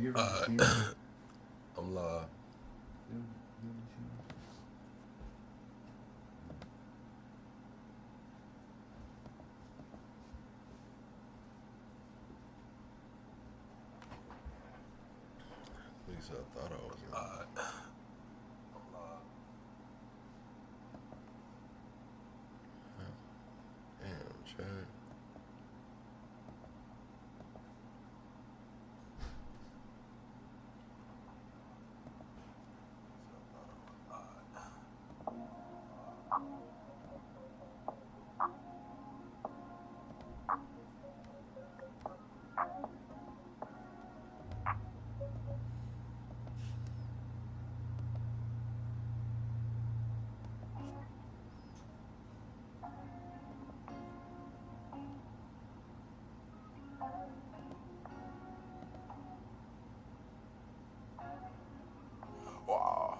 I'm live. At least I thought I was live. Damn, Chad. Wow.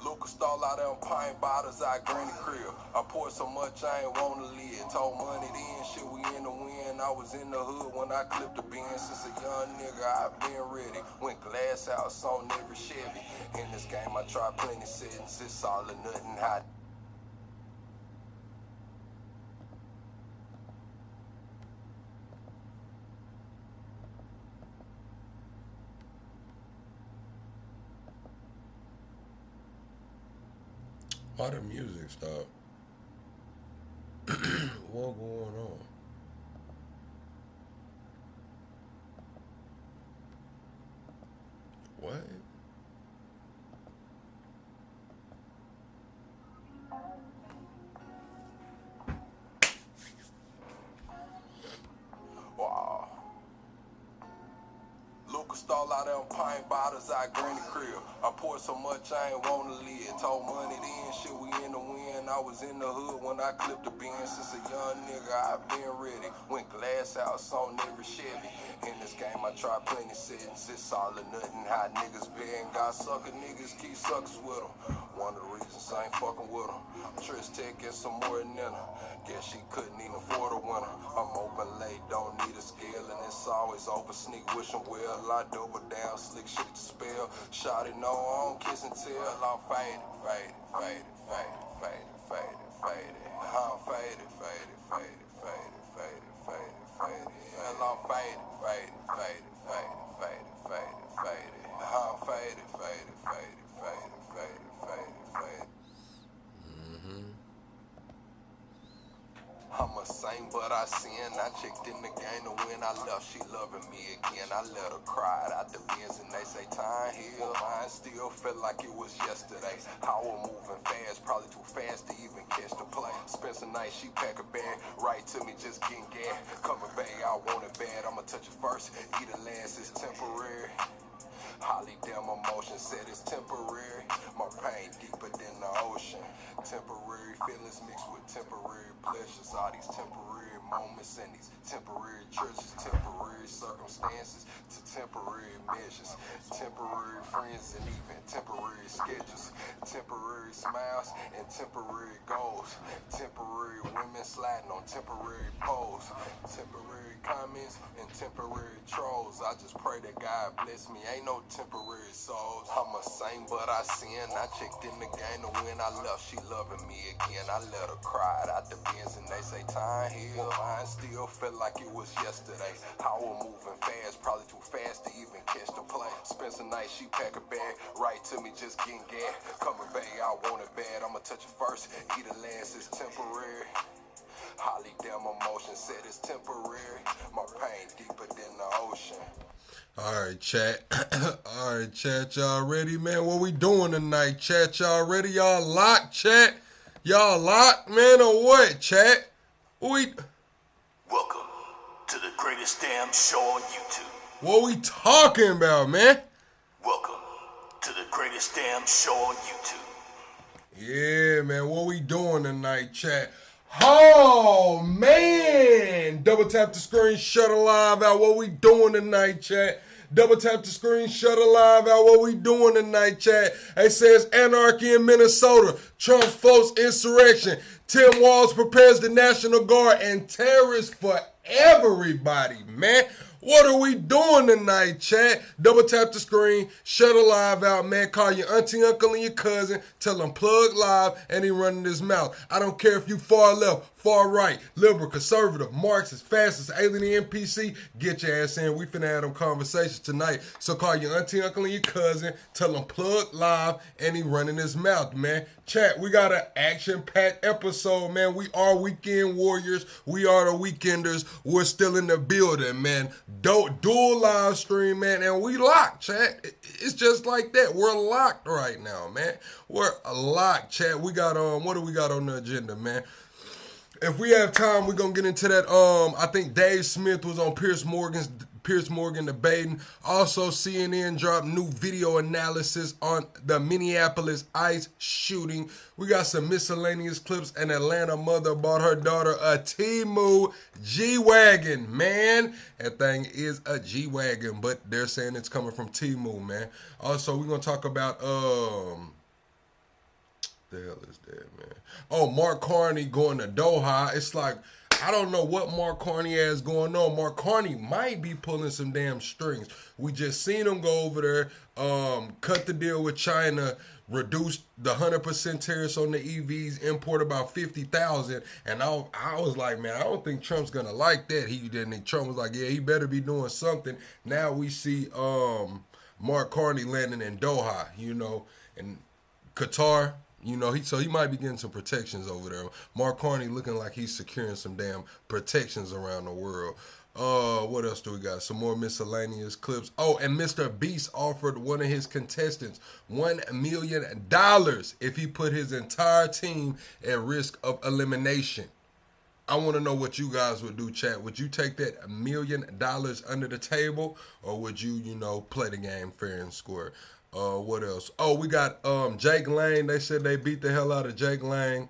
Lucas stole out them pint bottles out Granny crib. I poured so much I ain't want to live. Told money then, shit we in the wind. I was in the hood when I clipped the bin. Since a young nigga I been ready. Went glass house on every Chevy. In this game I tried plenty settings. It's all or nothing hot. Why the music stop? What going on? What? Wow. Lucas stole out them pint bottles out Granny crib. I poured so much I ain't want to live. Told money then, shit we in the wind. I was in the hood when I clipped the bin. Since a young nigga I been ready. Went glass house on every Chevy. In this game I tried plenty settings. It's all or nothing. How niggas been. Got sucker niggas, keep suckers with them. One of the reasons I ain't fucking with them. Trish Tech and some more than her. Guess she couldn't even afford a winner. I'm open late, don't need a scale. And it's always over, sneak wishing well. I double down, slick shit to spell. Shot it, no, I don't kiss and tell. I'm faded, faded, faded, faded, faded, faded, faded. I'm faded, faded, faded, faded, faded, faded, faded. And I'm faded, faded, faded, faded, faded, faded, faded. I'm faded, faded, faded, faded, faded, faded, faded. I'm a saint, but I sin. I checked in the game to win. I left, she loving me again. I let her cry out the bins and they say time heal. Mine still felt like it was yesterday. I was moving fast, probably too fast to even catch the play. Spent some night, she pack a bag, right to me, just getting gas. Coming back, I want it bad. I'ma touch it first, eat it last, it's temporary. Holly damn emotion said it's temporary. My pain deeper than the ocean. Temporary feelings mixed with temporary pleasures. All these temporary moments and these temporary treasures. Temporary circumstances to temporary measures. Temporary friends and even temporary schedules. Temporary smiles and temporary goals. Temporary women sliding on temporary poles. Temporary comments and temporary trolls. I just pray that God bless me. Ain't no temporary souls. I'm a saint, but I sin. I checked in the game to win. I left, she loving me again. I let her cry out the bins and they say time heal. Mine still felt like it was yesterday. I was moving fast, probably too fast to even catch the play. Spent some night, she pack a bag, right to me, just getting gas. Coming back, I want it bad. I'ma touch it first, eat it last, it's temporary. Holly damn emotion said it's temporary. My pain deeper than the ocean. All right, chat. All right, chat. Y'all ready, man? What we doing tonight, chat? Y'all ready? Y'all locked, chat? Y'all locked, man, or what, chat? Welcome to the greatest damn show on YouTube. What we talking about, man? Welcome to the greatest damn show on YouTube. Yeah, man. What we doing tonight, chat? Oh, man. Double tap the screen, shut a live out. What we doing tonight, chat? Double tap the screen, shut a live out. What we doing tonight, chat? It says Anarchy in Minnesota. Trump votes insurrection. Tim WALZ prepares the National Guard and terrorists for everybody, man. What are we doing tonight, chat? Double tap the screen, shut a live out, man. Call your auntie, uncle, and your cousin. Tell them plug live, and he running his mouth. I don't care if you far left, far right, liberal, conservative, Marxist, fascist, alien, NPC. Get your ass in. We finna have them conversations tonight. So call your auntie, uncle, and your cousin. Tell them plug live, and he running his mouth, man. Chat, we got an action-packed episode, man. We are weekend warriors. We are the weekenders. We're still in the building, man. Dual live stream, man, and we locked, chat. It's just like that. We're locked right now, man. We're locked, chat. We got what do we got on the agenda, man? If we have time, we're gonna get into that. I think Dave Smith was on Piers Morgan debating. Also, CNN dropped new video analysis on the Minneapolis ICE shooting. We got some miscellaneous clips. An Atlanta mother bought her daughter a Temu G-Wagon, man. That thing is a G-Wagon, but they're saying it's coming from Temu, man. Also, we're going to talk about, the hell is that, man? Oh, Mark Carney going to Doha. It's like, I don't know what Mark Carney has going on. Mark Carney might be pulling some damn strings. We just seen him go over there, cut the deal with China, reduce the 100% tariffs on the EVs, import about 50,000. And I was like, man, I don't think Trump's going to like that. He didn't. Trump was like, yeah, he better be doing something. Now we see Mark Carney landing in Doha, you know, and Qatar. You know, he might be getting some protections over there. Mark Carney looking like he's securing some damn protections around the world. What else do we got? Some more miscellaneous clips. Oh, and Mr. Beast offered one of his contestants $1 million if he put his entire team at risk of elimination. I want to know what you guys would do, chat. Would you take that $1 million under the table, or would you, play the game fair and square? What else? Oh, we got Jake Lang. They said they beat the hell out of Jake Lang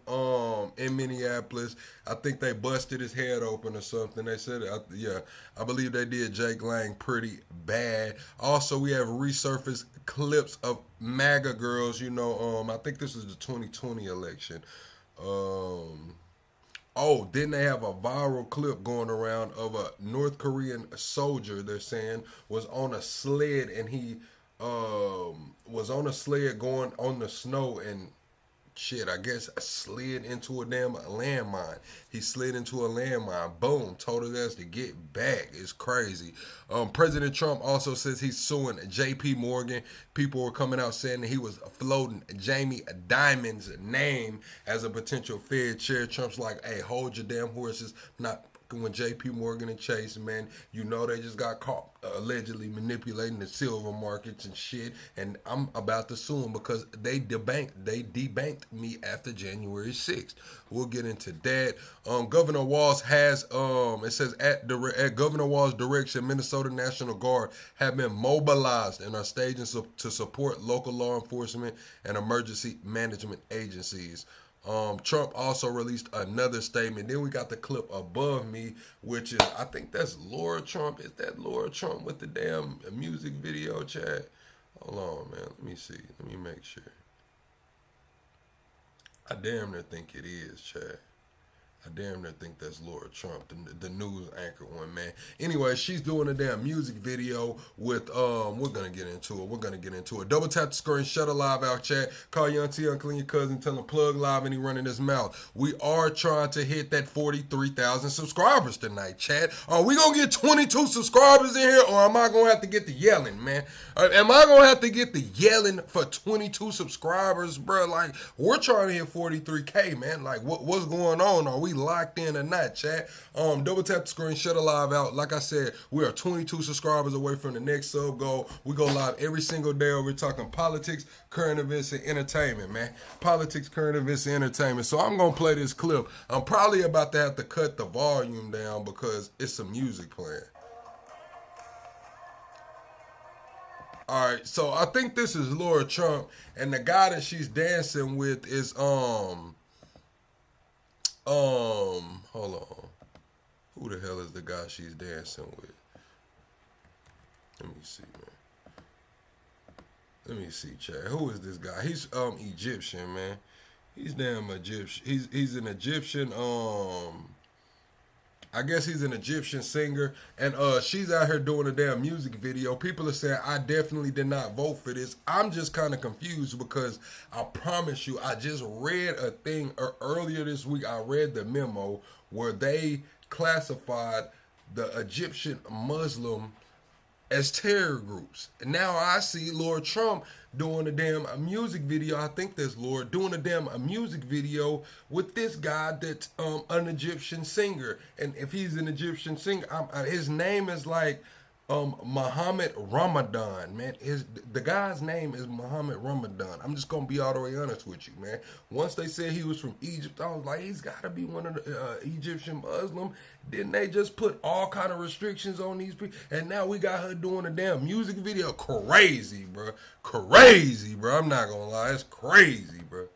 in Minneapolis. I think they busted his head open or something. They said, I believe they did Jake Lang pretty bad. Also, we have resurfaced clips of MAGA girls. I think this is the 2020 election. Oh, then they have a viral clip going around of a North Korean soldier, they're saying, was on a sled, and he was on a sled going on the snow, and I guess slid into a damn landmine. He slid into a landmine. Boom. Told his ass to get back. It's crazy. President Trump also says he's suing J.P. Morgan. People were coming out saying that he was floating Jamie Dimon's name as a potential Fed chair. Trump's like, hey, hold your damn horses. Not when J.P. Morgan and Chase, man, they just got caught allegedly manipulating the silver markets and shit, and I'm about to sue them because they debanked me after January 6th. We'll get into that. Governor WALZ has, it says at Governor WALZ's direction, Minnesota National Guard have been mobilized and are staging to support local law enforcement and emergency management agencies. Trump also released another statement. Then we got the clip above me, which is, I think that's Laura Trump. Is that Laura Trump with the damn music video, chat? Hold on, man. Let me see. Let me make sure. I damn near think it is, chat. I damn near think that's Laura Trump, the news anchor one, man. Anyway, she's doing a damn music video with, we're going to get into it. Double tap the screen, shut a live out, chat. Call your auntie, uncle, and your cousin, tell them plug live, and he running his mouth. We are trying to hit that 43,000 subscribers tonight, chat. Are we going to get 22 subscribers in here, or am I going to have to get the yelling, man? Am I going to have to get the yelling for 22 subscribers, bro? Like, we're trying to hit 43K, man. Like, what's going on? Are we locked in or not, chat? Double tap the screen, shut a live out. Like I said, we are 22 subscribers away from the next sub goal. We go live every single day. We're talking politics, current events, and entertainment, man. Politics, current events, and entertainment. So I'm going to play this clip. I'm probably about to have to cut the volume down because it's some music playing. All right, so I think this is Laura Trump, and the guy that she's dancing with is hold on. Who the hell is the guy she's dancing with? Let me see, man. Let me see, chat. Who is this guy? He's Egyptian, man. He's damn Egyptian. He's an Egyptian. I guess he's an Egyptian singer, and she's out here doing a damn music video. People are saying, I definitely did not vote for this. I'm just kind of confused because I promise you, I just read a thing earlier this week. I read the memo where they classified the Egyptian Muslim as terror groups. And now I see Lord Trump doing a damn music video. I think that's Lord doing a damn music video with this guy that's an Egyptian singer. And if he's an Egyptian singer, his name is like Muhammad Ramadan, man. The guy's name is Muhammad Ramadan. I'm just gonna be all the way honest with you, man. Once they said he was from Egypt, I was like, he's gotta be one of the Egyptian Muslim. Didn't they just put all kind of restrictions on these people? And now we got her doing a damn music video. Crazy, bro. Crazy, bro. I'm not gonna lie, it's crazy, bro.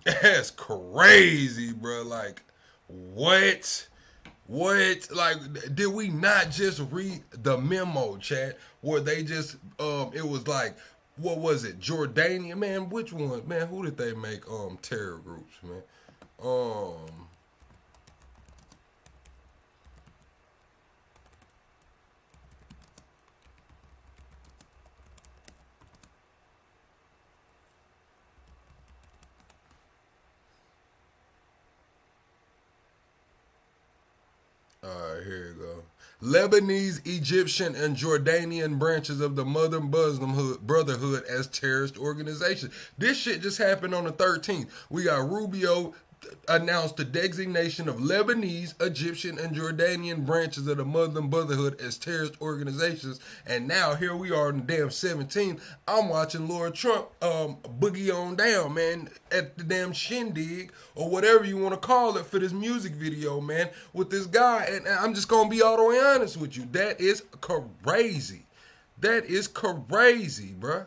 That's crazy, bro. Like, what? What? Like, did we not just read the memo, chat, where they just, it was like, what was it, Jordania, man? Which one, man? Who did they make terror groups, man? All right, here you go. Lebanese, Egyptian, and Jordanian branches of the Muslim Brotherhood as terrorist organizations. This shit just happened on the 13th. We got Rubio announced the designation of Lebanese, Egyptian, and Jordanian branches of the Muslim Brotherhood as terrorist organizations. And now here we are on the damn 17th. I'm watching Lord Trump boogie on down, man, at the damn shindig or whatever you want to call it for this music video, man, with this guy. And I'm just going to be all the way honest with you. That is crazy. That is crazy, bruh.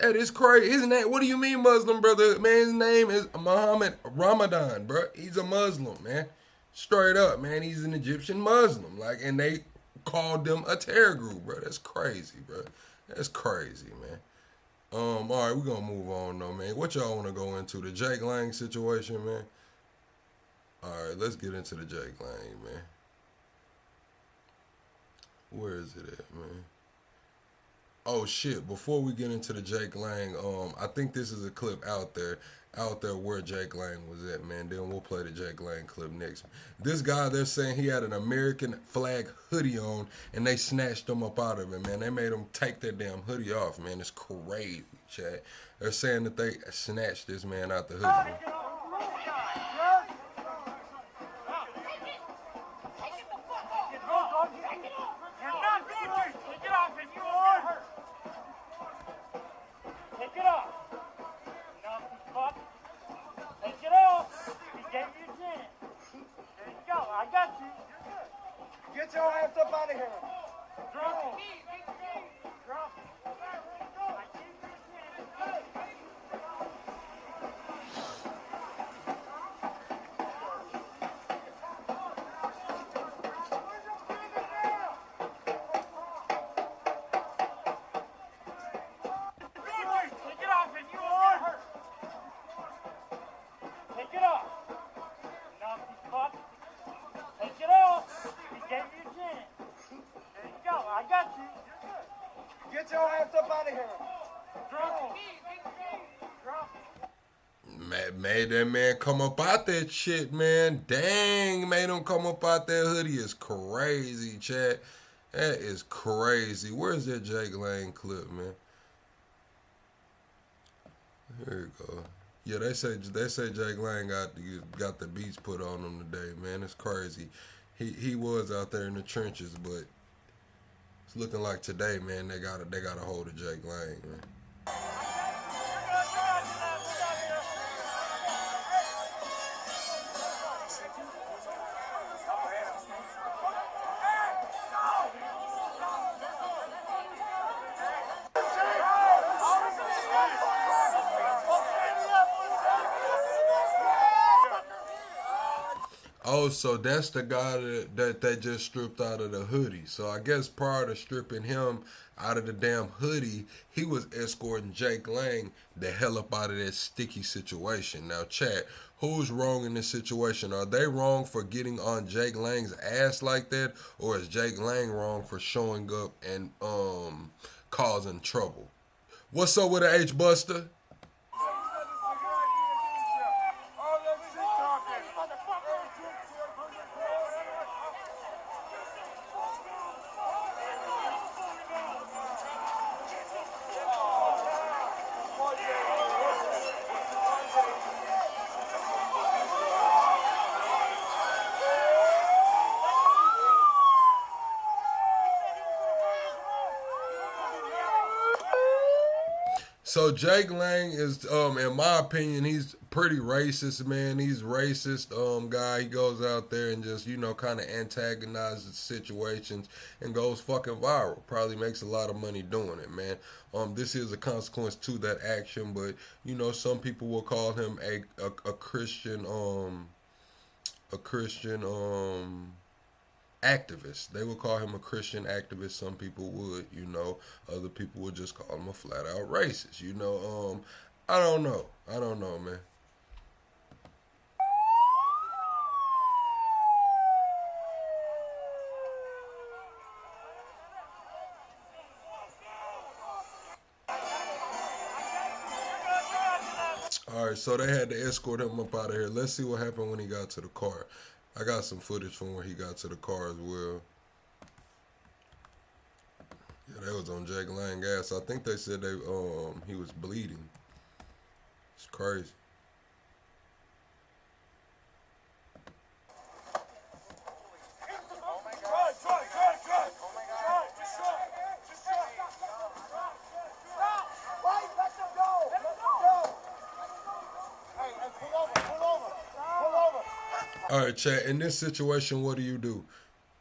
That is crazy. His name, what do you mean Muslim, brother? Man, his name is Muhammad Ramadan, bro. He's a Muslim, man. Straight up, man. He's an Egyptian Muslim. Like, and they called them a terror group, bro. That's crazy, bro. That's crazy, man. All right, we're gonna move on though, man. What y'all wanna go into? The Jake Lang situation, man? All right, let's get into the Jake Lang, man. Where is it at, man? Oh shit, before we get into the Jake Lang, I think this is a clip out there where Jake Lang was at, man. Then we'll play the Jake Lang clip next. This guy, they're saying he had an American flag hoodie on, and they snatched him up out of it, man. They made him take their damn hoodie off, man. It's crazy, chat. They're saying that they snatched this man out the hoodie, man. Get your ass up out of here. Drop. Get your ass up out of here. Drop. Made that man come up out that shit, man. Dang, made him come up out that hoodie is crazy, chat. That is crazy. Where's that Jake Lang clip, man? Here you go. Yeah, they say Jake Lang got the beats put on him today, man. It's crazy. He was out there in the trenches, but it's looking like today, man, they got a hold of Jake Lang, man. Oh, so that's the guy that they just stripped out of the hoodie. So I guess prior to stripping him out of the damn hoodie, he was escorting Jake Lang the hell up out of that sticky situation. Now, chat, Who's wrong in this situation? Are they wrong for getting on Jake Lang's ass like that, or is Jake Lang wrong for showing up and causing trouble? What's up with the H Buster? So Jake Lang is, in my opinion, he's pretty racist, man. He's racist, guy. He goes out there and just, kind of antagonizes situations and goes fucking viral. Probably makes a lot of money doing it, man. This is a consequence to that action, but some people will call him a Christian, activist. They would call him a Christian activist. Some people would, other people would just call him a flat out racist. I don't know, man. All right, so they had to escort him up out of here. Let's see what happened when he got to the car. I got some footage from where he got to the car as well. Yeah, that was on Jake Lang gas. I think they said he was bleeding. It's crazy. All right, chat. In this situation, what do?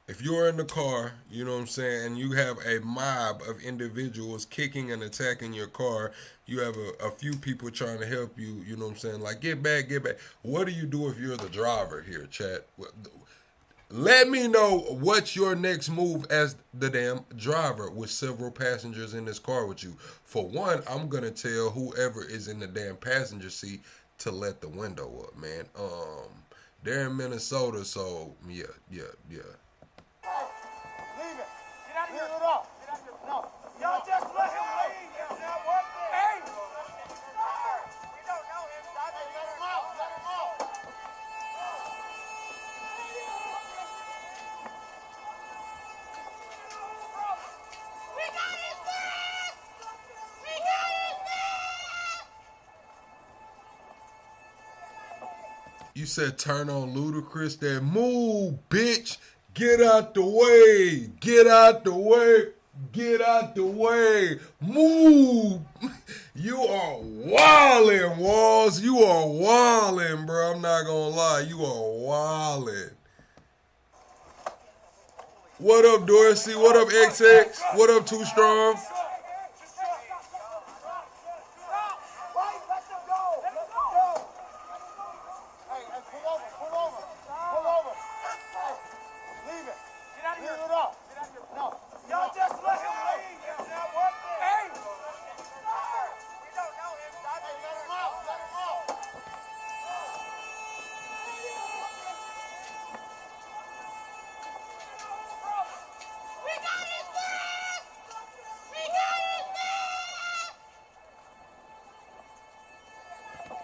If you're in the car, you know what I'm saying, and you have a mob of individuals kicking and attacking your car, you have a few people trying to help you, you know what I'm saying, like, get back. What do you do if you're the driver here, chat? Let me know what's your next move as the damn driver with several passengers in this car with you. For one, I'm going to tell whoever is in the damn passenger seat to let the window up, man. They're in Minnesota, so yeah. Leave it. Get out of here. Leave it up. Get out of here. No. Y'all just let him leave. It's not working. Hey! We don't know him. Let him out. Let him out. We got his ass! We got his ass! You said turn on Ludacris. That move, bitch. Get out the way. Get out the way. Get out the way. Move. You are wildin', WALZ. You are wildin', bro. I'm not gonna lie. You are wildin'. What up, Dorsey? What up, XX? What up, Too Strong?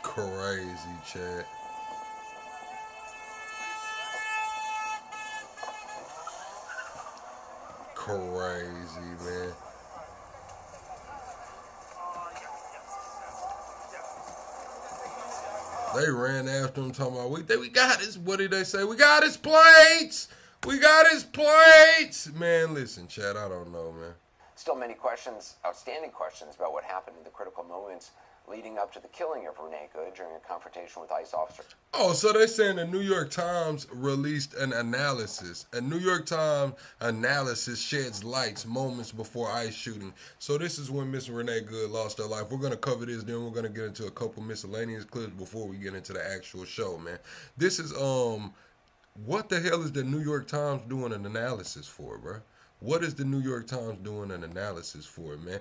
Crazy, chat. Crazy, man. They ran after him talking about, we got his, what did they say? We got his plates! We got his plates! Man, listen, chat, I don't know, man. Still many questions, outstanding questions about what happened in the critical moments leading up to the killing of Renee Good during a confrontation with ICE officers. Oh, so they're saying the New York Times released an analysis. A New York Times analysis sheds lights moments before ICE shooting. So this is when Miss Renee Good lost her life. We're going to cover this, then we're going to get into a couple miscellaneous clips before we get into the actual show, man. This is, what the hell is the New York Times doing an analysis for, bro? What is the New York Times doing an analysis for, man?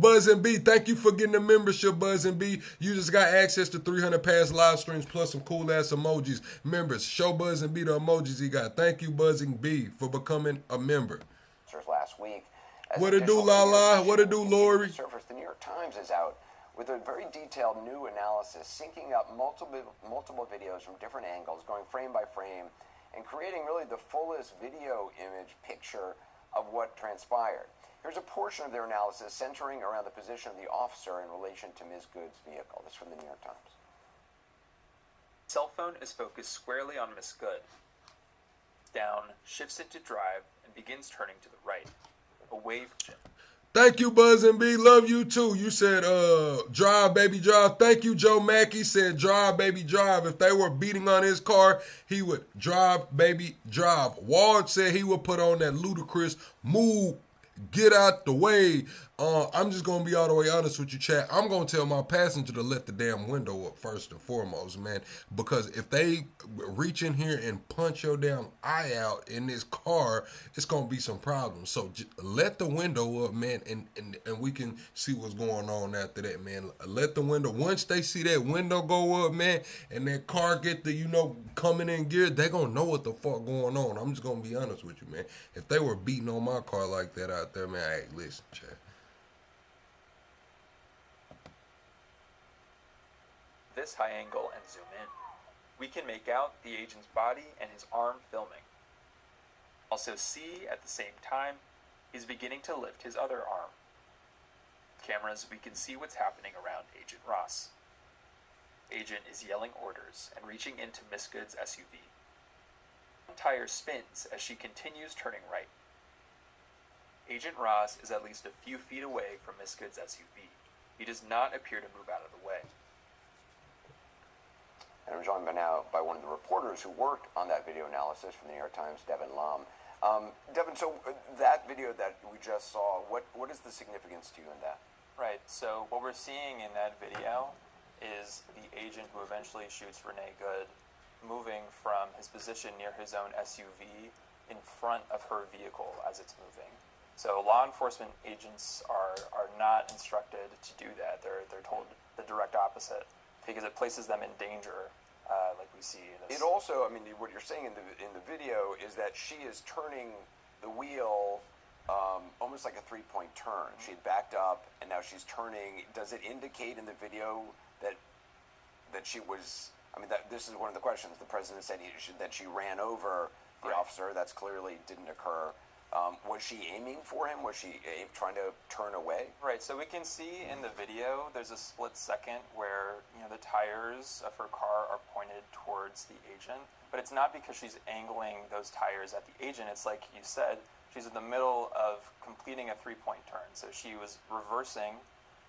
Buzz and B, thank you for getting the membership, Buzz and B. You just got access to 300 past live streams plus some cool ass emojis. Members, show Buzz and B the emojis he got. Thank you, Buzz and B, for becoming a member. Last week. What it do, Lala? What it do, Lori? Surface, the New York Times is out with a very detailed new analysis, syncing up multiple videos from different angles, going frame by frame, and creating really the fullest video image picture of what transpired. Here's a portion of their analysis centering around the position of the officer in relation to Ms. Good's vehicle. This is from the New York Times. Cell phone is focused squarely on Miss Good. Down, shifts into drive, and begins turning to the right, away from Jim. Thank you, Buzz and B. Love you too. You said, drive, baby, drive. Thank you, Joe Mackey said, drive, baby, drive. If they were beating on his car, he would drive, baby, drive. WALZ said he would put on that ludicrous move, get out the way. I'm just going to be all the way honest with you, chat. I'm going to tell my passenger to let the damn window up first and foremost, man. Because if they reach in here and punch your damn eye out in this car, it's going to be some problems. So just let the window up, man, and we can see what's going on after that, man. Let the window, once they see that window go up, man, and that car get the, coming in gear, they going to know what the fuck going on. I'm just going to be honest with you, man. If they were beating on my car like that out there, man, hey, listen, chat. This high angle and zoom in, we can make out the agent's body and his arm filming. Also see, at the same time, he's beginning to lift his other arm. Cameras, we can see what's happening around Agent Ross. Agent is yelling orders and reaching into Miss Good's SUV. One tire spins as she continues turning right. Agent Ross is at least a few feet away from Miss Good's SUV. He does not appear to move out of the way. And I'm joined by one of the reporters who worked on that video analysis from the New York Times, Devin Lam. Devin, so that video that we just saw, what is the significance to you in that? Right, so what we're seeing in that video is the agent who eventually shoots Renee Good moving from his position near his own SUV in front of her vehicle as it's moving. So law enforcement agents are not instructed to do that. They're told the direct opposite because it places them in danger, like we see in this. It also, what you're saying in the video is that she is turning the wheel almost like a three-point turn. She had backed up, and now she's turning. Does it indicate in the video that she was? This is one of the questions. The president said that she ran over the officer. That's clearly didn't occur. Was she aiming for him? Was she trying to turn away? Right, so we can see in the video there's a split second where the tires of her car are pointed towards the agent, but it's not because she's angling those tires at the agent. It's like you said, she's in the middle of completing a three-point turn. So she was reversing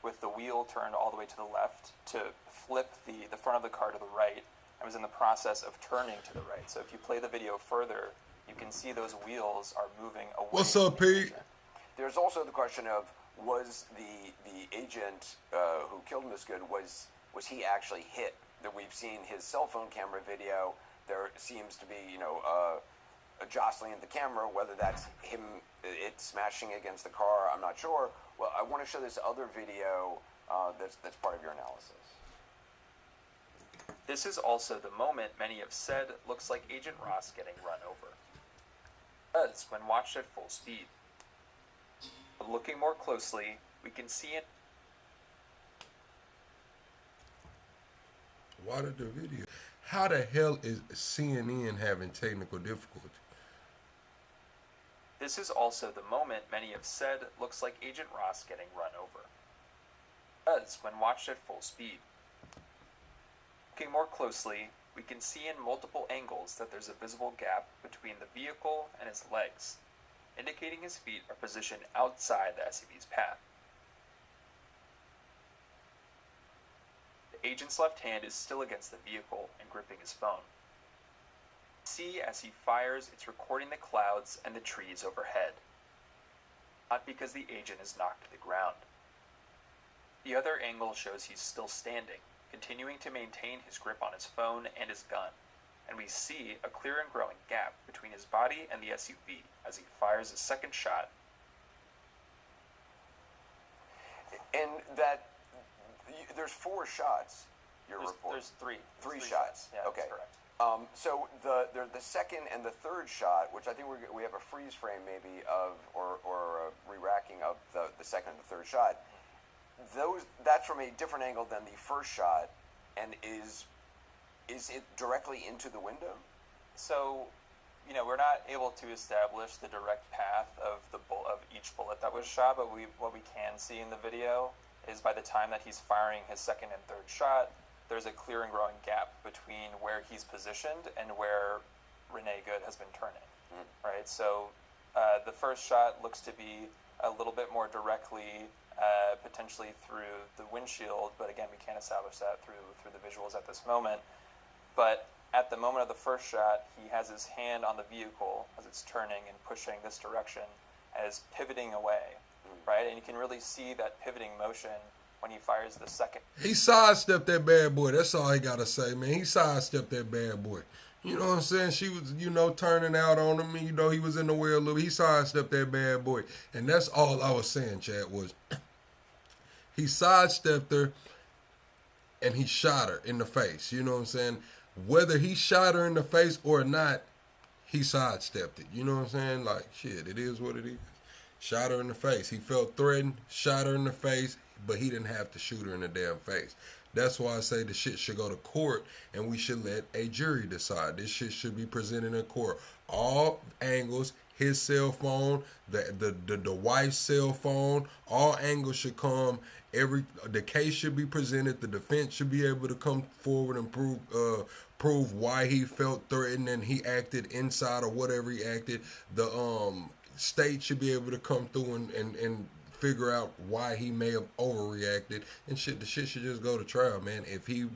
with the wheel turned all the way to the left to flip the front of the car to the right, and was in the process of turning to the right. So if you play the video further, you can see those wheels are moving away. What's up, Pete? There's also the question of, was the agent who killed Miss Good, was he actually hit? That we've seen his cell phone camera video. There seems to be, a jostling of the camera. Whether that's him, it smashing against the car, I'm not sure. Well, I want to show this other video that's part of your analysis. This is also the moment many have said looks like Agent Ross getting run over. Does when watched at full speed. But looking more closely, we can see it. Why did the video? How the hell is CNN having technical difficulty? This is also the moment many have said looks like Agent Ross getting run over. Does when watched at full speed. Looking more closely, we can see in multiple angles that there's a visible gap between the vehicle and his legs, indicating his feet are positioned outside the SUV's path. The agent's left hand is still against the vehicle and gripping his phone. See as he fires, it's recording the clouds and the trees overhead, not because the agent is knocked to the ground. The other angle shows he's still standing, continuing to maintain his grip on his phone and his gun, and we see a clear and growing gap between between his body and the SUV as he fires a second shot. And that there's 4 shots. There's three. Three shots. Yeah, Okay. that's correct. So the second and the third shot, which I think we have a freeze frame maybe of or a re-racking of the second and the third shot. That's from a different angle than the first shot, and is it directly into the window? So, we're not able to establish the direct path of each bullet that was shot, but what we can see in the video is by the time that he's firing his second and third shot, there's a clear and growing gap between where he's positioned and where Renee Good has been turning, right? So the first shot looks to be a little bit more directly, potentially through the windshield, but again, we can't establish that through the visuals at this moment. But at the moment of the first shot, he has his hand on the vehicle as it's turning and pushing this direction as pivoting away, right? And you can really see that pivoting motion when he fires the second. He sidestepped that bad boy. That's all he got to say, man. He sidestepped that bad boy. You know what I'm saying? She was, turning out on him. He was in the way a little bit. He sidestepped that bad boy. And that's all I was saying, Chad, was he sidestepped her and he shot her in the face. You know what I'm saying? Whether he shot her in the face or not, he sidestepped it. You know what I'm saying? Like, shit, it is what it is. Shot her in the face. He felt threatened, shot her in the face, but he didn't have to shoot her in the damn face. That's why I say the shit should go to court and we should let a jury decide. This shit should be presented in court. All angles, his cell phone, the wife's cell phone, all angles should come. The case should be presented. The defense should be able to come forward and prove why he felt threatened and he acted inside or whatever he acted. The state should be able to come through and figure out why he may have overreacted and shit. The shit should just go to trial, man. If he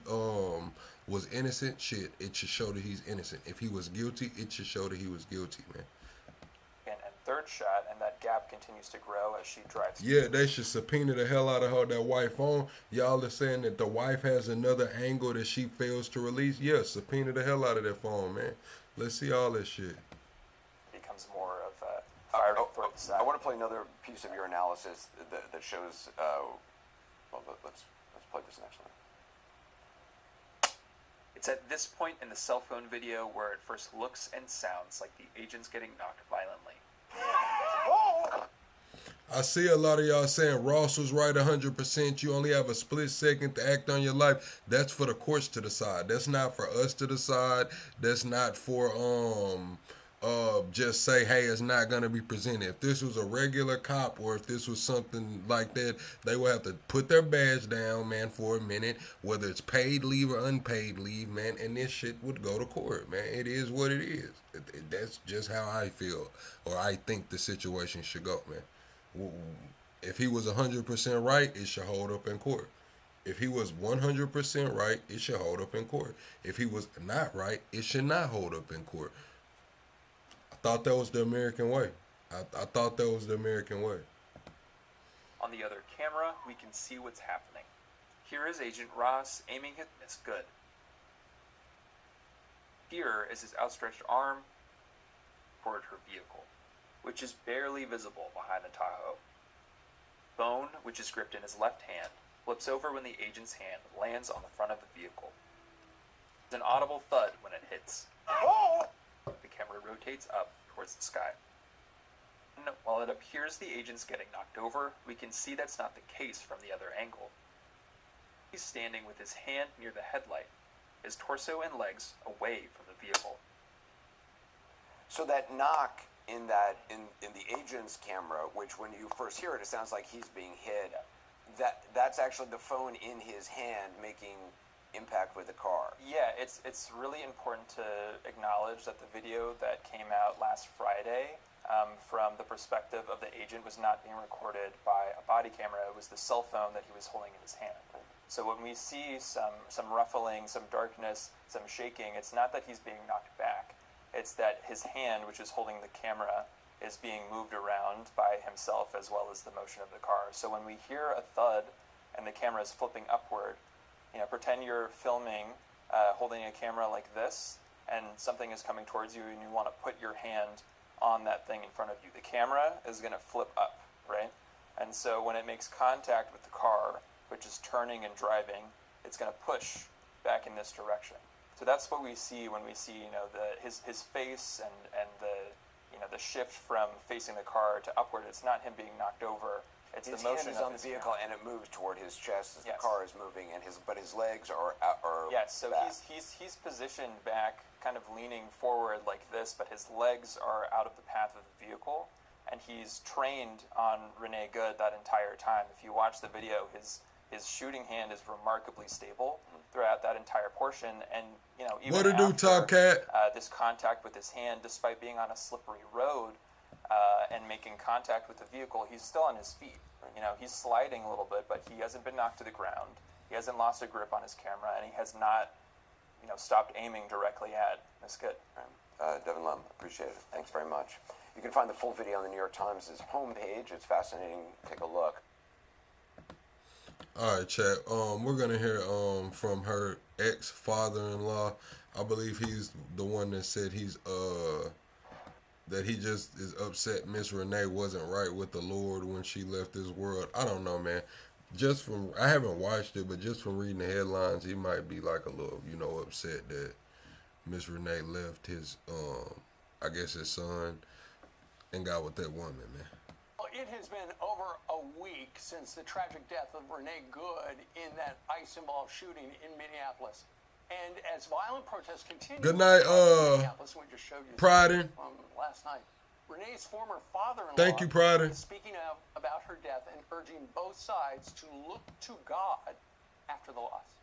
was innocent, shit, it should show that he's innocent. If he was guilty, it should show that he was guilty, man. And third shot, and that gap continues to grow as she drives. Yeah, they should subpoena the hell out of her, that wife phone. Y'all are saying that the wife has another angle that she fails to release. Yeah, subpoena the hell out of that phone, man. Let's see all that shit. Becomes more of a firing for the side. I want to play another piece of your analysis that shows. Let's play this next one. It's at this point in the cell phone video where it first looks and sounds like the agent's getting knocked violently. I see a lot of y'all saying Ross was right 100%. You only have a split second to act on your life. That's for the courts to decide. That's not for us to decide. That's not for just say, hey, it's not going to be presented. If this was a regular cop or if this was something like that, they would have to put their badge down, man, for a minute, whether it's paid leave or unpaid leave, man, and this shit would go to court, man. It is what it is. That's just how I feel, or I think the situation should go, man. If he was 100% right, it should hold up in court. If he was 100% right, it should hold up in court. If he was not right, it should not hold up in court. I thought that was the American way. I thought that was the American way. On the other camera, we can see what's happening. Here is Agent Ross aiming at Miss Good. Here is his outstretched arm toward her vehicle, which is barely visible behind the Tahoe. Bone, which is gripped in his left hand, flips over when the agent's hand lands on the front of the vehicle. There's an audible thud when it hits. The camera rotates up towards the sky. And while it appears the agent's getting knocked over, we can see that's not the case from the other angle. He's standing with his hand near the headlight, his torso and legs away from the vehicle. So that knock in the agent's camera, which when you first hear it, it sounds like he's being hit. That's actually the phone in his hand making impact with the car. Yeah, it's really important to acknowledge that the video that came out last Friday, from the perspective of the agent, was not being recorded by a body camera. It was the cell phone that he was holding in his hand. So when we see some ruffling, some darkness, some shaking, it's not that he's being knocked back. It's that his hand, which is holding the camera, is being moved around by himself as well as the motion of the car. So when we hear a thud and the camera is flipping upward, pretend you're filming, holding a camera like this, and something is coming towards you and you want to put your hand on that thing in front of you, the camera is going to flip up, right? And so when it makes contact with the car, which is turning and driving, it's going to push back in this direction. So that's what we see when we see, his face and the shift from facing the car to upward. It's not him being knocked over. It's his the motion hand is of on the his vehicle, hand. and it moves toward his chest as Yes. the car is moving, but his legs are Yes, so back. he's positioned back, kind of leaning forward like this, but his legs are out of the path of the vehicle, and he's trained on Renee Good that entire time. If you watch the video, his shooting hand is remarkably stable throughout that entire portion, and even What it do, after, Top Cat? this contact with his hand, despite being on a slippery road and making contact with the vehicle, he's still on his feet. He's sliding a little bit, but he hasn't been knocked to the ground. He hasn't lost a grip on his camera, and he has not, stopped aiming directly at Miss Good. Devin Lum, appreciate it. Thanks very much. You can find the full video on the New York Times' homepage. It's fascinating. Take a look. All right, chat. We're gonna hear from her ex-father-in-law. I believe he's the one that said that he just is upset Miss Renee wasn't right with the Lord when she left this world. I don't know, man. I haven't watched it, but just from reading the headlines, he might be like a little, upset that Miss Renee left his, I guess his son and got with that woman, man. Well, it has been over a week since the tragic death of Renee Good in that ICE-involved shooting in Minneapolis. And as violent protests continue, Good night, Minneapolis, we just showed you Pryden. from last night. Renee's former father-in-law Thank you, Pryden. is speaking out about her death and urging both sides to look to God after the loss.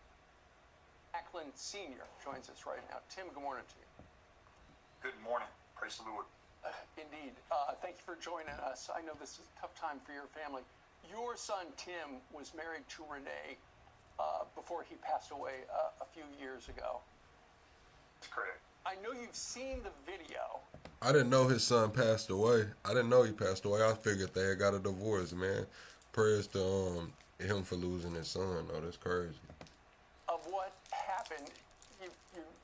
Ackland Sr. joins us right now. Tim, good morning to you. Good morning. Praise the Lord. Indeed. Thank you for joining us. I know this is a tough time for your family. Your son, Tim, was married to Renee before he passed away a few years ago. That's correct. I know you've seen the video. I didn't know his son passed away. I didn't know he passed away. I figured they had got a divorce, man. Prayers to him for losing his son. Oh, that's crazy. Of what happened, you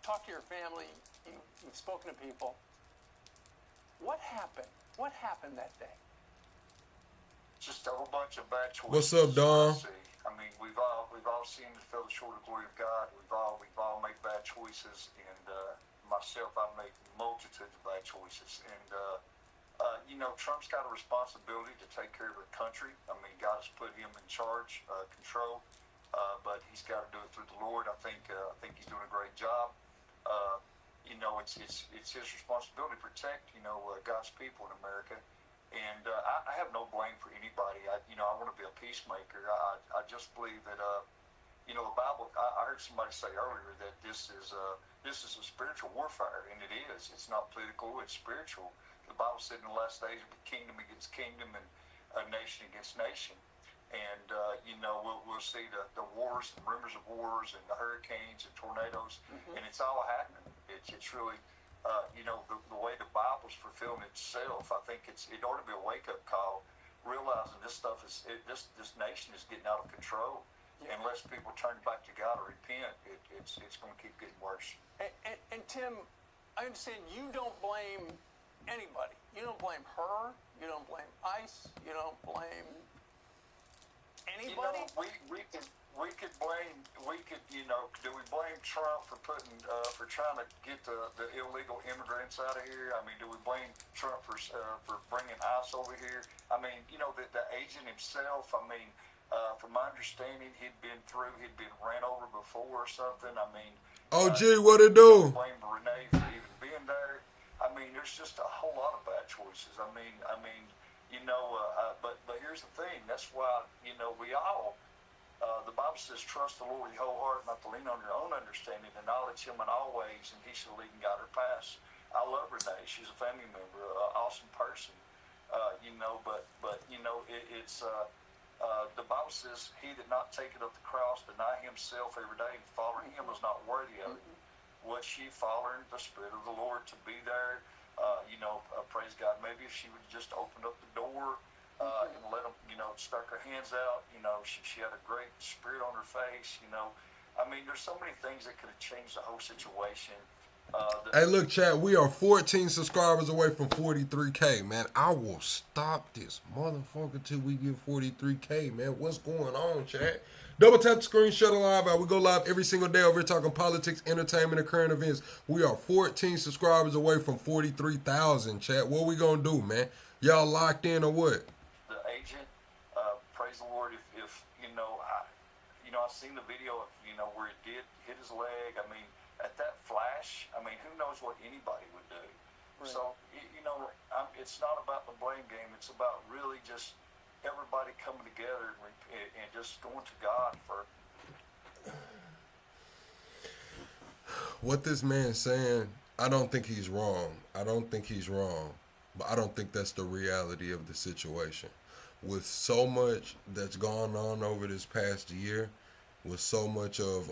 talked to your family, you've spoken to people. What happened? What happened that day? Just a whole bunch of bad choices. What's up, Dom? I mean, we've all seen and felt the short of glory of God. We've all made bad choices, and myself, I made multitudes of bad choices. And Trump's got a responsibility to take care of the country. I mean, God has put him in charge, control, but he's got to do it through the Lord. I think he's doing a great job. It's his responsibility to protect, God's people in America. And I have no blame for anybody. I want to be a peacemaker. I just believe that, the Bible. I heard somebody say earlier that this is a spiritual warfare, and it is. It's not political. It's spiritual. The Bible said in the last days, it'll be kingdom against kingdom and nation against nation. And we'll see the wars and rumors of wars and the hurricanes and tornadoes, and it's all happening. It's really. The way the Bible's fulfilling itself, I think it ought to be a wake-up call, realizing this stuff this nation is getting out of control. Yeah. Unless people turn back to God or repent, it's going to keep getting worse. And Tim, I understand you don't blame anybody. You don't blame her. You don't blame ICE. You don't blame anybody. We could blame. Do we blame Trump for trying to get the illegal immigrants out of here? I mean, do we blame Trump for bringing ICE over here? I mean, the agent himself. I mean, from my understanding, he'd been ran over before or something. I mean, OG, what it do? Blame Renee for even being there. I mean, there's just a whole lot of bad choices. But here's the thing. That's why we all. The Bible says, trust the Lord with your whole heart, not to lean on your own understanding, acknowledge him in all ways, and he shall lead and guide our paths. I love Renee. She's a family member, an awesome person. The Bible says, he that not taketh up the cross, deny himself every day, and following him is not worthy of it. Was she following the Spirit of the Lord to be there? Praise God. Maybe if she would just opened up the door, and let them, stuck her hands out. She had a great spirit on her face. I mean, there's so many things that could have changed the whole situation. Hey, look, chat, we are 14 subscribers away from 43K, man. I will stop this motherfucker till we get 43K, man. What's going on, chat? Double tap the screen, shut it live out. We go live every single day over here talking politics, entertainment, and current events. We are 14 subscribers away from 43,000, chat. What we gonna do, man? Y'all locked in or what? The agent, praise the Lord, if I seen the video, where it did hit his leg. I mean, at that flash, I mean, who knows what anybody would do. Right. So, it's not about the blame game. It's about really just everybody coming together and just going to God for. What this man's saying, I don't think he's wrong. I don't think he's wrong. But I don't think that's the reality of the situation. With so much that's gone on over this past year, with so much of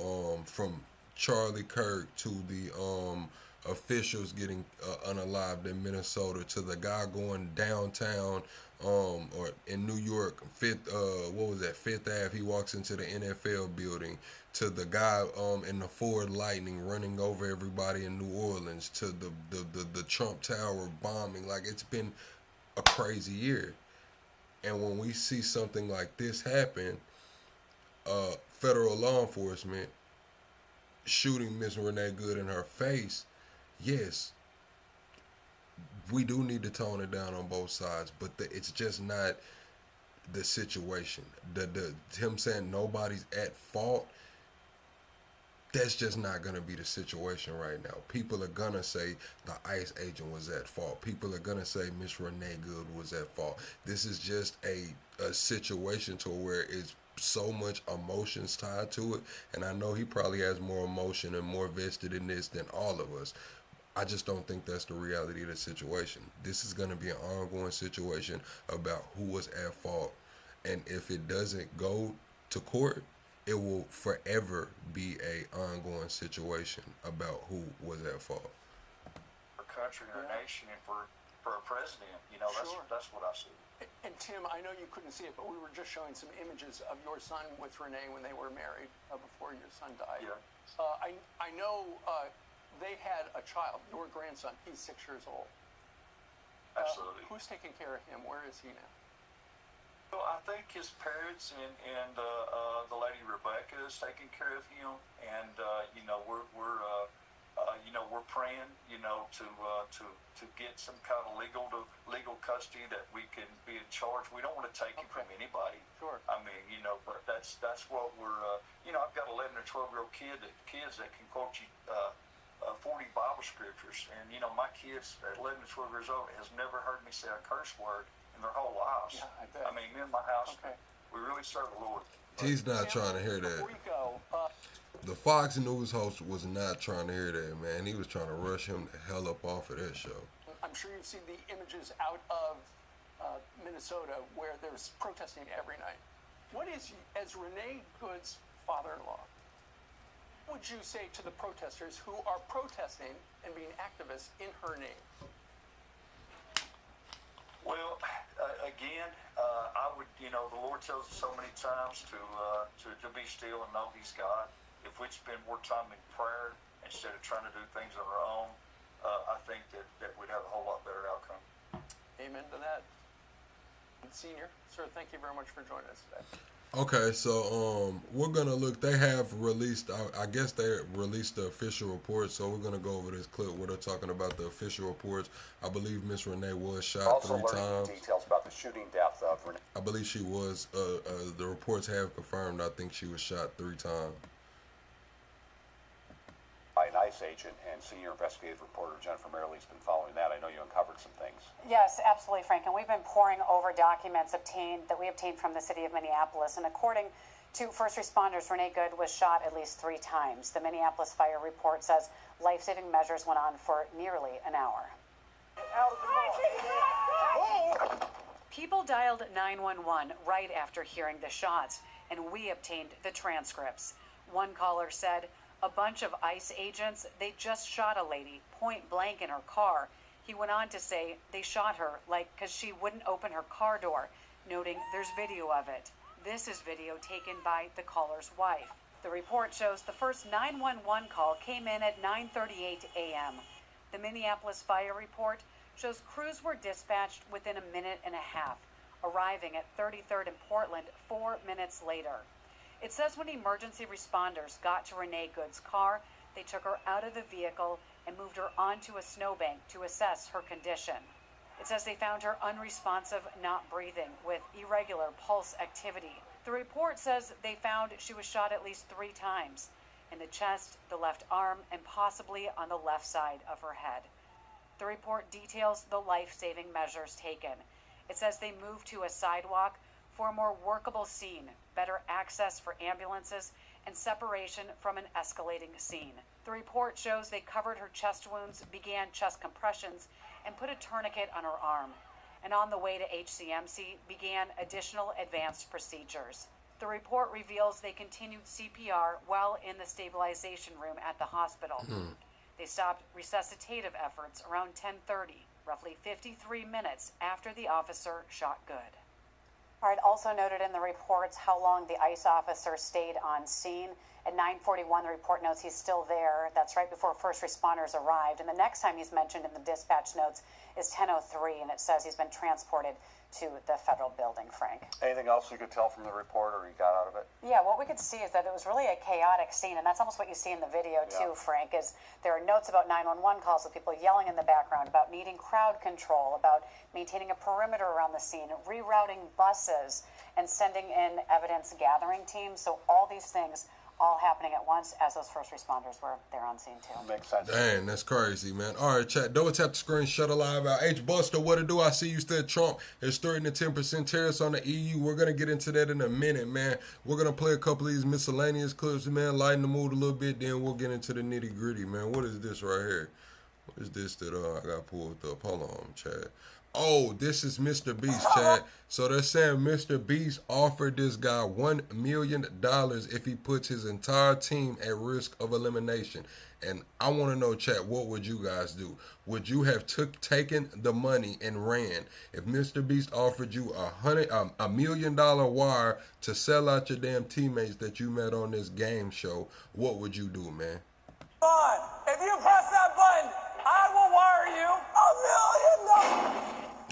from Charlie Kirk to the officials getting unalived in Minnesota, to the guy going downtown or in New York, Fifth Ave, he walks into the NFL building, to the guy in the Ford Lightning running over everybody in New Orleans, to the Trump Tower bombing. Like, it's been a crazy year. And when we see something like this happen, federal law enforcement shooting Miss Renee Good in her face, yes, we do need to tone it down on both sides, but it's just not the situation. Him saying nobody's at fault, that's just not going to be the situation right now. People are going to say the ICE agent was at fault. People are going to say Miss Renee Good was at fault. This is just a situation to where it's so much emotions tied to it, and I know he probably has more emotion and more vested in this than all of us. I just don't think that's the reality of the situation. This is going to be an ongoing situation about who was at fault, and if it doesn't go to court, it will forever be a ongoing situation about who was at fault. For country and our nation, and for a president, Sure. that's what I see. And Tim, I know you couldn't see it, but we were just showing some images of your son with Renee when they were married, before your son died. Yeah. I know they had a child, your grandson. He's 6 years old. Absolutely. Who's taking care of him? Where is he now? Well, I think his parents and the lady Rebecca is taking care of him, and we're praying, to get some kind of legal custody that we can be in charge. We don't want to take him from anybody. Sure. I mean, but that's what we're. I've got 11 or 12-year-old kids that can quote you 40 Bible scriptures, and my kids at 11 to 12 years old has never heard me say a curse word in their whole lives. Yeah, I bet. I mean, in my house, we really serve the Lord. He's not trying to hear that. Before we go, The Fox News host was not trying to hear that, man. He was trying to rush him the hell up off of that show. I'm sure you've seen the images out of Minnesota where there's protesting every night. What is, as Renee Good's father-in-law, what would you say to the protesters who are protesting and being activists in her name? Well, again, I would, the Lord tells us so many times to be still and know He's God. If we'd spend more time in prayer instead of trying to do things on our own, I think that we'd have a whole lot better outcome. Amen to that. Senior, sir, thank you very much for joining us today. Okay, so we're gonna look. They have released. I guess they released the official report. So we're gonna go over this clip where they're talking about the official reports. I believe Miss Renee was shot also 3 times. Details about the shooting death of Renee. I believe she was. The reports have confirmed. I think she was shot 3 times. By an ICE agent, and senior investigative reporter Jennifer Merrill's been following that. I know you uncovered some things. Yes, absolutely, Frank. And we've been poring over documents that we obtained from the city of Minneapolis. And according to first responders, Renee Good was shot at least 3 times. The Minneapolis fire report says life-saving measures went on for nearly an hour. People dialed 911 right after hearing the shots, and we obtained the transcripts. One caller said, "A bunch of ICE agents, they just shot a lady point blank in her car." He went on to say they shot her because she wouldn't open her car door, noting there's video of it. This is video taken by the caller's wife. The report shows the first 911 call came in at 9:38 a.m. The Minneapolis fire report shows crews were dispatched within a minute and a half, arriving at 33rd and Portland 4 minutes later. It says when emergency responders got to Renee Good's car, they took her out of the vehicle and moved her onto a snowbank to assess her condition. It says they found her unresponsive, not breathing, with irregular pulse activity. The report says they found she was shot at least 3 times, in the chest, the left arm, and possibly on the left side of her head. The report details the life-saving measures taken. It says they moved to a sidewalk for a more workable scene, better access for ambulances, and separation from an escalating scene. The report shows they covered her chest wounds, began chest compressions, and put a tourniquet on her arm. And on the way to HCMC, began additional advanced procedures. The report reveals they continued CPR while in the stabilization room at the hospital. They stopped resuscitative efforts around 10:30, roughly 53 minutes after the officer shot Good. All right, also noted in the reports how long the ICE officer stayed on scene. At 9:41, the report notes he's still there. That's right before first responders arrived. And the next time he's mentioned in the dispatch notes is 10:03, and it says he's been transported to the federal building, Frank. Anything else you could tell from the report or you got out of it? Yeah, what we could see is that it was really a chaotic scene, and that's almost what you see in the video too, Frank, is there are notes about 911 calls with people yelling in the background, about needing crowd control, about maintaining a perimeter around the scene, rerouting buses, and sending in evidence gathering teams. So all these things all happening at once as those first responders were there on scene too. Makes sense. Dang, that's crazy, man. All right, chat. Double tap the screen, shut a live out. H Buster, what it do? I see you said Trump is threatening 10% tariffs on the EU. We're gonna get into that in a minute, man. We're gonna play a couple of these miscellaneous clips, man. Lighten the mood a little bit, then we'll get into the nitty gritty, man. What is this right here? What is this that I got pulled up? Hold on, chat. Oh, this is Mr. Beast, Chad. So they're saying Mr. Beast offered this guy $1 million if he puts his entire team at risk of elimination. And I want to know, Chad, what would you guys do? Would you have taken the money and ran? If Mr. Beast offered you $1 million wire to sell out your damn teammates that you met on this game show, what would you do, man? Come on, if you press that button, I will wire you $1 million.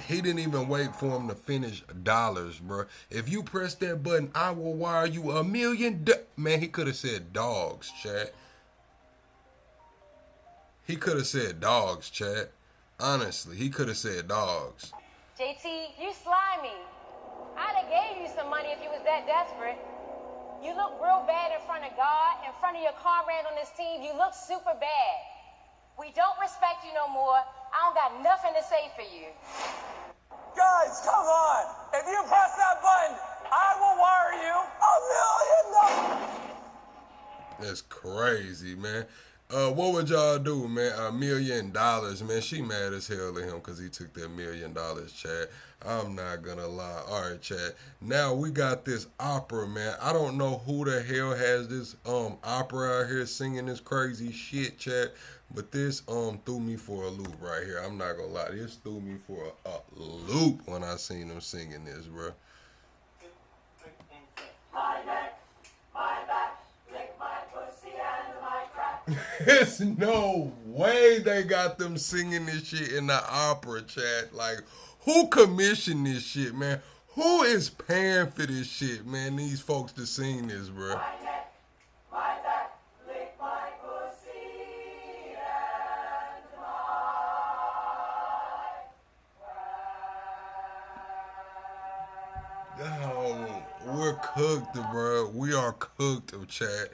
He didn't even wait for him to finish dollars, bro. If you press that button, I will wire you $1 million. Man, he could have said dogs, Chad. He could have said dogs, Chad. Honestly, he could have said dogs. JT, you slimy. I'd have gave you some money if you was that desperate. You look real bad in front of God, in front of your comrade on this team. You look super bad. We don't respect you no more. I don't got nothing to say for you. Guys, come on. If you press that button, I will wire you $1 million. That's crazy, man. What would y'all do, man? $1 million, man. She mad as hell at him because he took that $1 million, Chad. I'm not gonna lie. All right, Chad. Now we got this opera, man. I don't know who the hell has this opera out here singing this crazy shit, Chad. But this threw me for a loop right here. I'm not gonna lie. This threw me for a loop when I seen them singing this, bro. My neck, my back, lick my pussy and my crack. There's no way they got them singing this shit in the opera, chat. Like, who commissioned this shit, man? Who is paying for this shit, man? These folks to sing this, bro. My neck, my back, lick my pussy and my Oh, we're cooked, bro. We are cooked, chat.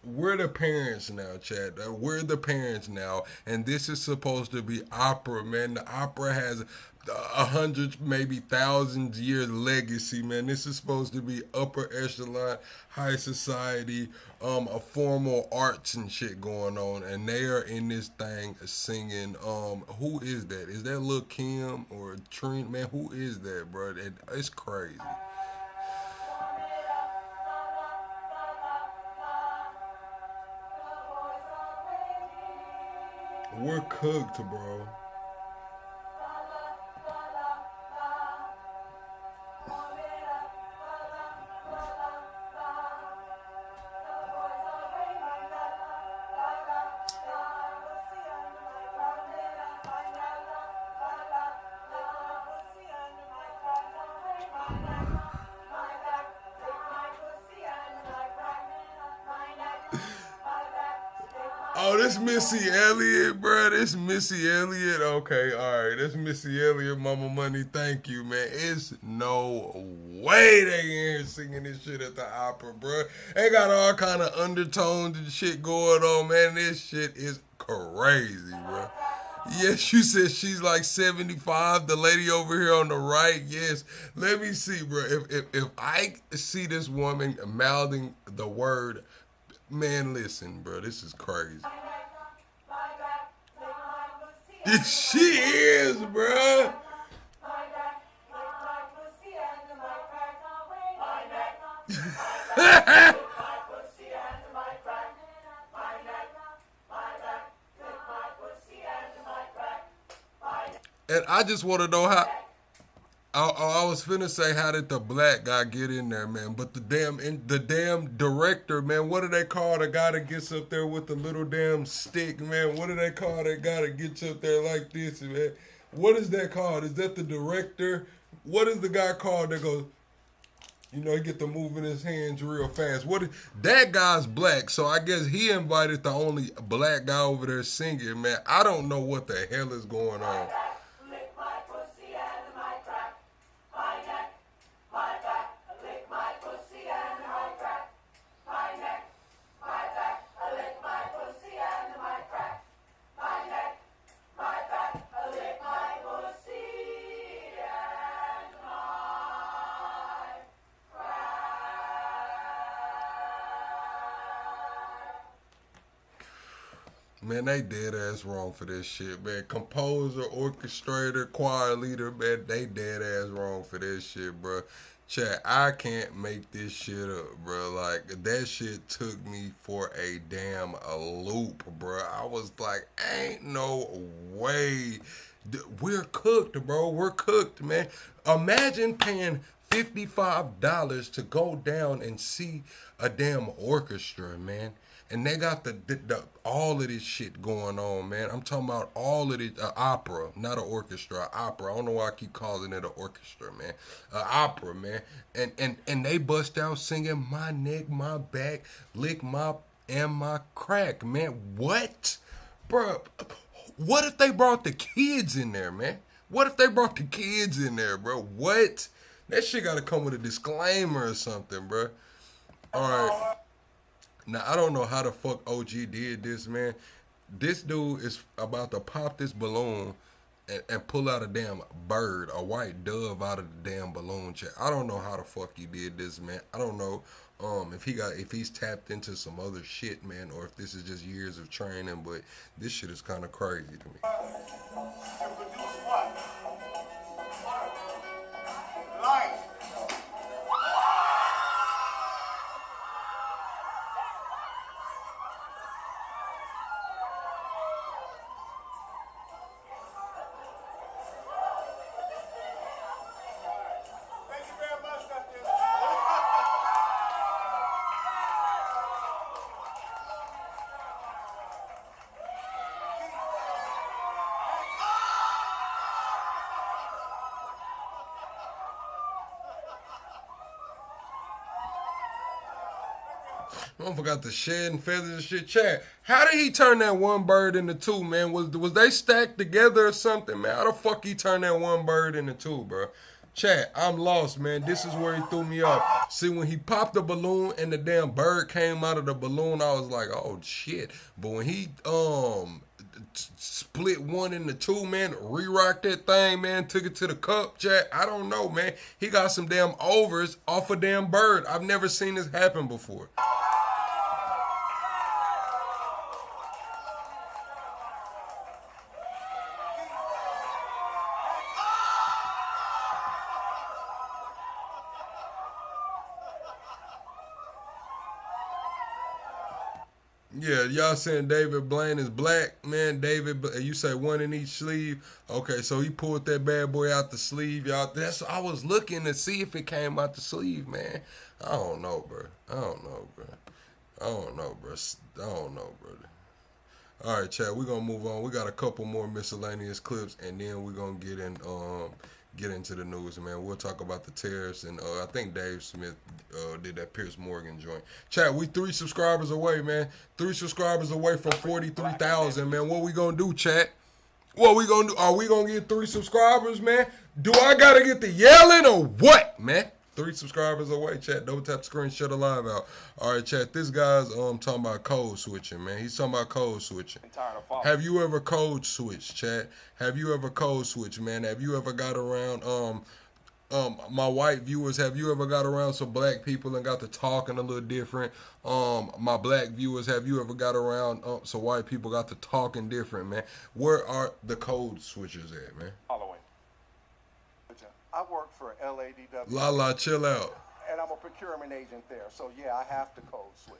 We're the parents now, Chad. We're the parents now, and this is supposed to be opera, man. The opera has 100, maybe thousands year legacy, man. This is supposed to be upper echelon, high society, a formal arts and shit going on, and they are in this thing singing. Who is that? Is that Lil' Kim or Trent? Man, who is that, bro? It's crazy. We're cooked, bro. Oh, this Missy Elliott, bro. This Missy Elliott. Okay, all right. This Missy Elliott, Mama Money. Thank you, man. It's no way they in here singing this shit at the opera, bro. They got all kind of undertones and shit going on, man. This shit is crazy, bro. Yes, you said she's like 75. The lady over here on the right, yes. Let me see, bro. If I see this woman mouthing the word, man, listen, bro, this is crazy. She is, bro. And I just want to know how. I was finna say, how did the black guy get in there, man? But the damn director, man. What do they call the guy that gets up there with the little damn stick, man? What do they call that guy that gets up there like this, man? What is that called? Is that the director? What is the guy called that goes? You know, he get to moving his hands real fast. That guy's black, so I guess he invited the only black guy over there singing, man. I don't know what the hell is going on. Man, they dead ass wrong for this shit, man. Composer, orchestrator, choir leader, man, they dead ass wrong for this shit, bro. Chat, I can't make this shit up, bro. Like, that shit took me for a damn loop, bro. I was like, ain't no way. We're cooked, bro. We're cooked, man. Imagine paying $55 to go down and see a damn orchestra, man. And they got the all of this shit going on, man. I'm talking about all of this opera, not an orchestra, opera. I don't know why I keep calling it an orchestra, man. Opera, man. And they bust out singing "My Neck, My Back, Lick My and My Crack," man. What, bro? What if they brought the kids in there, man? What if they brought the kids in there, bro? What? That shit got to come with a disclaimer or something, bro. All right. Now, I don't know how the fuck OG did this, man. This dude is about to pop this balloon and pull out a damn bird, a white dove out of the damn balloon check. I don't know how the fuck he did this, man. I don't know if he's tapped into some other shit, man, or if this is just years of training, but this shit is kind of crazy to me. To produce what? Life. I forgot the shed and feathers and shit. Chad, how did he turn that one bird into two, man? Was they stacked together or something, man? How the fuck he turned that one bird into two, bro? Chad, I'm lost, man. This is where he threw me off. See, when he popped the balloon and the damn bird came out of the balloon, I was like, oh shit. But when he split one into two, man, re-rocked that thing, man, took it to the cup, Chad, I don't know, man. He got some damn overs off a damn bird. I've never seen this happen before. Yeah, y'all saying David Blaine is black, man. David, you say one in each sleeve. Okay, so he pulled that bad boy out the sleeve, y'all. I was looking to see if it came out the sleeve, man. I don't know, bro. I don't know, brother. All right, Chad, we're gonna move on. We got a couple more miscellaneous clips, and then we're gonna get get into the news, man. We'll talk about the tariffs, and I think Dave Smith did that Pierce Morgan joint. Chat, we 3 subscribers away, man. 3 subscribers away from 43,000, man. What we gonna do, chat? What we gonna do? Are we gonna get 3 subscribers, man? Do I gotta get the yelling or what, man? 3 subscribers away, chat. Double tap the screen, shut the live out. All right, chat. This guy's talking about code switching, man. He's talking about code switching. Have you ever code switched, chat? Have you ever code switched, man? Have you ever got around my white viewers? Have you ever got around some black people and got to talking a little different? My black viewers, have you ever got around some white people got to talking different, man? Where are the code switchers at, man? Following. I work for LADW. La, chill out. And I'm a procurement agent there. So, yeah, I have to code switch.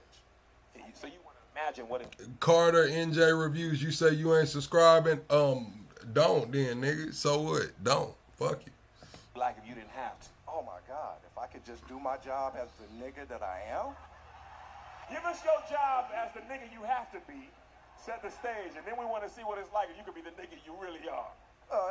So you want to imagine what it... Carter, NJ Reviews, you say you ain't subscribing? Don't then, nigga. So what? Don't. Fuck you. Like if you didn't have to. Oh, my God. If I could just do my job as the nigga that I am. Give us your job as the nigga you have to be. Set the stage, and then we want to see what it's like if you could be the nigga you really are.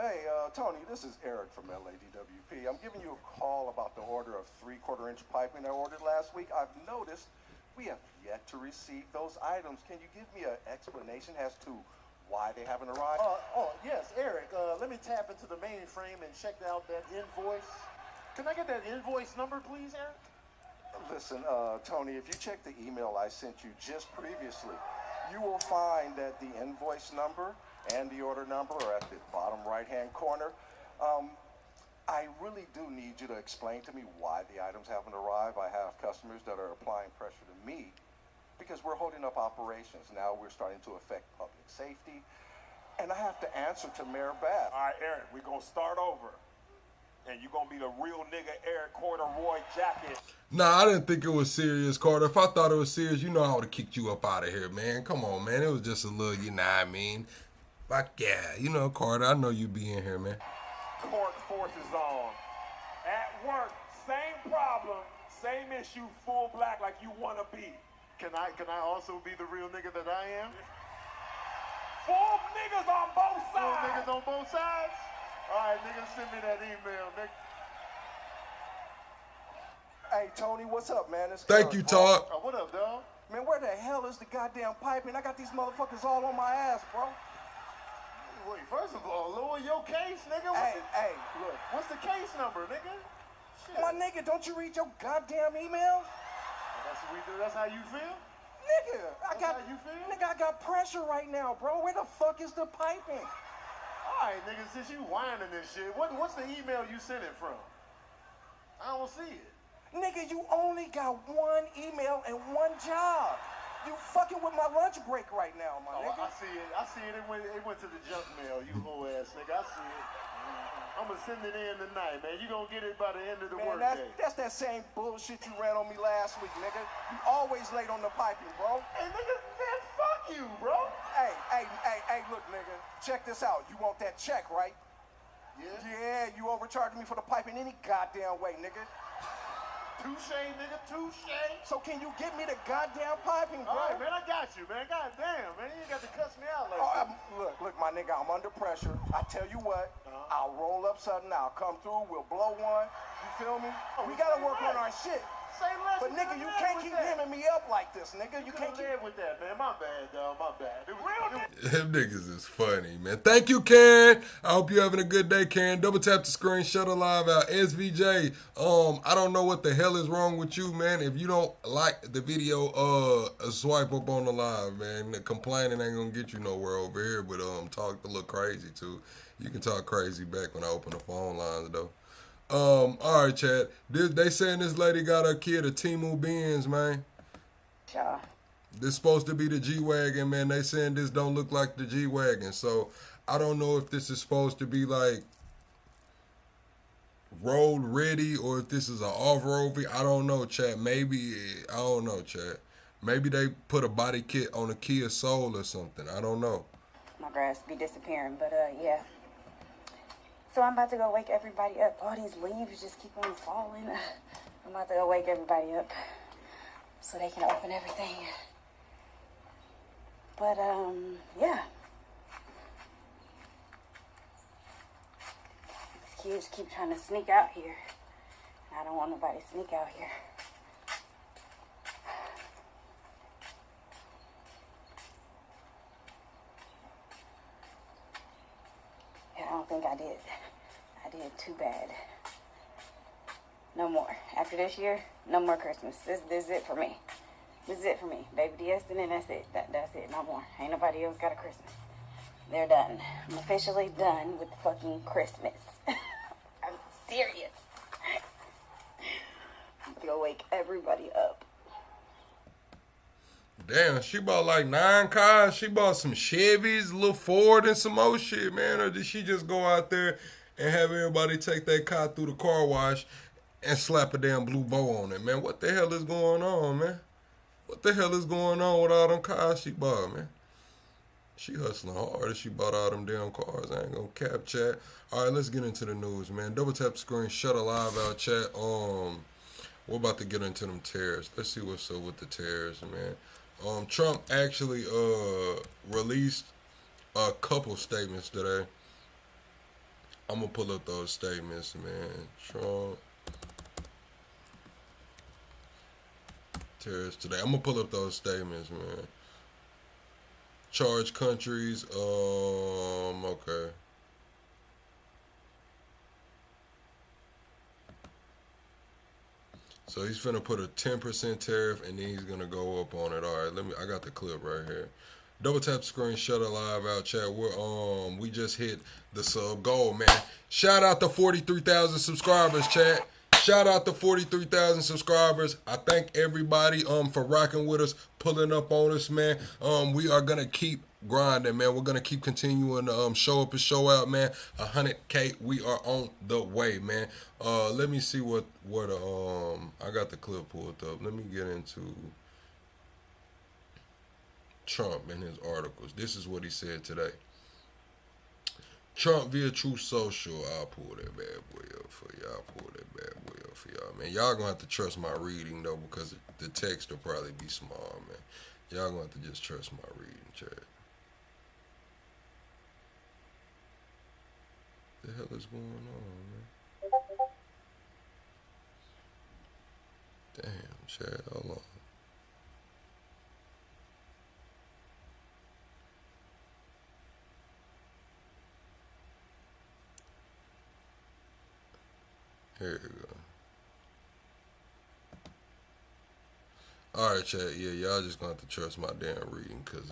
Hey, Tony, this is Eric from LADWP. I'm giving you a call about the order of 3/4-inch piping I ordered last week. I've noticed we have yet to receive those items. Can you give me an explanation as to why they haven't arrived? Yes, Eric. Let me tap into the mainframe and check out that invoice. Can I get that invoice number, please, Eric? Listen, Tony, if you check the email I sent you just previously, you will find that the invoice number and the order number are at the bottom right-hand corner. I really do need you to explain to me why the items haven't arrived. I have customers that are applying pressure to me because we're holding up operations. Now we're starting to affect public safety, and I have to answer to Mayor Bath. All right, Eric, we're going to start over. And you're going to be the real nigga Eric Corduroy Jacket. Nah, I didn't think it was serious, Carter. If I thought it was serious, you know I would have kicked you up out of here, man. Come on, man. It was just a little, you know what I mean? Fuck yeah. You know, Carter, I know you be in here, man. Court force is on. At work, same problem, same issue, full black like you want to be. Can I also be the real nigga that I am? Full niggas on both sides. Full niggas on both sides? All right, nigga, send me that email, nigga. Hey, Tony, what's up, man? Thank you, Todd. What up, dog? Man, where the hell is the goddamn piping? I got these motherfuckers all on my ass, bro. Wait, first of all, lower your case, nigga. Hey, look. What's the case number, nigga? Shit. My nigga, don't you read your goddamn emails? That's what we do. That's how you feel? Nigga, how you feel? Nigga, I got pressure right now, bro. Where the fuck is the piping? All right, nigga, since you whining this shit, what's the email you sent it from? I don't see it. Nigga, you only got one email and one job. You fucking with my lunch break right now, my nigga. I see it. It went to the junk mail, you whole ass nigga. I see it. I'm gonna send it in tonight, man. You gonna get it by the end of the workday. That's that same bullshit you ran on me last week, nigga. You always late on the piping, bro. Hey, nigga, man, fuck you, bro. Hey, look, nigga. Check this out. You want that check, right? Yeah? Yeah, you overcharged me for the piping any goddamn way, nigga. Touche, nigga, touche. So can you get me the goddamn piping, bro? All right, man, I got you, man. Goddamn, man. You ain't got to cuss me out like that. Look, my nigga, I'm under pressure. I tell you what, I'll roll up something. I'll come through. We'll blow one. You feel me? We got to work on our shit. Say less. But nigga, you can't keep hemming me up like this, nigga. You can't live with that, man. My bad, dog. My bad. Them niggas is funny, man. Thank you, Karen. I hope you're having a good day, Karen. Double tap the screen, shut the live out. SVJ, I don't know what the hell is wrong with you, man. If you don't like the video, swipe up on the live, man. Complaining ain't gonna get you nowhere over here, but talk a little crazy too. You can talk crazy back when I open the phone lines though. All right, Chad. They saying this lady got her kid a Timu Benz, man. Sure. This supposed to be the G-Wagon, man. They saying this don't look like the G-Wagon. So I don't know if this is supposed to be like road ready or if this is an off-road. I don't know, Chad. Maybe, I don't know, Chad. Maybe they put a body kit on a Kia Soul or something. I don't know. My grass be disappearing, but yeah. So I'm about to go wake everybody up. All these leaves just keep on falling. I'm about to go wake everybody up so they can open everything. But yeah. Let's kids keep trying to sneak out here. I don't want nobody to sneak out here. Yeah, I don't think I did. I did too bad. No more. After this year, no more Christmas. This is it for me. This is it for me. Baby DS, and then that's it. That's it. No more. Ain't nobody else got a Christmas. They're done. I'm officially done with fucking Christmas. I'm serious. I'm gonna wake everybody up. Damn, she bought like 9 cars. She bought some Chevys, a little Ford, and some old shit, man. Or did she just go out there and have everybody take that car through the car wash and slap a damn blue bow on it, man? What the hell is going on, man? What the hell is going on with all them cars she bought, man? She hustling hard if she bought all them damn cars. I ain't gonna cap, chat. All right, let's get into the news, man. Double tap the screen, shut a live out, chat. We're about to get into them tariffs. Let's see what's up with the tariffs, man. Trump actually released a couple statements today. I'm gonna pull up those statements, man. Trump tariffs today. I'm gonna pull up those statements, man. Charge countries, okay. So he's finna put a 10% tariff, and then he's gonna go up on it. All right, I got the clip right here. Double tap the screen, shut a live out, chat. We just hit the sub goal, man. Shout out to 43,000 subscribers, chat. Shout out to 43,000 subscribers. I thank everybody for rocking with us, pulling up on us, man. We are gonna keep grinding, man. We're gonna keep continuing to show up and show out, man. 100K, we are on the way, man. Let me see what I got the clip pulled up. Let me get into Trump and his articles. This is what he said today. Trump via Truth Social. I'll pull that bad boy up for y'all. Man, y'all gonna have to trust my reading though, because the text will probably be small, man. Y'all gonna have to just trust my reading, chat. The hell is going on, man? Damn, chat, hold on. Here we go. Alright, chat, yeah, y'all just gonna have to trust my damn reading, because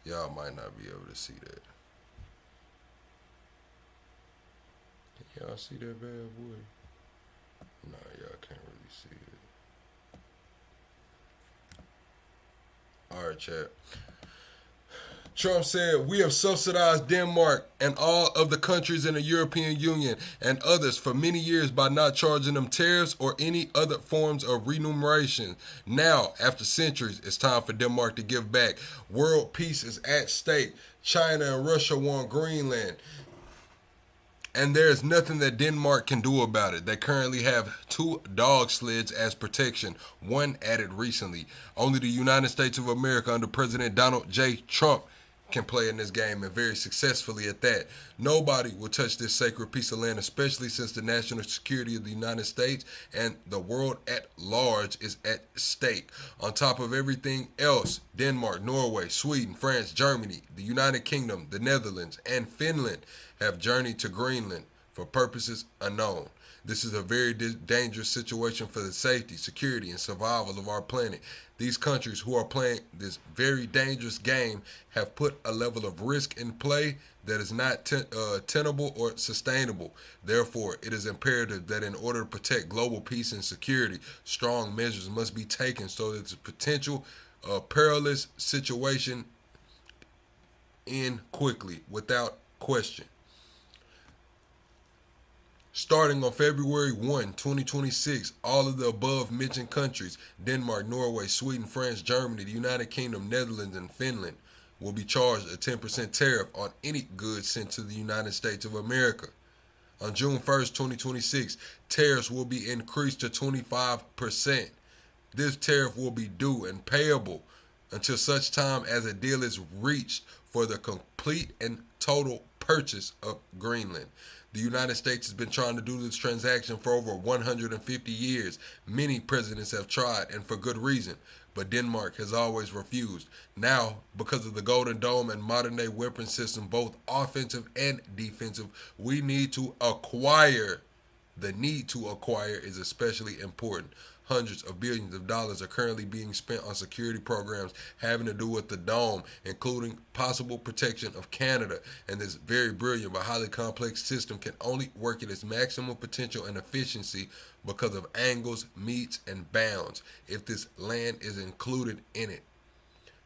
y'all might not be able to see that. Can y'all see that bad boy? Nah, y'all can't really see it. Alright, chat. Trump said, we have subsidized Denmark and all of the countries in the European Union and others for many years by not charging them tariffs or any other forms of remuneration. Now, after centuries, it's time for Denmark to give back. World peace is at stake. China and Russia want Greenland. And there is nothing that Denmark can do about it. They currently have 2 dog sleds as protection, one added recently. Only the United States of America under President Donald J. Trump can play in this game, and very successfully at that. Nobody will touch this sacred piece of land, especially since the national security of the United States and the world at large is at stake. On top of everything else, Denmark, Norway, Sweden, France, Germany, the United Kingdom, the Netherlands, and Finland have journeyed to Greenland for purposes unknown. This is a very dangerous situation for the safety, security, and survival of our planet. These countries who are playing this very dangerous game have put a level of risk in play that is not tenable or sustainable. Therefore, it is imperative that in order to protect global peace and security, strong measures must be taken so that the potential perilous situation end quickly, without question. Starting on February 1, 2026, all of the above mentioned countries, Denmark, Norway, Sweden, France, Germany, the United Kingdom, Netherlands, and Finland, will be charged a 10% tariff on any goods sent to the United States of America. On June 1st, 2026, tariffs will be increased to 25%. This tariff will be due and payable until such time as a deal is reached for the complete and total purchase of Greenland. The United States has been trying to do this transaction for over 150 years. Many presidents have tried, and for good reason, but Denmark has always refused. Now, because of the Golden Dome and modern-day weapon system, both offensive and defensive, we need to acquire. The need to acquire is especially important. Hundreds of billions of dollars are currently being spent on security programs having to do with the dome, including possible protection of Canada. And this very brilliant but highly complex system can only work at its maximum potential and efficiency because of angles, meets, and bounds, if this land is included in it.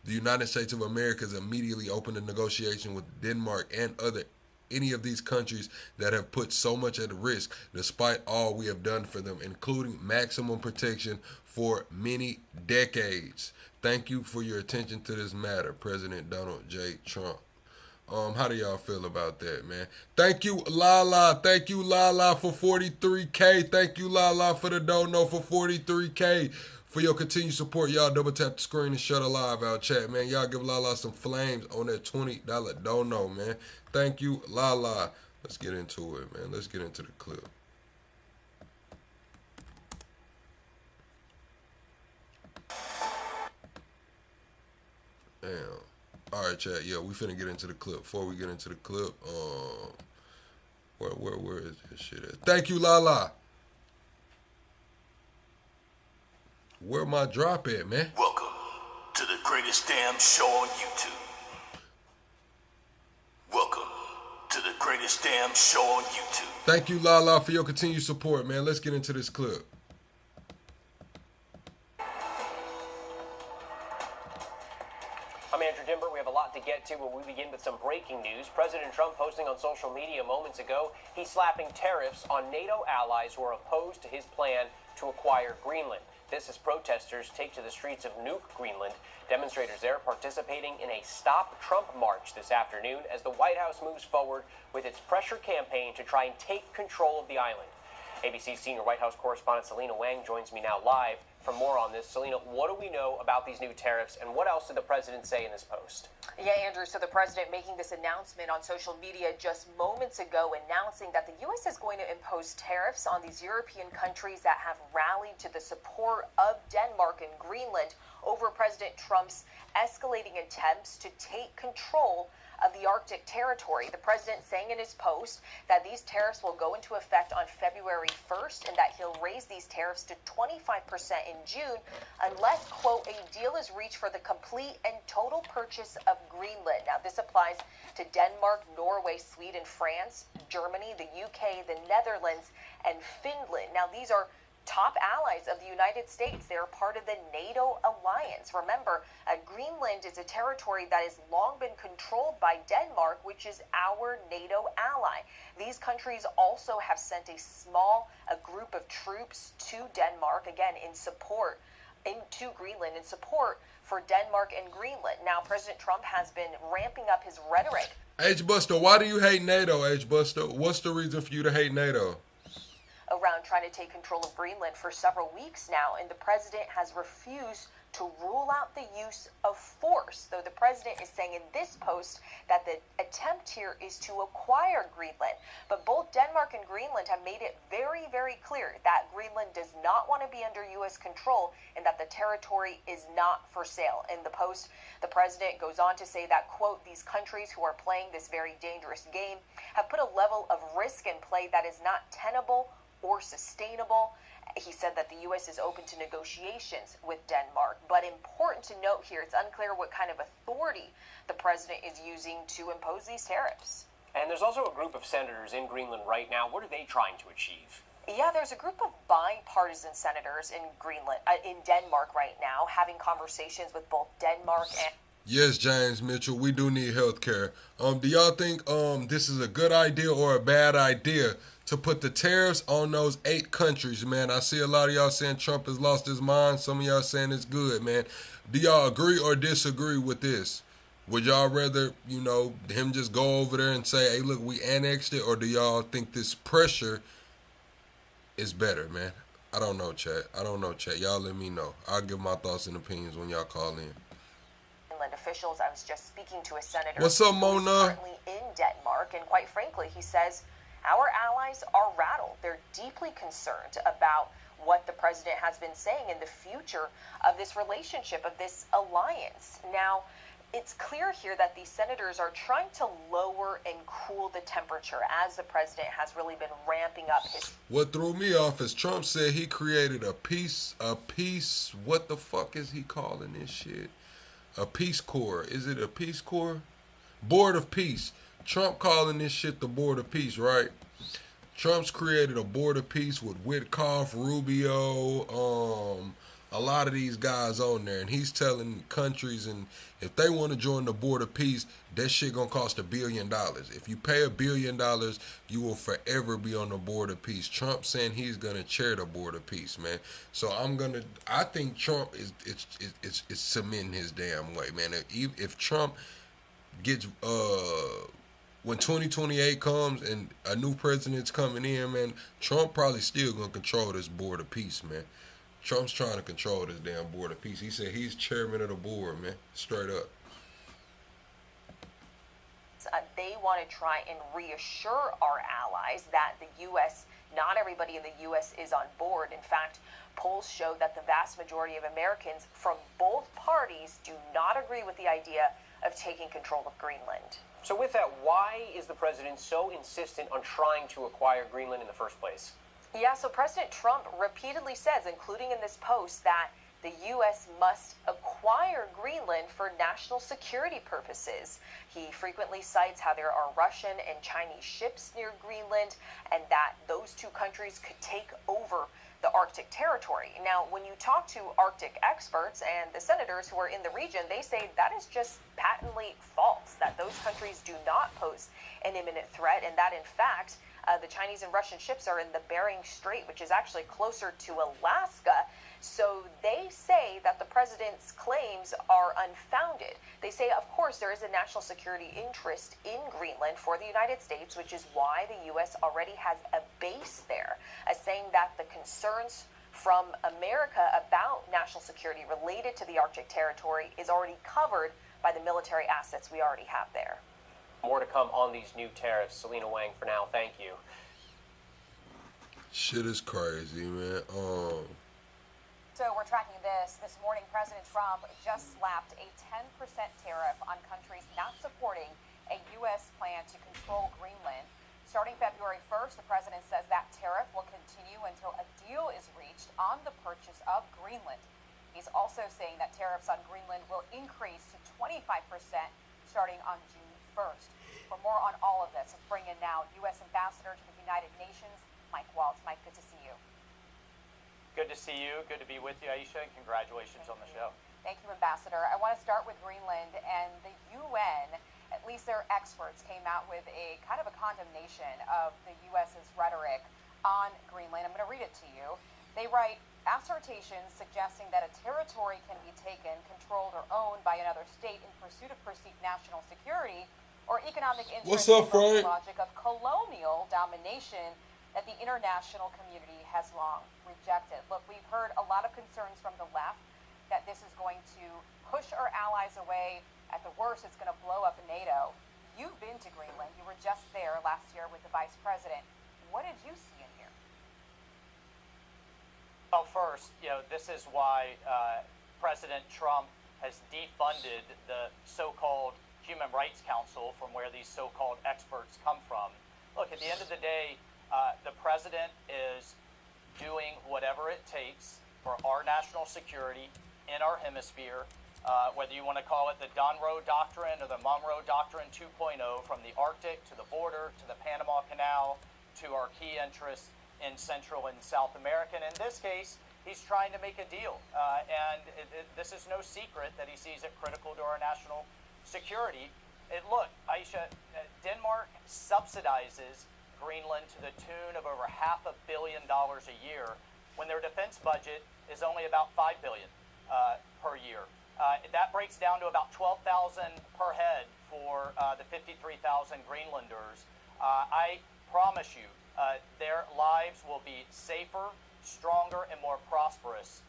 The United States of America has immediately opened a negotiation with Denmark and any of these countries that have put so much at risk despite all we have done for them, including maximum protection for many decades. Thank you for your attention to this matter, President Donald J. Trump. How do y'all feel about that, man? Thank you, Lala. Thank you, Lala, for 43K. Thank you, Lala, for the dono for 43K. For your continued support, y'all double tap the screen and shut a live out chat, man. Y'all give Lala some flames on that $20 dono, man. Thank you, Lala. Let's get into it, man. Let's get into the clip. Damn. All right, chat. Yeah, we finna get into the clip. Before we get into the clip, where is this shit at? Thank you, Lala. Where my drop at, man? Welcome to the greatest damn show on YouTube. Welcome to the greatest damn show on YouTube. Thank you, Lala, for your continued support, man. Let's get into this clip. I'm Andrew Dimber. We have a lot to get to, but we begin with some breaking news. President Trump posting on social media moments ago, he's slapping tariffs on NATO allies who are opposed to his plan to acquire Greenland. This as protesters take to the streets of Nuuk, Greenland. Demonstrators there participating in a Stop Trump march this afternoon as the White House moves forward with its pressure campaign to try and take control of the island. ABC's senior White House correspondent Selena Wang joins me now live for more on this. Selena, what do we know about these new tariffs, and what else did the president say in this post? Yeah, Andrew, so the president making this announcement on social media just moments ago, announcing that the U.S. is going to impose tariffs on these European countries that have rallied to the support of Denmark and Greenland over President Trump's escalating attempts to take control of the Arctic territory. The president saying in his post that these tariffs will go into effect on February 1st and that he'll raise these tariffs to 25% in June unless, quote, a deal is reached for the complete and total purchase of Greenland. Now, this applies to Denmark, Norway, Sweden, France, Germany, the UK, the Netherlands, and Finland. Now, these are top allies of the United States. They're part of the NATO alliance. Remember, Greenland is a territory that has long been controlled by Denmark, which is our NATO ally. These countries also have sent a group of troops to Denmark, again, to Greenland in support for Denmark and Greenland. Now, President Trump has been ramping up his rhetoric. H-Buster, why do you hate NATO, H-Buster? What's the reason for you to hate NATO? Around trying to take control of Greenland for several weeks now, and the president has refused to rule out the use of force, though the president is saying in this post that the attempt here is to acquire Greenland. But both Denmark and Greenland have made it very, very clear that Greenland does not want to be under U.S. control and that the territory is not for sale. In the post, the president goes on to say that, quote, these countries who are playing this very dangerous game have put a level of risk in play that is not tenable or sustainable. He said that the U.S. is open to negotiations with Denmark. But important to note here, it's unclear what kind of authority the president is using to impose these tariffs. And there's also a group of senators in Greenland right now. What are they trying to achieve? Yeah, there's a group of bipartisan senators in Denmark right now, having conversations with both Denmark and... Yes, James Mitchell, we do need health care. Do y'all think this is a good idea or a bad idea to put the tariffs on those 8 countries, man? I see a lot of y'all saying Trump has lost his mind. Some of y'all saying it's good, man. Do y'all agree or disagree with this? Would y'all rather, him just go over there and say, hey, look, we annexed it? Or do y'all think this pressure is better, man? I don't know, chat. Y'all let me know. I'll give my thoughts and opinions when y'all call in. Greenland officials. I was just speaking to a senator What's up, who's Mona? currently in Denmark, and quite frankly, he says our allies are rattled. They're deeply concerned about what the president has been saying in the future of this relationship, of this alliance. Now, it's clear here that these senators are trying to lower and cool the temperature as the president has really been ramping up his... What threw me off is Trump said he created a peace, what the fuck is he calling this shit? A Peace Corps. Is it a Peace Corps? Board of Peace. Trump calling this shit the Board of Peace, right? Trump's created a Board of Peace with Witkoff, Rubio, a lot of these guys on there, and he's telling countries, and if they want to join the Board of Peace, that shit gonna cost $1 billion. If you pay $1 billion, you will forever be on the Board of Peace. Trump saying he's gonna chair the Board of Peace, man. So I think Trump is cementing his damn way, man. If Trump gets when 2028 comes and a new president's coming in, man, Trump probably still gonna control this Board of Peace, man. Trump's trying to control this damn Board of Peace. He said he's chairman of the board, man. Straight up. They want to try and reassure our allies that the U.S., not everybody in the U.S. is on board. In fact, polls show that the vast majority of Americans from both parties do not agree with the idea of taking control of Greenland. So with that, why is the president so insistent on trying to acquire Greenland in the first place? Yeah, so President Trump repeatedly says, including in this post, that the U.S. must acquire Greenland for national security purposes. He frequently cites how there are Russian and Chinese ships near Greenland and that those two countries could take over the Arctic territory. Now, when you talk to Arctic experts and the senators who are in the region, they say that is just patently false, that those countries do not pose an imminent threat, and that, in fact, the Chinese and Russian ships are in the Bering Strait, which is actually closer to Alaska. So they say that the president's claims are unfounded. They say, of course, there is a national security interest in Greenland for the United States, which is why the U.S. already has a base there, saying that the concerns from America about national security related to the Arctic territory is already covered by the military assets we already have there. More to come on these new tariffs. Selena Wang, for now, thank you. Shit is crazy, man. So we're tracking this. This morning, President Trump just slapped a 10% tariff on countries not supporting a U.S. plan to control Greenland. Starting February 1st, the president says that tariff will continue until a deal is reached on the purchase of Greenland. He's also saying that tariffs on Greenland will increase to 25% starting on June 1st. For more on all of this, let's bring in now U.S. Ambassador to the United Nations, Mike WALZ. Mike, good to see you. Good to see you. Good to be with you, Aisha, and congratulations on the show. Thank you, Ambassador. I want to start with Greenland, and the UN, at least their experts, came out with a kind of a condemnation of the U.S.'s rhetoric on Greenland. I'm going to read it to you. They write, assertions suggesting that a territory can be taken, controlled, or owned by another state in pursuit of perceived national security or economic interest in the logic of colonial domination that the international community has long rejected. Look, we've heard a lot of concerns from the left that this is going to push our allies away. At the worst, it's going to blow up NATO. You've been to Greenland. You were just there last year with the vice president. What did you see in here? Well, first, this is why President Trump has defunded the so-called Human Rights Council from where these so-called experts come from. Look, at the end of the day, the president is doing whatever it takes for our national security in our hemisphere, whether you want to call it the Monroe Doctrine or the Monroe Doctrine 2.0, from the Arctic to the border to the Panama Canal to our key interests in Central and South America. And in this case, he's trying to make a deal. And this is no secret that he sees it critical to our national security. Look, Aisha, Denmark subsidizes Greenland to the tune of over $500 million a year when their defense budget is only about $5 billion per year. That breaks down to about $12,000 per head for the 53,000 Greenlanders. I promise you, their lives will be safer, stronger, and more prosperous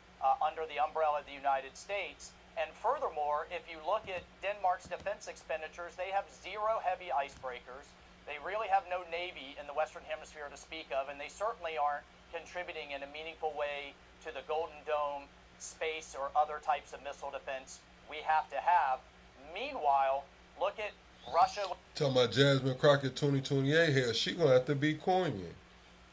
under the umbrella of the United States. And furthermore, if you look at Denmark's defense expenditures, they have 0 heavy icebreakers. They really have no Navy in the Western Hemisphere to speak of, and they certainly aren't contributing in a meaningful way to the Golden Dome, space, or other types of missile defense we have to have. Meanwhile, look at Russia. Talking about Jasmine Crockett 2028 here, she gonna have to be Korean.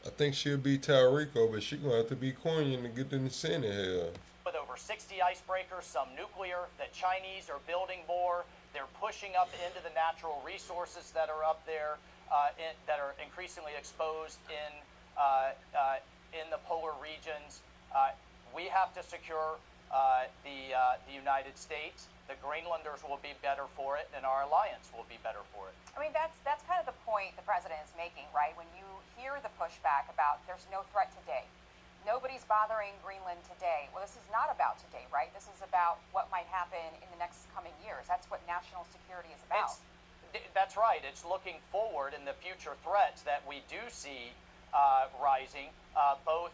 I think she'll be Tarico, but she gonna have to be Korean to get in the Senate here. With over 60 icebreakers, some nuclear. The Chinese are building more. They're pushing up into the natural resources that are up there, that are increasingly exposed in the polar regions. We have to secure the United States. The Greenlanders will be better for it, and our alliance will be better for it. I mean, that's kind of the point the president is making, right? When you hear the pushback about there's no threat today, nobody's bothering Greenland today. Well, this is not about today, right? This is about what might happen in the next coming years. That's what national security is about. That's right. It's looking forward in the future threats that we do see rising, both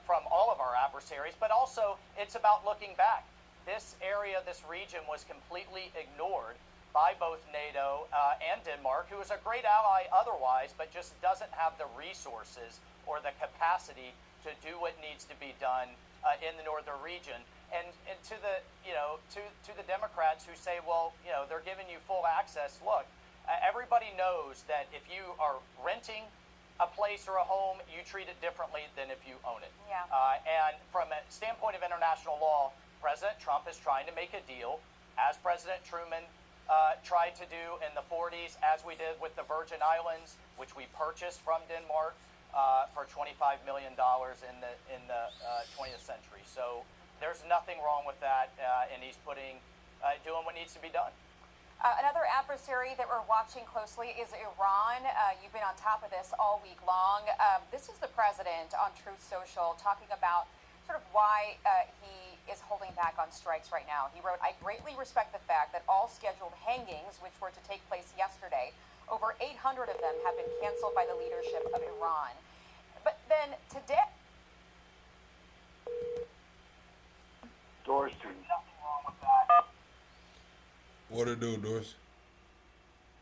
from all of our adversaries, but also it's about looking back. This area, this region was completely ignored by both NATO and Denmark, who is a great ally otherwise, but just doesn't have the resources or the capacity to do what needs to be done in the northern region. And to the to the Democrats who say, well, they're giving you full access. Look, everybody knows that if you are renting a place or a home, you treat it differently than if you own it. Yeah. And from a standpoint of international law, President Trump is trying to make a deal, as President Truman tried to do in the 40s, as we did with the Virgin Islands, which we purchased from Denmark for $25 million in the 20th century. So there's nothing wrong with that, and he's doing what needs to be done. Another adversary that we're watching closely is Iran. You've been on top of this all week long. This is the president on Truth Social talking about sort of why he is holding back on strikes right now. He wrote, "I greatly respect the fact that all scheduled hangings, which were to take place yesterday, over 800 of them have been canceled by the leadership of Iran." But then today... Dorsey. Nothing wrong with that. What it do, Dorsey?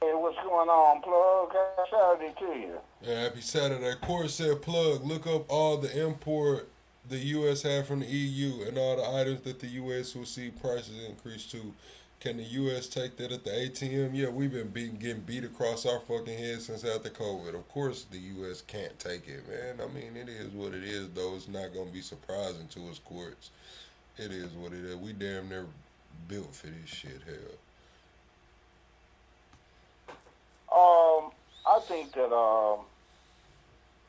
Hey, what's going on, Plug? Happy Saturday to you. Yeah, happy Saturday. Court said, Plug, look up all the import the U.S. have from the EU and all the items that the U.S. will see prices increase to. Can the U.S. take that at the ATM? Yeah, we've been getting beat across our fucking heads since after COVID. Of course the U.S. can't take it, man. I mean, it is what it is, though. It's not going to be surprising to us courts. It is what it is. We damn near built for this shit, hell. I think that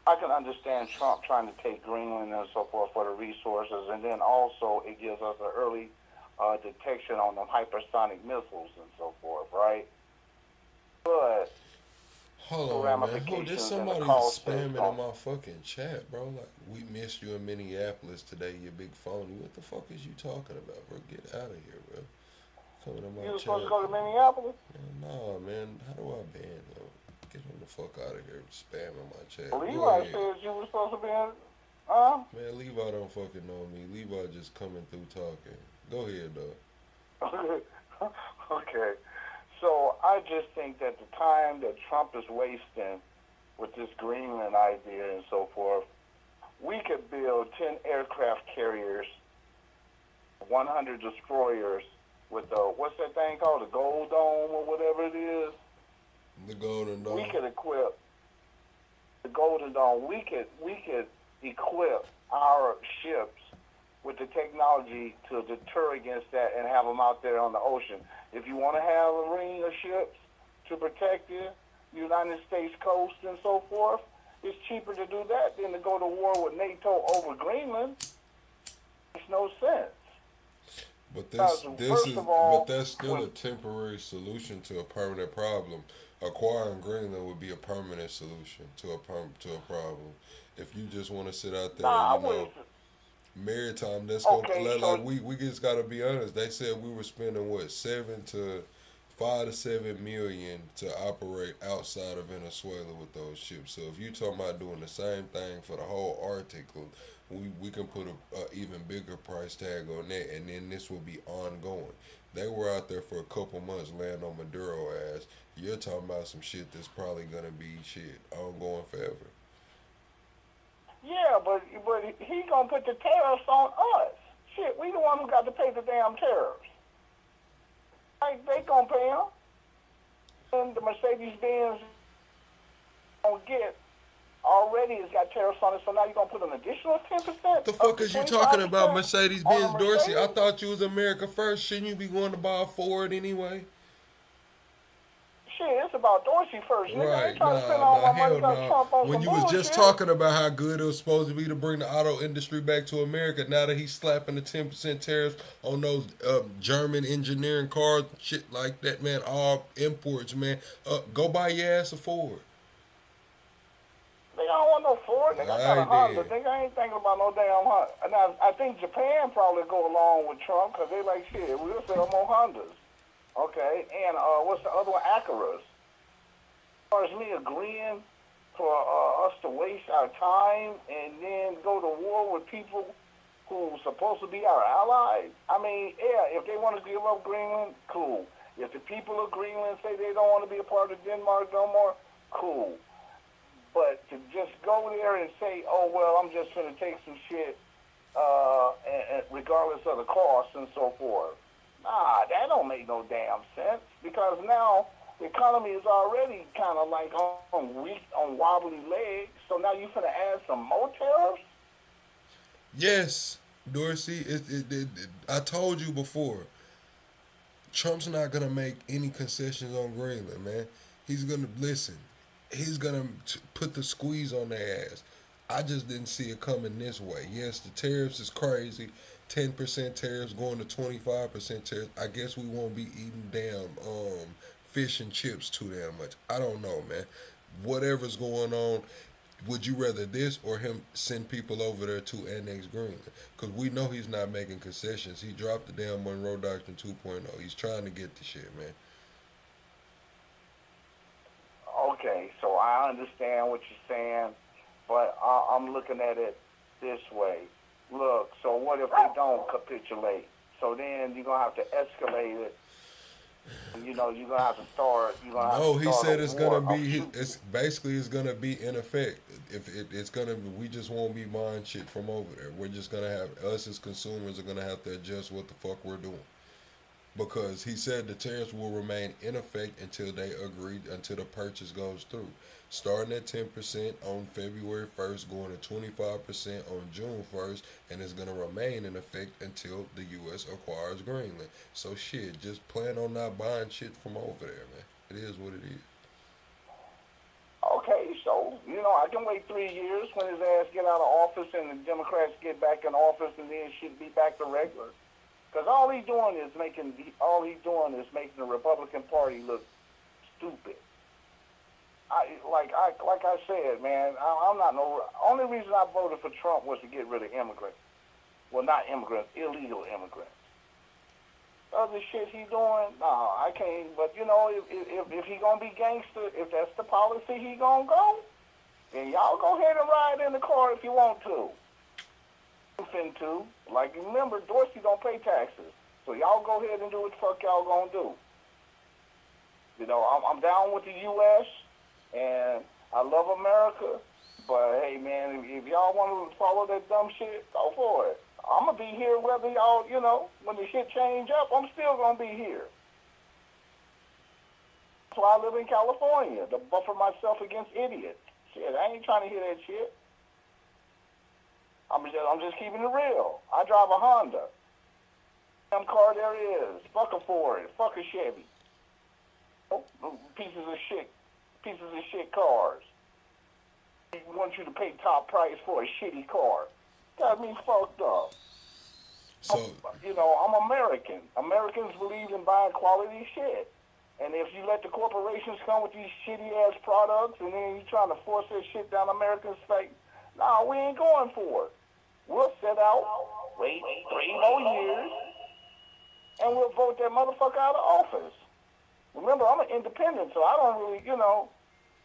I can understand Trump trying to take Greenland and so forth for the resources, and then also it gives us an early detection on the hypersonic missiles and so forth, right? But hold on, man. Who, there's somebody spamming in my fucking chat, bro. Like, we missed you in Minneapolis today, you big phony. What the fuck is you talking about, bro? Get out of here, bro. Coming in my you were chat. supposed to go to Minneapolis? No, man. How do I ban him? Get him the fuck out of here, spamming my chat. Levi said you were supposed to be in, Man, Levi don't fucking know me. Levi just coming through talking. Go ahead, though. Okay. So I just think that the time that Trump is wasting with this Greenland idea and so forth, we could build 10 aircraft carriers, 100 destroyers with the, what's that thing called, the Gold Dome or whatever it is? The Golden Dome. We could equip the Golden Dome. We could equip our ships with the technology to deter against that and have them out there on the ocean. If you want to have a ring of ships to protect the United States coast and so forth, it's cheaper to do that than to go to war with NATO over Greenland. Makes no sense. But that's still a temporary solution to a permanent problem. Acquiring Greenland would be a permanent solution to a problem. If you just want to sit out there, maritime, that's okay, like we just gotta be honest. They said we were spending what $7 to $5 to $7 million to operate outside of Venezuela with those ships. So if you talking about doing the same thing for the whole Arctic, we can put a even bigger price tag on that, and then this will be ongoing. They were out there for a couple months laying on Maduro ass. You're talking about some shit that's probably gonna be shit ongoing forever. Yeah, but he gonna put the tariffs on us. Shit, we the one who got to pay the damn tariffs. Like, they gonna pay them. And the Mercedes-Benz gonna get already has got tariffs on it, so now you're gonna put an additional 10%? The fuck is you talking about, Mercedes-Benz, Dorsey? I thought you was America first. Shouldn't you be going to buy a Ford anyway? Shit, it's about Dorsey first. Nigga, I Right, ain't trying to spend all my money on Trump on When some you was just bullshit. talking about how good it was supposed to be to bring the auto industry back to America, now that he's slapping the 10% tariffs on those German engineering cars, shit like that, man, all imports, man, go buy your ass a Ford. Nigga, I don't want no Ford. Nigga, I got a Honda. Nigga, I ain't thinking about no damn Honda. Now, I think Japan probably go along with Trump because they like, shit, we'll sell more Hondas. Okay, and what's the other one? Acuras. As far as me agreeing for us to waste our time and then go to war with people who's supposed to be our allies, I mean, yeah, if they want to give up Greenland, cool. If the people of Greenland say they don't want to be a part of Denmark no more, cool. But to just go there and say, oh, well, I'm just going to take some shit and regardless of the cost and so forth, nah, that don't make no damn sense, because now the economy is already kind of like on weak, on wobbly legs. So now you finna add some more tariffs? Yes, Dorsey. I told you before. Trump's not gonna make any concessions on Greenland, man. He's gonna listen. He's gonna put the squeeze on their ass. I just didn't see it coming this way. Yes, the tariffs is crazy. 10% tariffs going to 25% tariffs. I guess we won't be eating damn fish and chips too damn much. I don't know, man. Whatever's going on, would you rather this or him send people over there to annex Greenland? Because we know he's not making concessions. He dropped the damn Monroe Doctrine 2.0. He's trying to get the shit, man. Okay, so I understand what you're saying, but I'm looking at it this way. Look, so what if they don't capitulate? So then you're going to have to escalate it. You know, you're going to have to start. No, he said it's going to be, it's going to be in effect. If it's going to, we just won't be buying shit from over there. We're just going to have, us as consumers are going to have to adjust what the fuck we're doing. Because he said the tariffs will remain in effect until they agree, until the purchase goes through. Starting at 10% on February 1st, going to 25% on June 1st, and it's going to remain in effect until the U.S. acquires Greenland. So shit, just plan on not buying shit from over there, man. It is what it is. Okay, so, you know, I can wait 3 years when his ass get out of office and the Democrats get back in office, and then shit be back to regular. Because all he's doing is making the Republican Party look stupid. Like I said, man, only reason I voted for Trump was to get rid of immigrants. Well, not immigrants, illegal immigrants. Other shit he doing, nah, I can't. But you know, if he gonna be gangster, if that's the policy he gonna go, then y'all go ahead and ride in the car if you want to. Into, like, remember, Dorsey don't pay taxes, so y'all go ahead and do what the fuck y'all gonna do. You know, I'm down with the U.S. and I love America, but hey, man, if y'all want to follow that dumb shit, go for it. I'm gonna be here whether y'all, you know, when the shit change up, I'm still gonna be here. That's why I live in California, to buffer myself against idiots. Shit, I ain't trying to hear that shit. I'm just keeping it real. I drive a Honda. Damn car there is. Fuck a Ford. Fuck a Chevy. Oh, pieces of shit cars. They want you to pay top price for a shitty car. Got me fucked up. So, you know, I'm American. Americans believe in buying quality shit. And if you let the corporations come with these shitty ass products and then you trying to force that shit down Americans' face, nah, we ain't going for it. We'll sit out, wait 3 more years, and we'll vote that motherfucker out of office. Remember, I'm an independent, so I don't really,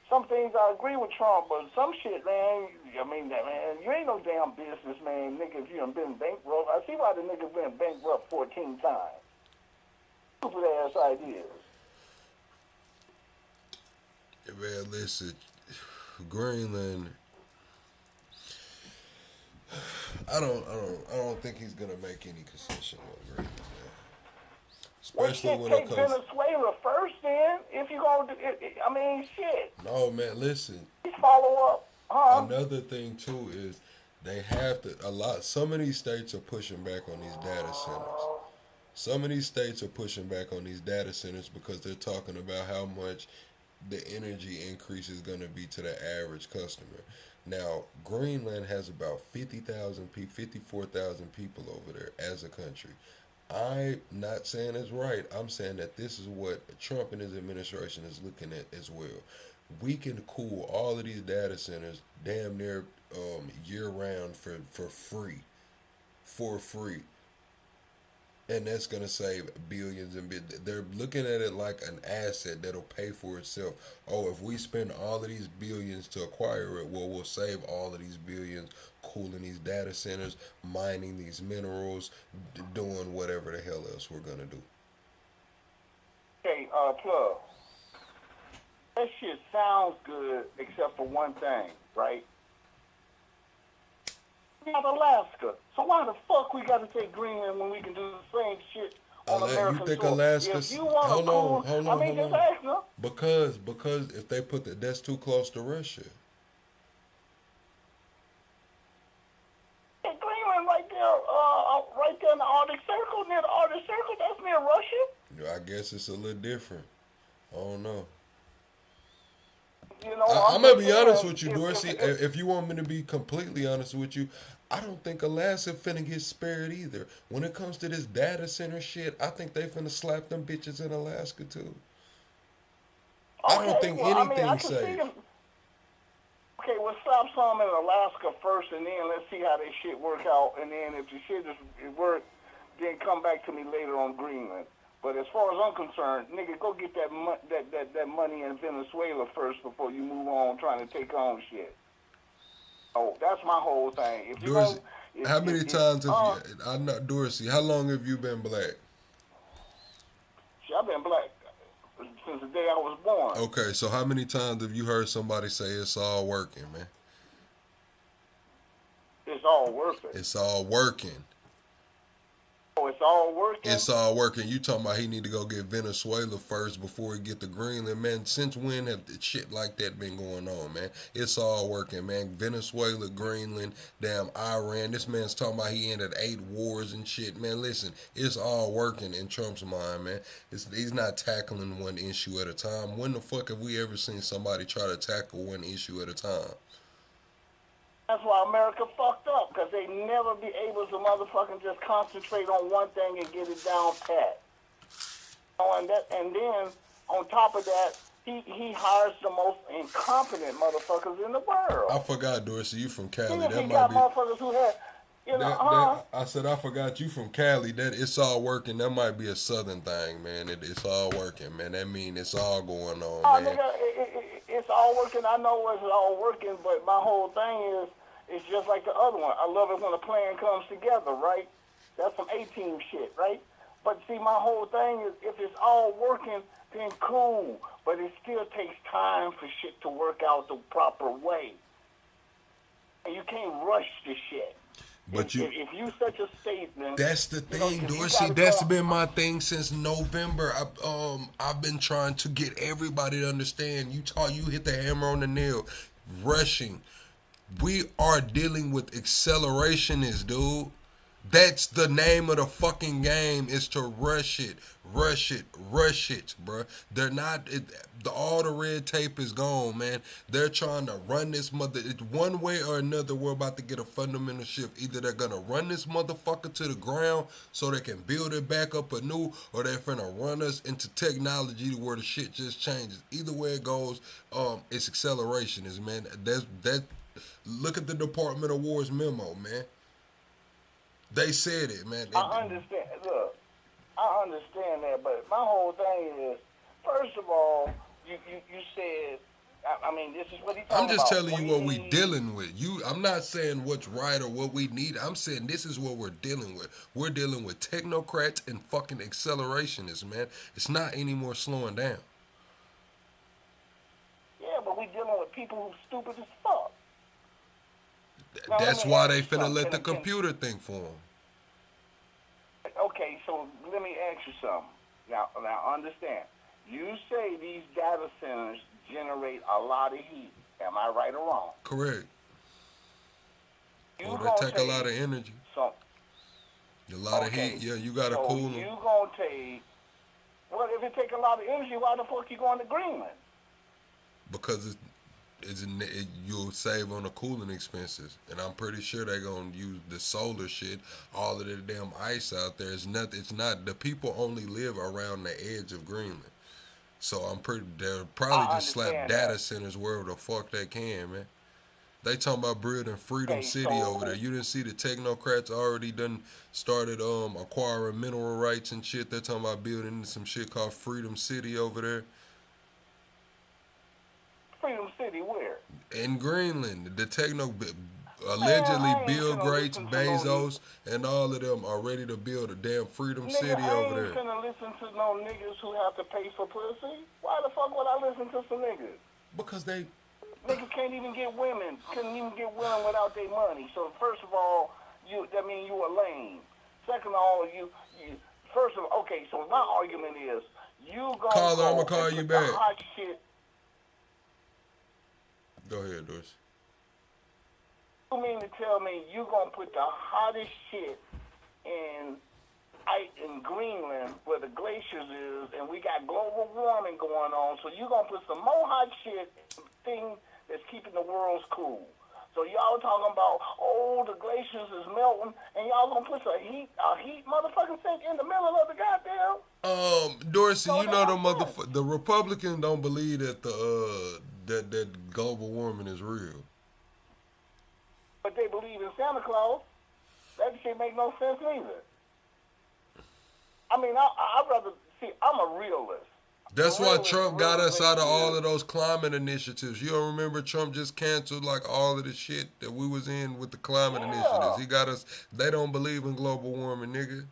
some things I agree with Trump, but some shit, man, man, you ain't no damn businessman, nigga, if you done been bankrupt. I see why the nigga been bankrupt 14 times. Stupid ass ideas. Man, listen, Greenland. I don't think he's gonna make any concession on Greenland, man. Especially when it take comes. Venezuela first, then. If you gonna do it, shit. No, man, listen. Follow up. Another thing too is they have to. Some of these states are pushing back on these data centers. Some of these states are pushing back on these data centers because they're talking about how much the energy increase is going to be to the average customer. Now, Greenland has about 54,000 people over there as a country. I'm not saying it's right. I'm saying that this is what Trump and his administration is looking at as well. We can cool all of these data centers damn near year round for free. For free. And that's going to save billions and billions. They're looking at it like an asset that'll pay for itself. Oh, if we spend all of these billions to acquire it, well, we'll save all of these billions cooling these data centers, mining these minerals, doing whatever the hell else we're going to do. Okay, Plug. That shit sounds good except for one thing, right? We have Alaska. So why the fuck we got to take Greenland when we can do the same shit on American You think soil? Alaska's... If you want Hold on. just ask them. Because if they put that's too close to Russia. Hey, Greenland right there in the Arctic Circle, near the Arctic Circle, that's near Russia. I guess it's a little different. I don't know. I'm going to be honest with you, Dorsey. If you want me to be completely honest with you, I don't think Alaska finna get spared either. When it comes to this data center shit, I think they finna slap them bitches in Alaska too. I don't think anything's safe. Okay, we'll slap some in Alaska first, and then let's see how this shit work out. And then if the shit work, then come back to me later on Greenland. But as far as I'm concerned, nigga, go get that money in Venezuela first before you move on trying to take on shit. Oh, that's my whole thing. If you Dorsey, how many times have you? I'm not Dorsey. How long have you been black? Shit, I've been black since the day I was born. Okay, so how many times have you heard somebody say it's all working, man? It's all working. It's all working. Oh, it's all working? It's all working. You talking about he need to go get Venezuela first before he get to Greenland. Man, since when have shit like that been going on, man? It's all working, man. Venezuela, Greenland, damn Iran. This man's talking about he ended 8 wars and shit. Man, listen, it's all working in Trump's mind, man. He's not tackling one issue at a time. When the fuck have we ever seen somebody try to tackle one issue at a time? That's why America fucked up, because they never be able to motherfucking just concentrate on one thing and get it down pat. And then, on top of that, he hires the most incompetent motherfuckers in the world. I forgot, Dorsey, you from Cali. That he might got be... motherfuckers who had, I said I forgot you from Cali. That it's all working. That might be a southern thing, man. It's all working, man. That mean it's all going on, man. Nigga, it's all working. I know it's all working, but my whole thing is, it's just like the other one. I love it when a plan comes together, right? That's some A-team shit, right? But see, my whole thing is, if it's all working, then cool. But it still takes time for shit to work out the proper way. And you can't rush the shit. But if you such a statement, that's the thing, Dorsey. That's been my thing since November. I've been trying to get everybody to understand. You hit the hammer on the nail. Rushing. We are dealing with accelerationists, dude. That's the name of the fucking game, is to rush it, bruh. They're not, all the red tape is gone, man. They're trying to run this one way or another, we're about to get a fundamental shift. Either they're going to run this motherfucker to the ground so they can build it back up anew, or they're finna run us into technology where the shit just changes. Either way it goes, it's accelerationist, man. Look at the Department of War's memo, man. They said it, man. I understand. Look, I understand that, but my whole thing is, First of all, you said, I mean, this is what he's talking I'm just about. telling you what we dealing with. I'm not saying what's right or what we need. I'm saying this is what we're dealing with. We're dealing with technocrats and fucking accelerationists, man. It's not any more slowing down. Yeah, but we dealing with people who's stupid as fuck. Now, That's why they finna let the computer think for them. Okay, so let me ask you something. Now understand. You say these data centers generate a lot of heat. Am I right or wrong? Correct. Or they take a lot of energy. A lot of heat. Yeah, you gotta cool them. You gonna take. Well, if it take a lot of energy, why the fuck you going to Greenland? Because you'll save on the cooling expenses, and I'm pretty sure they're gonna use the solar shit. All of the damn ice out there is nothing. It's not. The people only live around the edge of Greenland, so they'll probably just slap data centers wherever the fuck they can, man. They talking about building Freedom City over there. You didn't see the technocrats already done started acquiring mineral rights and shit. They're talking about building some shit called Freedom City over there. Freedom City where? In Greenland. The allegedly Bill Gates, Bezos, and all of them are ready to build a damn Freedom City over there. I ain't finna listen to no niggas who have to pay for pussy. Why the fuck would I listen to some niggas? Because they... Niggas can't even get women. Couldn't even get women without their money. So first of all, that means you are lame. Second of all, first of all, okay, so my argument is you gonna Caller, I'm gonna call you back. Hot shit. Go ahead, Doris. You mean to tell me you gonna put the hottest shit in Greenland where the glaciers is, and we got global warming going on, so you gonna put some more hot shit thing that's keeping the world cool. So y'all talking about, the glaciers is melting, and y'all gonna put a heat motherfucking thing in the middle of the goddamn. Dorsey, you know the Republicans don't believe that that global warming is real. But they believe in Santa Claus. That shit make no sense either. I mean, I'd rather see. I'm a realist. That's why Trump got us out of all of those climate initiatives. You don't remember Trump just canceled like all of the shit that we was in with the climate initiatives. He got us. They don't believe in global warming, nigga.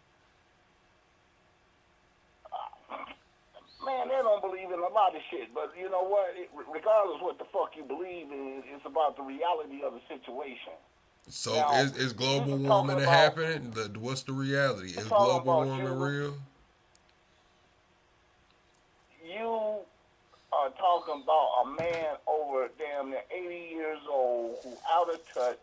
Man, they don't believe in a lot of shit. But you know what? Regardless what the fuck you believe in, it's about the reality of the situation. So now, is global warming happening? What's the reality? Is global warming real? You are talking about a man over damn near 80 years old who out of touch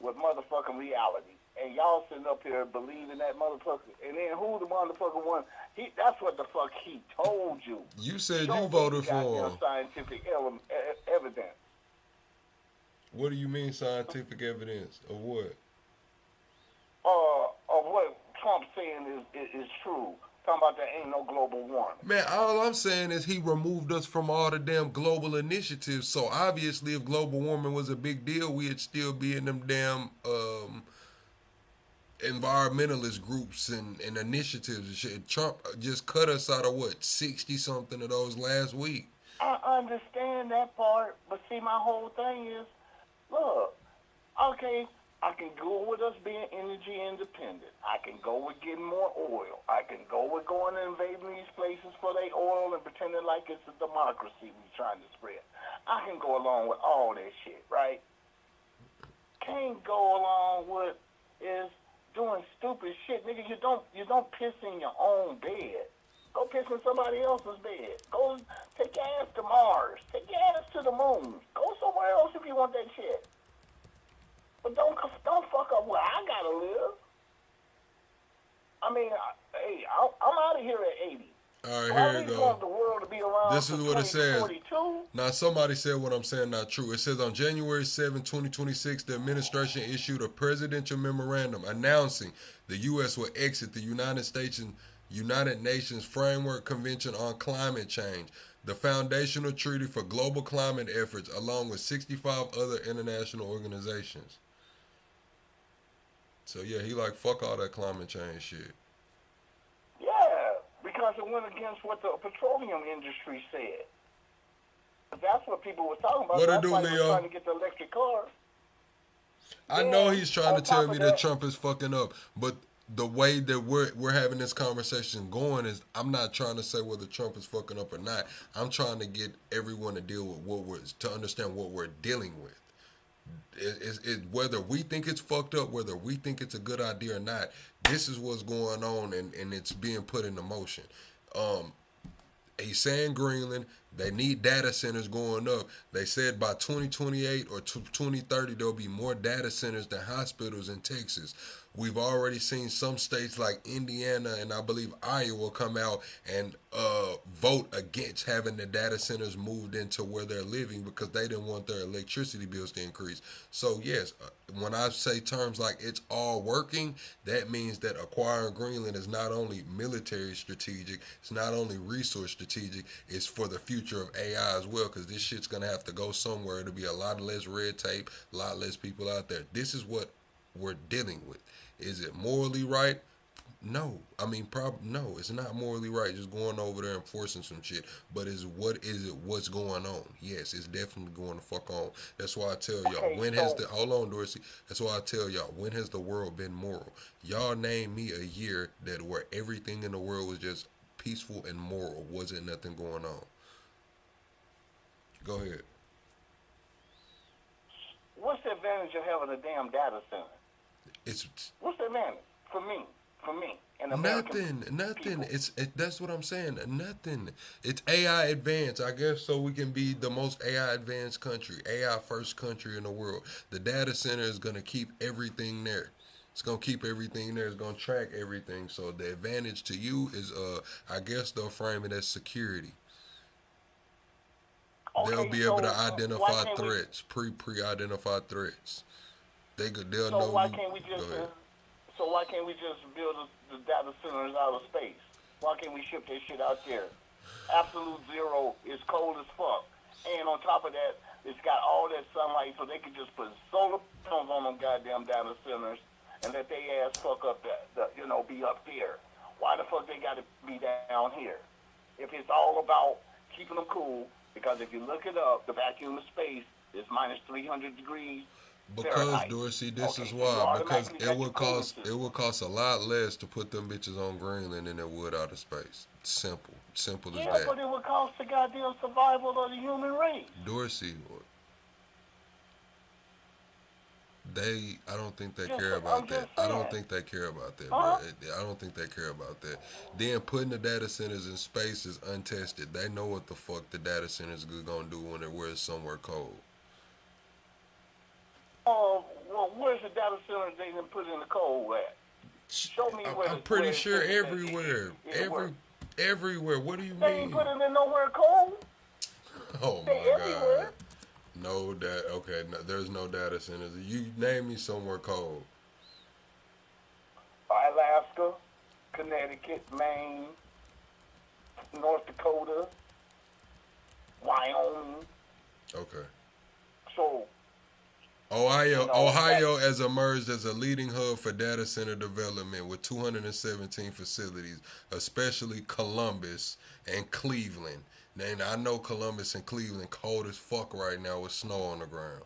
with motherfucking reality. And y'all sitting up here believing that motherfucker. And then who the motherfucker won? That's what the fuck he told you. You said you voted for him. Scientific evidence. What do you mean scientific evidence? Of what? Of what Trump's saying is true. Talking about there ain't no global warming. Man, all I'm saying is he removed us from all the damn global initiatives. So obviously if global warming was a big deal, we'd still be in them damn environmentalist groups and initiatives and shit. Trump just cut us out of 60-something of those last week. I understand that part, but see, my whole thing is, look, okay, I can go with us being energy independent. I can go with getting more oil. I can go with going and invading these places for their oil and pretending like it's a democracy we trying to spread. I can go along with all that shit, right? Can't go along with is doing stupid shit. Nigga, you don't piss in your own bed. Go piss in somebody else's bed. Go take your ass to Mars. Take your ass to the moon. Go somewhere else if you want that shit. But don't fuck up where I gotta live. I mean, I'm out of here at 80. All right, here we go. The world to be around this is what it says. 2042? Now, somebody said what I'm saying not true. It says on January 7, 2026, the administration issued a presidential memorandum announcing the U.S. will exit the United Nations Framework Convention on Climate Change, the foundational treaty for global climate efforts, along with 65 other international organizations. So, yeah, he fuck all that climate change shit. Yeah, because because it went against what the petroleum industry said. That's what people were talking about. What it That's do, why they were Leo? trying to get the electric cars. I know he's trying to tell top me of that that- Trump is fucking up, but the way that we're having this conversation going is, I'm not trying to say whether Trump is fucking up or not. I'm trying to get everyone to deal with to understand what we're dealing with. Whether we think it's fucked up, whether we think it's a good idea or not, this is what's going on, and it's being put into motion. He's saying Greenland, they need data centers going up. They said by 2028 or 2030, there'll be more data centers than hospitals in Texas. We've already seen some states like Indiana and I believe Iowa come out and vote against having the data centers moved into where they're living because they didn't want their electricity bills to increase. So yes, when I say terms like it's all working, that means that acquiring Greenland is not only military strategic, it's not only resource strategic, it's for the future of AI as well, because this shit's going to have to go somewhere. It'll be a lot less red tape, a lot less people out there. This is what we're dealing with. Is it morally right? No. I mean, no, it's not morally right just going over there and forcing some shit. But what's going on? Yes, it's definitely going to fuck on. That's why I tell y'all, hold on, Dorsey. That's why I tell y'all, when has the world been moral? Y'all name me a year that where everything in the world was just peaceful and moral. Wasn't nothing going on. Go ahead. What's the advantage of having a damn data center? What's the advantage for me? And Nothing. That's what I'm saying. Nothing. It's AI advanced, I guess, so we can be the most AI advanced country, AI first country in the world. The data center is gonna keep everything there. It's gonna keep everything there. It's gonna track everything. So the advantage to you is, I guess they'll frame it as security. They'll be able to identify threats, pre-identified threats. They'll know. Why can't we just? So why can't we just build the data centers out of space? Why can't we ship that shit out there? Absolute zero is cold as fuck, and on top of that, it's got all that sunlight, so they can just put solar panels on them goddamn data centers and let they ass fuck up be up there. Why the fuck they got to be down here? If it's all about keeping them cool, because if you look it up, the vacuum of space is minus 300 degrees. Because Fahrenheit. Dorsey, this is why. Because it would cost a lot less to put them bitches on Greenland than it would out of space. Simple as that. But it would cost the goddamn survival of the human race. Dorsey, I don't think they care about that. I don't think they care about that, bro. I don't think they care about that. Then putting the data centers in space is untested. They know what the fuck the data centers are gonna do when it's somewhere cold. Well, where's the data center they didn't put in the cold at? Show me where. I'm pretty sure everywhere. Everywhere. What do you They mean? ain't put it in nowhere cold. Oh my God. No data. Okay, no, there's no data centers. You name me somewhere cold. Alaska, Connecticut, Maine, North Dakota, Wyoming. Okay. So. Ohio has emerged as a leading hub for data center development with 217 facilities, especially Columbus and Cleveland. And I know Columbus and Cleveland cold as fuck right now with snow on the ground.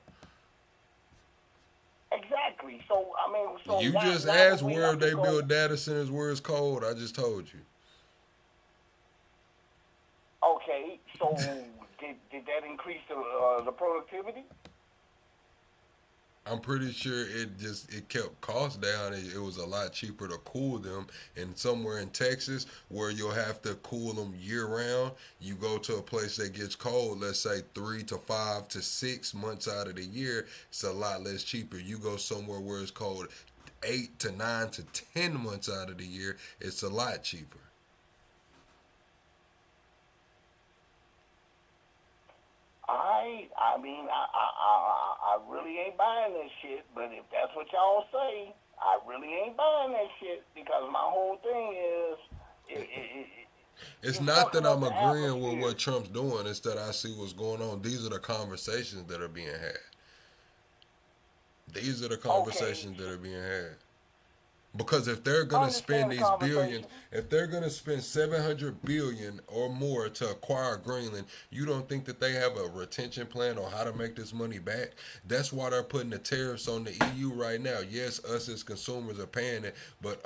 Exactly. So, I mean... you just asked where they build data centers where it's cold. I just told you. Okay, so did that increase the productivity? I'm pretty sure it kept costs down. It was a lot cheaper to cool them. And somewhere in Texas where you'll have to cool them year round, you go to a place that gets cold, let's say 3 to 5 to 6 months out of the year, it's a lot less cheaper. You go somewhere where it's cold 8 to 9 to 10 months out of the year, it's a lot cheaper. I really ain't buying this shit, but if that's what y'all say, I really ain't buying that shit, because my whole thing is... It's not that I'm agreeing with what Trump's doing, it's that I see what's going on. These are the conversations that are being had. These are the conversations that are being had. Because if they're gonna spend these conversation. billions, if they're gonna spend 700 billion or more to acquire Greenland, you don't think that they have a retention plan on how to make this money back? That's why they're putting the tariffs on the EU right now. Yes, us as consumers are paying it, but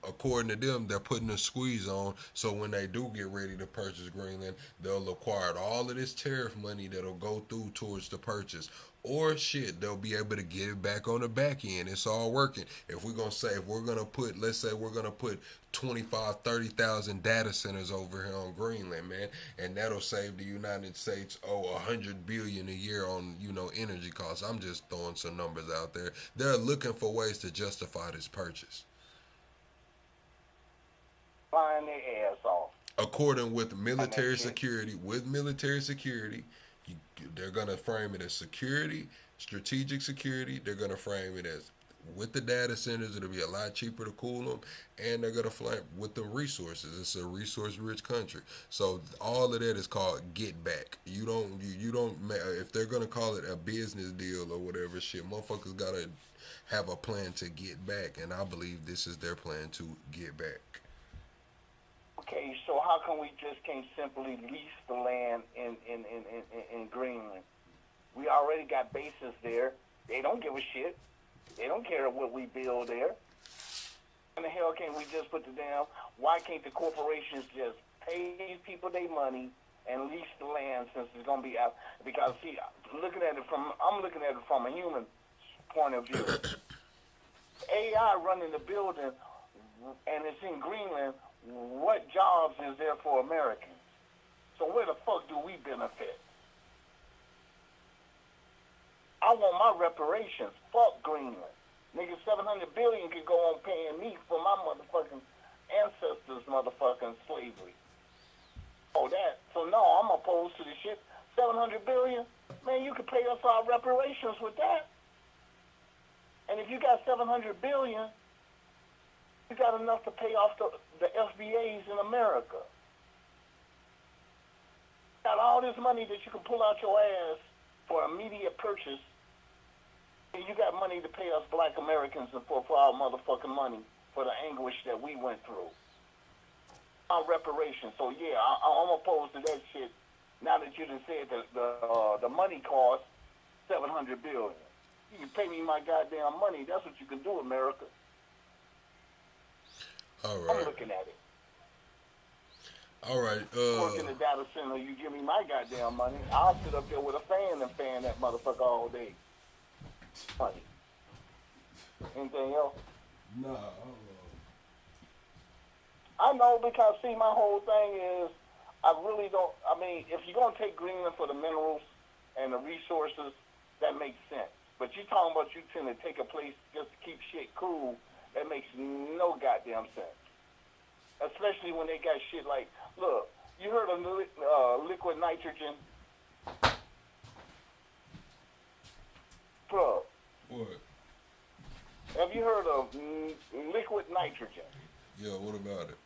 according to them, they're putting a squeeze on. So when they do get ready to purchase Greenland, they'll acquire all of this tariff money that'll go through towards the purchase. Or shit, they'll be able to get it back on the back end. It's all working. If we're gonna say, if we're gonna put, let's say we're gonna put 25, 30,000 data centers over here on Greenland, man, and that'll save the United States, $100 billion a year on, energy costs. I'm just throwing some numbers out there. They're looking for ways to justify this purchase. Flying their ass off. According with military security, they're going to frame it as security, strategic security. They're going to frame it as with the data centers, it'll be a lot cheaper to cool them, and they're going to frame with the resources. It's a resource-rich country. So all of that is called get back. You don't, if they're going to call it a business deal or whatever shit, motherfuckers got to have a plan to get back, and I believe this is their plan to get back. Okay, so how come we just can't simply lease the land in Greenland? We already got bases there. They don't give a shit. They don't care what we build there. And the hell can't we just put the damn, why can't the corporations just pay these people their money and lease the land since it's going to be out? Because, see, I'm looking at it from a human point of view. AI running the building, and it's in Greenland. What jobs is there for Americans? So where the fuck do we benefit? I want my reparations. Fuck Greenland. Nigga, $700 billion could go on paying me for my motherfucking ancestors' motherfucking slavery. Oh, that. So no, I'm opposed to the shit. $700 billion? Man, you could pay us our reparations with that. And if you got $700 billion, you got enough to pay off the FBAs in America. Got all this money that you can pull out your ass for immediate purchase. And you got money to pay us black Americans for our motherfucking money for the anguish that we went through. Our reparations. So yeah, I'm opposed to that shit. Now that you done said that the money cost $700 billion. You can pay me my goddamn money. That's what you can do, America. All right. I'm looking at it. All right. Work in the data center, you give me my goddamn money. I'll sit up there with a fan and fan that motherfucker all day. Money. Anything else? No. I know because, see, my whole thing is, I really don't, I mean, if you're going to take Greenland for the minerals and the resources, that makes sense. But you're talking about you tend to take a place just to keep shit cool, that makes no goddamn sense. Especially when they got shit like, look, you heard of liquid nitrogen? Bro. What? Have you heard of liquid nitrogen? Yeah, what about it?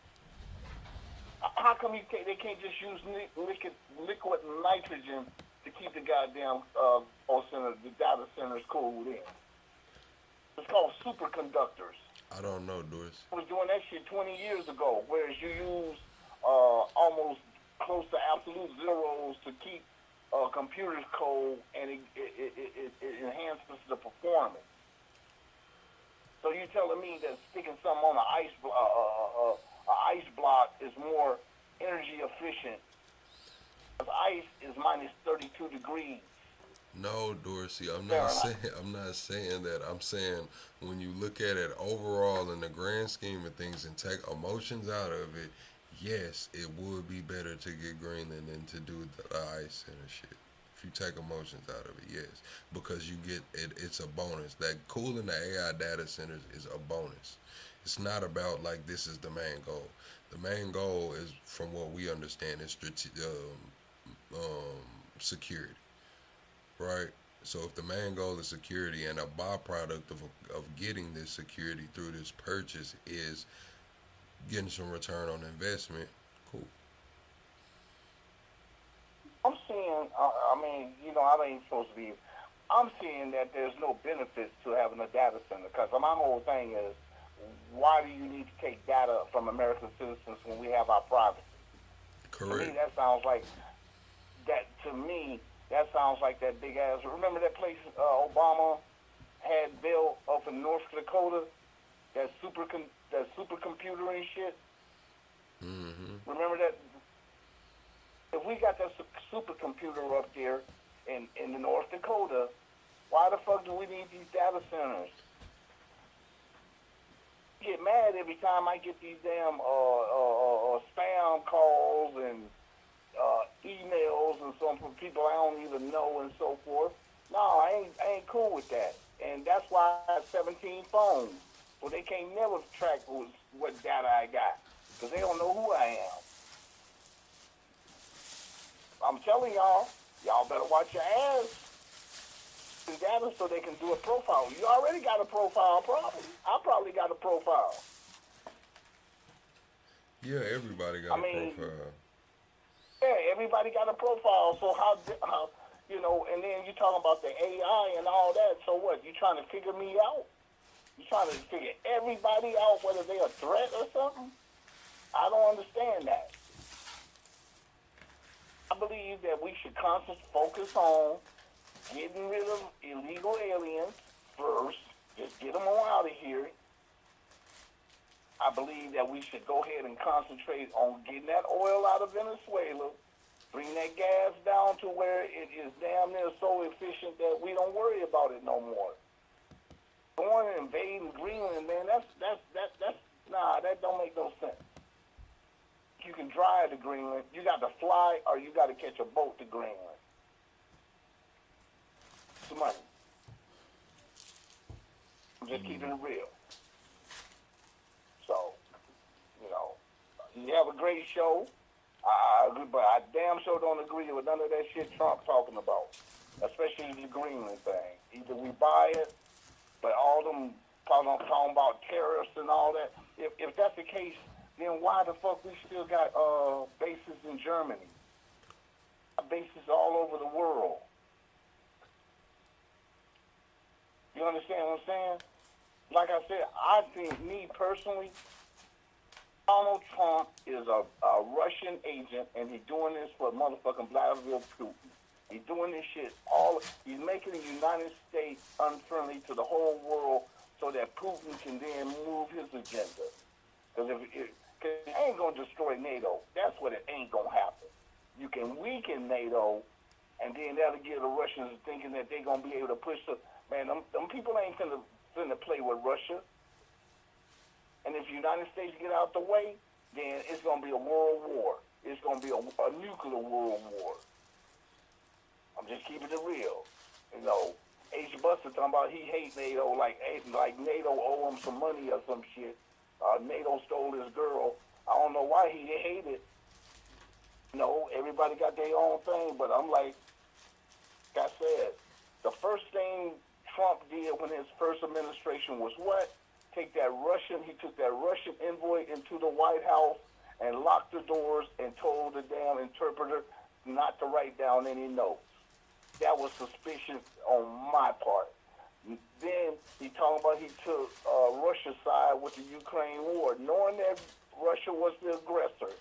How come they can't just use liquid nitrogen to keep the goddamn the data centers cooled in? It's called superconductors. I don't know, Doris. I was doing that shit 20 years ago, whereas you use almost close to absolute zeros to keep computers cold, and it enhances the performance. So you're telling me that sticking something on an ice block is more energy efficient? Because ice is minus 32 degrees. No, Dorsey, I'm not saying that. I'm saying when you look at it overall in the grand scheme of things and take emotions out of it, yes, it would be better to get Greenland than to do the ice and shit. If you take emotions out of it, yes, because you get it. It's a bonus. That cooling the AI data centers is a bonus. It's not about like this is the main goal. The main goal is, from what we understand, is security. Right? So if the main goal is security and a byproduct of getting this security through this purchase is getting some return on investment, cool. I'm seeing, I mean, you know, I ain't supposed to be, I'm seeing that there's no benefits to having a data center because my whole thing is, why do you need to take data from American citizens when we have our privacy? Correct. To me, that sounds like that. To me, that sounds like that big ass. Remember that place Obama had built up in North Dakota, that supercomputer and shit. Mm-hmm. Remember that? If we got that supercomputer up there in the North Dakota, why the fuck do we need these data centers? I get mad every time I get these damn spam calls and emails and some from people I don't even know and so forth. No, I ain't cool with that. And that's why I have 17 phones. So they can't never track what data I got. Because they don't know who I am. I'm telling y'all better watch your ass and data so they can do a profile. You already got a profile, probably. I probably got a profile. Yeah, everybody got a profile. Yeah, everybody got a profile. So how you know? And then you talking about the AI and all that. So what? You trying to figure me out? You trying to figure everybody out, whether they a threat or something? I don't understand that. I believe that we should constantly focus on getting rid of illegal aliens first. Just get them on out of here. I believe that we should go ahead and concentrate on getting that oil out of Venezuela, bring that gas down to where it is damn near so efficient that we don't worry about it no more. Going and invading Greenland, man, that don't make no sense. You can drive to Greenland. You got to fly or you got to catch a boat to Greenland. It's money. I'm just keeping it real. So, you know, you have a great show. I agree, but I damn sure don't agree with none of that shit Trump talking about, especially the Greenland thing. Either we buy it, but all them talking about tariffs and all that. If that's the case, then why the fuck we still got bases in Germany? Bases all over the world. You understand what I'm saying? Like I said, I think, me personally, Donald Trump is a Russian agent, and he's doing this for motherfucking Vladimir Putin. He's doing this shit he's making the United States unfriendly to the whole world so that Putin can then move his agenda. Because it ain't going to destroy NATO. That's what it ain't going to happen. You can weaken NATO, and then that'll give the Russians thinking that they're going to be able to push the... Man, them people ain't finna play with Russia. And if the United States get out the way, then it's going to be a world war. It's going to be a nuclear world war. I'm just keeping it real. You know, H. Buster talking about he hate NATO like NATO owe him some money or some shit. NATO stole his girl. I don't know why he hated it. You know, everybody got their own thing, but I'm like I said, the first thing Trump did when his first administration was what? He took that Russian envoy into the White House and locked the doors and told the damn interpreter not to write down any notes. That was suspicious on my part. Then he talking about he took Russia's side with the Ukraine war, knowing that Russia was the aggressor.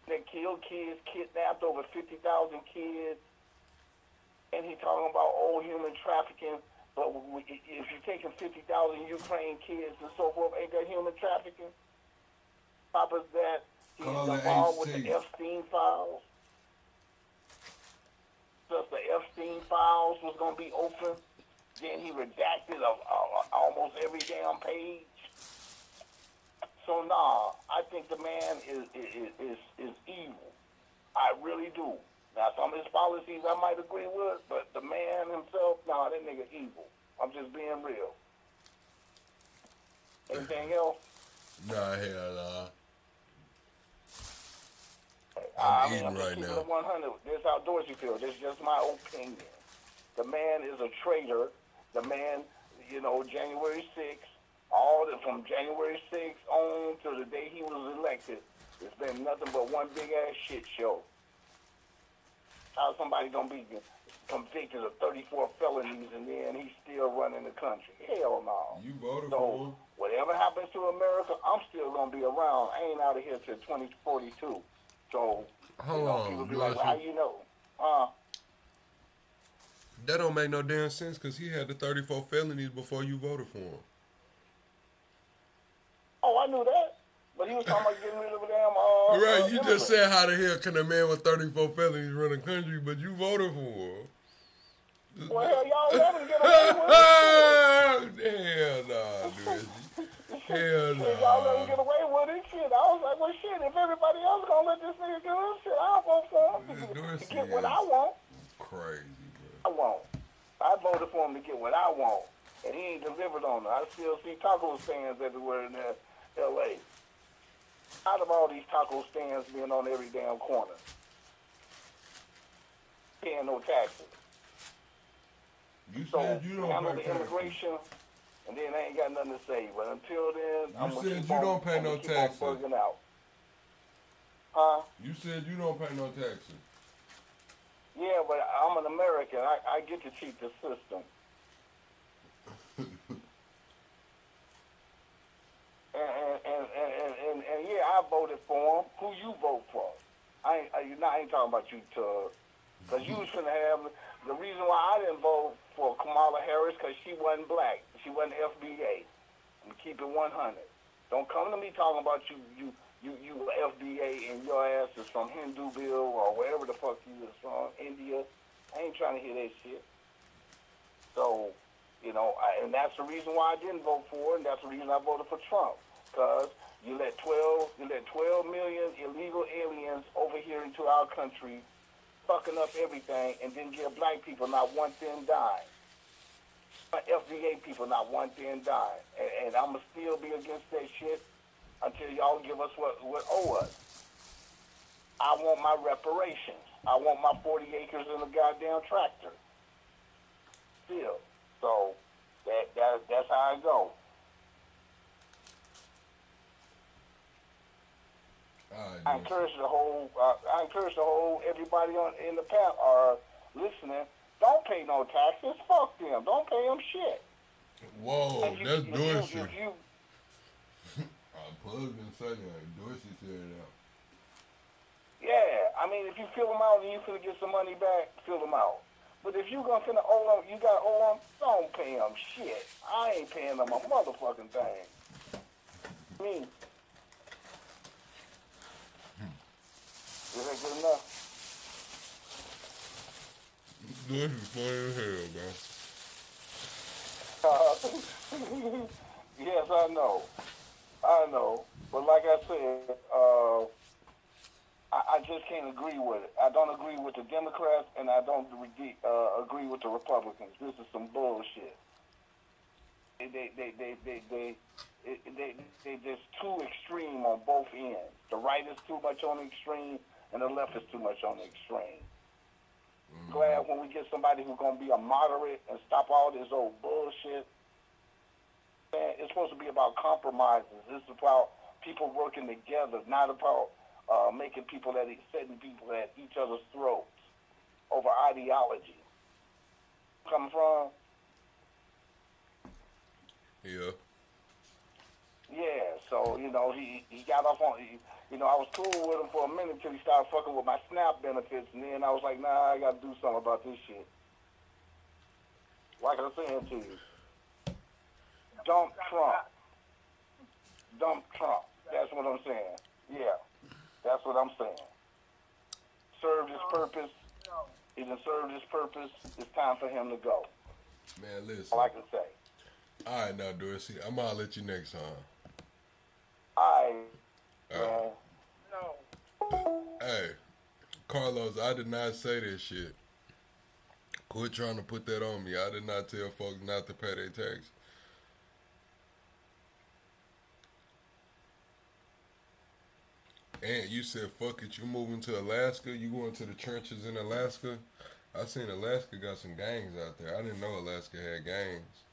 They killed kids, kidnapped over 50,000 kids. And he talking about human trafficking. But if you're taking 50,000 Ukraine kids and so forth, ain't that human trafficking? Top of that, he's involved with the Epstein files. Just the Epstein files was going to be open. Then he redacted almost every damn page. So I think the man is evil. I really do. Now, some of his policies I might agree with, but the man himself, that nigga evil. I'm just being real. Anything else? Nah, hell nah. I'm eating right now. 100. This outdoorsy field. This is just my opinion. The man is a traitor. The man, January 6th, from January 6th on to the day he was elected, it's been nothing but one big ass shit show. How somebody gonna be convicted of 34 felonies and then he's still running the country? Hell no. You voted So for him. whatever happens to America, I'm still gonna be around. I ain't out of here till 2042. So Hold you know, on, people be Dorsey. like, well, how you know? That don't make no damn sense because he had the 34 felonies before you voted for him. Oh, I knew that. But he was talking about getting rid of a damn Right, you immigrant. just said how the hell can a man with 34 felonies run a country, but you voted for him. Well, hell, y'all let him get away with it. Hell nah, dude. Hell Shit, y'all let him nah. get away with it. Shit, I was like, well, shit, if everybody else gonna let this nigga do it, shit, I'll vote for him to get what I want. Crazy, I want. I voted for him to get what I want, and he ain't delivered on it. I still see taco stands everywhere in L.A. Out of all these taco stands being on every damn corner, paying no taxes. You So said you don't handle pay the taxes. immigration, and then I ain't got nothing to say. But until then, I'm You gonna said keep you on, don't pay I'm no gonna keep taxes. on bugging out. Huh? You said you don't pay no taxes. Yeah, but I'm an American. I get to cheat the system. And yeah, I voted for him. Who you vote for? I ain't talking about you, Tug. Because you was finna have, the reason why I didn't vote for Kamala Harris, because she wasn't black. She wasn't FBA. I'm keep it 100. Don't come to me talking about you FBA and your ass is from Hinduville or wherever the fuck you is from, India. I ain't trying to hear that shit. So, you know, and that's the reason why I didn't vote for it, and that's the reason I voted for Trump. Because you let 12 million illegal aliens over here into our country, fucking up everything, and then give black people not one thin dime. FBA people not one thin dime. And I'm going to still be against that shit until y'all give us what owe us. I want my reparations. I want my 40 acres and a goddamn tractor. Still. So that's how I go. I encourage the whole everybody in the panel are listening. Don't pay no taxes. Fuck them. Don't pay them shit. Whoa, that's Dorsey. If you Plug didn't say that. Dorsey said that. Yeah, I mean, if you fill them out and you finna get some money back, fill them out. But if you gonna finna owe them, you gotta owe them, don't pay them shit. I ain't paying them a motherfucking thing. Me. Is that good enough? Dorsey's funny as hell, man. Yes, I know. But like I said, I just can't agree with it. I don't agree with the Democrats, and I don't agree with the Republicans. This is some bullshit. They just too extreme on both ends. The right is too much on the extreme, and the left is too much on the extreme. Glad when we get somebody who's gonna be a moderate and stop all this old bullshit. Man, it's supposed to be about compromises. This is about people working together, not about setting people at each other's throats over ideology. Coming from? Yeah. Yeah, so, you know, he got off on, I was cool with him for a minute until he started fucking with my SNAP benefits, and then I was like, nah, I got to do something about this shit. Like I was saying to you, dump Trump. That's what I'm saying. Yeah, that's what I'm saying. Served his purpose. He done served his purpose. It's time for him to go. Man, listen. All I can say. All right, now, Dorsey, I'm going to let you next time. All right. No. Hey, Carlos, I did not say this shit. Quit trying to put that on me. I did not tell folks not to pay their tax. And you said, fuck it, you moving to Alaska? You going to the trenches in Alaska? I seen Alaska got some gangs out there. I didn't know Alaska had gangs.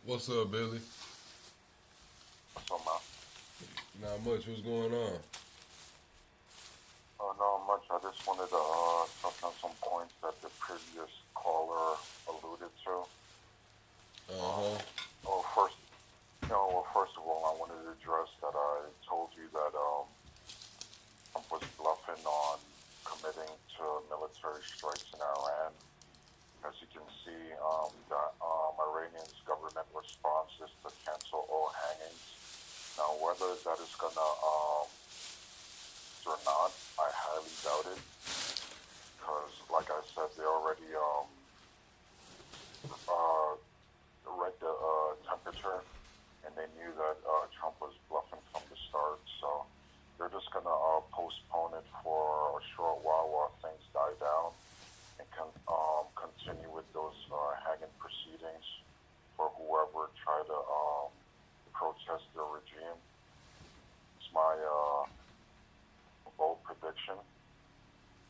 What's up, Billy? What's up, man? Not much. What's going on? Not much. I just wanted to touch on some points that the previous caller alluded to. Well, first of all, I wanted to address that I told you that Trump was bluffing on committing to military strikes in Iran. As you can see, the Iranian's government response is to cancel all hangings. Now, whether that is gonna or not, I highly doubt it, because, like I said, they already read the temperature, and they knew that Trump was bluffing from the start. So they're just gonna postpone it for a short while things die down, and can continue with those hanging proceedings for whoever tried to protest the regime. It's my bold prediction,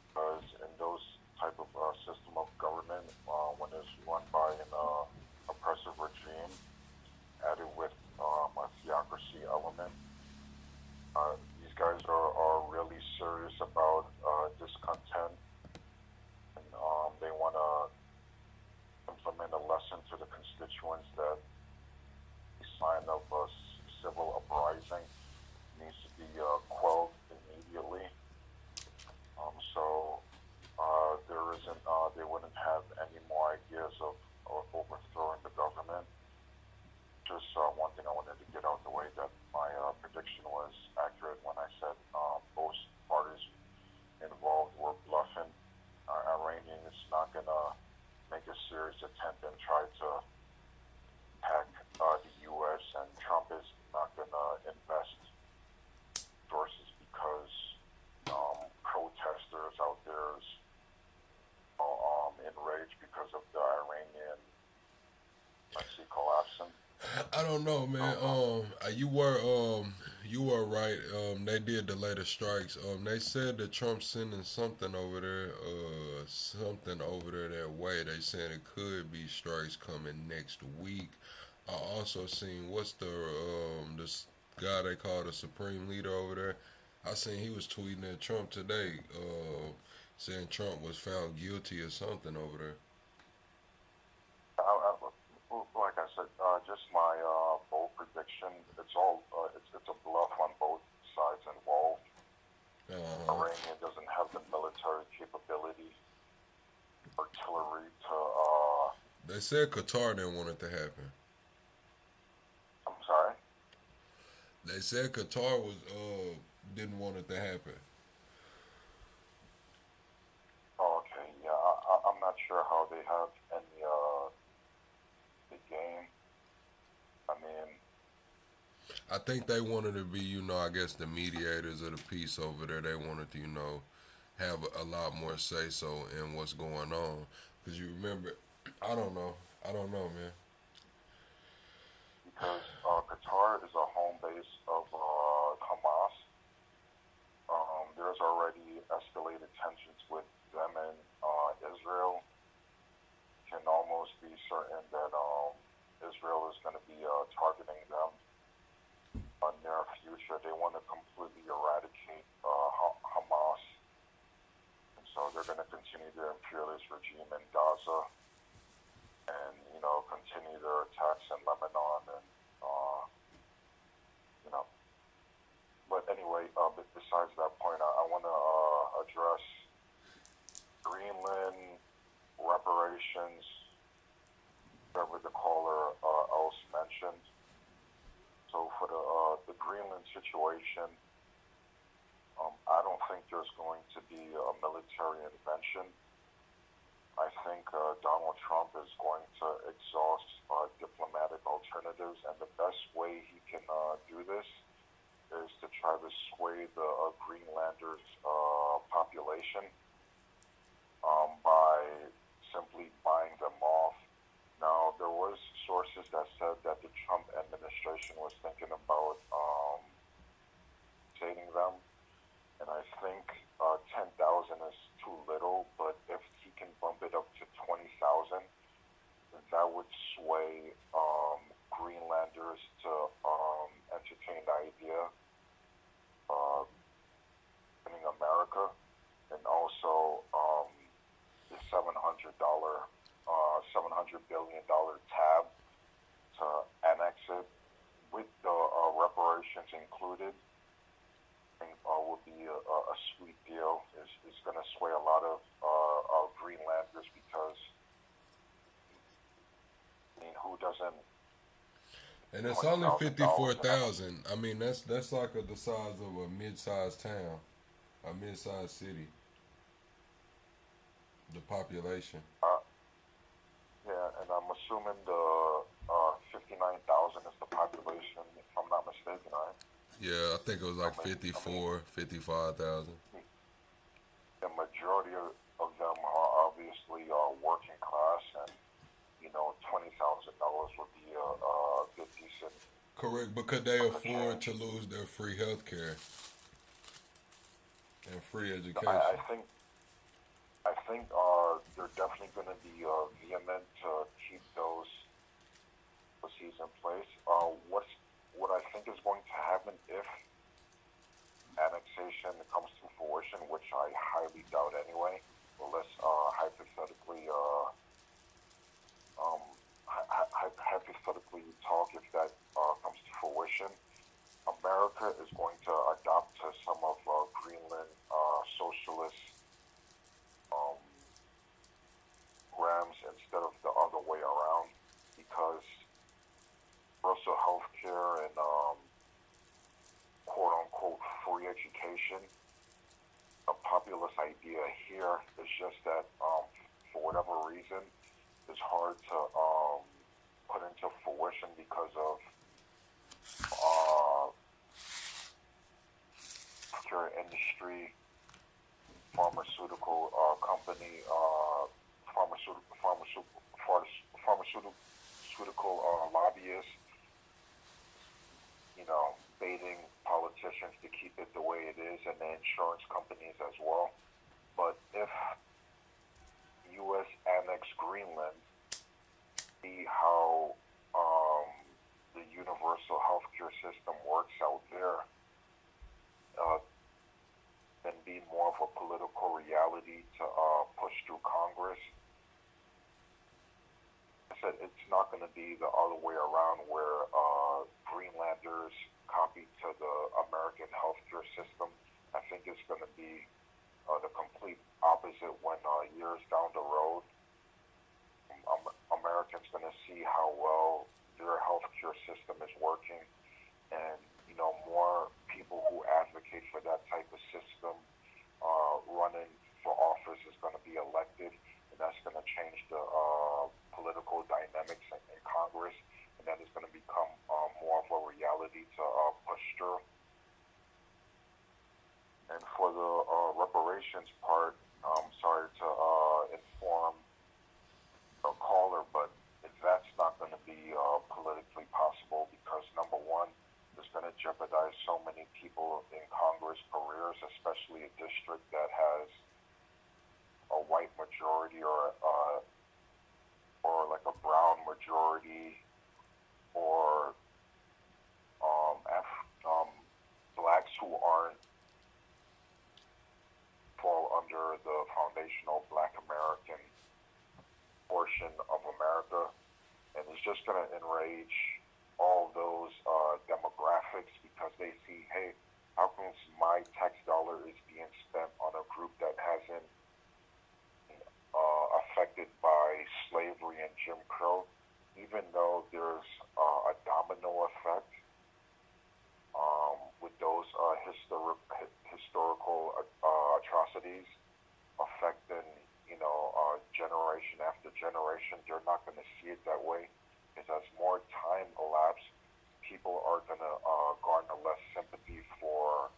because in those type of system of government, when it's run by an oppressive regime, added with a theocracy element, these guys are really serious about discontent, and they want to implement a lesson to the constituents that the sign of a civil uprising needs to be quelled immediately. So there isn't, they wouldn't have any more ideas of overthrowing the government. Just one thing I wanted to get out the way, that my prediction was accurate when I said both parties involved were bluffing. Iranian is not going to make a serious attempt and try to attack the U.S., and Trump is not going to invest resources because protesters out there is enraged because of the Iranian collapsing. I don't know, man. You were right. They did delay the strikes. They said that Trump's sending something over there, that way. They said it could be strikes coming next week. I also seen what's this guy they call the Supreme Leader over there. I seen he was tweeting at Trump today, saying Trump was found guilty or something over there. Like I said, just my bold prediction. It's all it's a bluff on both sides involved. Iranian doesn't have the military capability, artillery to. They said Qatar didn't want it to happen. I'm sorry. They said Qatar was didn't want it to happen. Okay, yeah, I'm not sure how they have any the game. I mean, I think they wanted to be, I guess the mediators of the peace over there. They wanted to, have a lot more say so in what's going on. Because you remember, I don't know, man. Because Qatar is a home base of Hamas. There's already escalated tensions with them and Israel. Can almost be certain that Israel is going to be targeting them in their future. They want to completely eradicate Hamas. And so they're going to continue their imperialist regime in Gaza and, continue their attacks in Lebanon and, But anyway, besides that point, I want to address Greenland reparations, whatever the caller else mentioned. So for the Greenland situation, I don't think there's going to be a military intervention. I think Donald Trump is going to exhaust diplomatic alternatives, and the best way he can do this is to try to sway the Greenlanders' population by simply buying them off. Now, there was sources that said that the Trump administration was thinking about saving them, and I think 10,000 is too little, but if he can bump it up to 20,000, that would sway was to entertain the idea of in America, and also the $700 billion tab to annex it with the reparations included. I think would be a sweet deal. It's going to sway a lot of Greenlanders because, I mean, who doesn't? And it's only 54,000. I mean, that's like the size of a mid-sized town, a mid-sized city. The population. Yeah, and I'm assuming the 59,000 is the population, if I'm not mistaken, right? Yeah, I think it was like 55,000. The majority of them are obviously working class, and $20,000 would be a good decent. Correct, because they afford to lose their free health care and free education. I think they're definitely going to be vehement to keep those policies in place. What I think is going to happen if annexation comes to fruition, which I highly doubt anyway. Well, let's hypothetically talk if that comes to fruition. America is going to adopt to some of Greenland socialist programs instead of the other way around, because universal health care and quote-unquote free education, a populist idea here is just that for whatever reason it's hard to put into fruition because of healthcare industry, pharmaceutical company, pharmaceutical lobbyists, baiting politicians to keep it the way it is, and the insurance companies as well. But if U.S. annexed Greenland, see how the universal healthcare system works out there, and be more of a political reality to push through Congress. I said it's not going to be the other way around where Greenlanders copy to the American healthcare system. I think it's going to be the complete opposite when years down the road, Americans going to see how well their healthcare system is working, and more people who advocate for that type of system running for office is going to be elected, and that's going to change the political dynamics in Congress, and that is going to become more of a reality to push through. And for the reparations part, I'm sorry to inform a caller, but that's not going to be politically possible, because number one, it's going to jeopardize so many people in Congress' careers, especially a district that has a white majority or like a brown majority, or blacks who aren't fall under the foundational Black American portion of America, and it's just going to enrage all those demographics, because they see, hey, how come my tax dollar is being spent on a group that hasn't affected by slavery and Jim Crow, even though there's a domino effect with those historical atrocities affecting, generation after generation. They're not going to see it that way, because as more time elapses, people are going to garner less sympathy for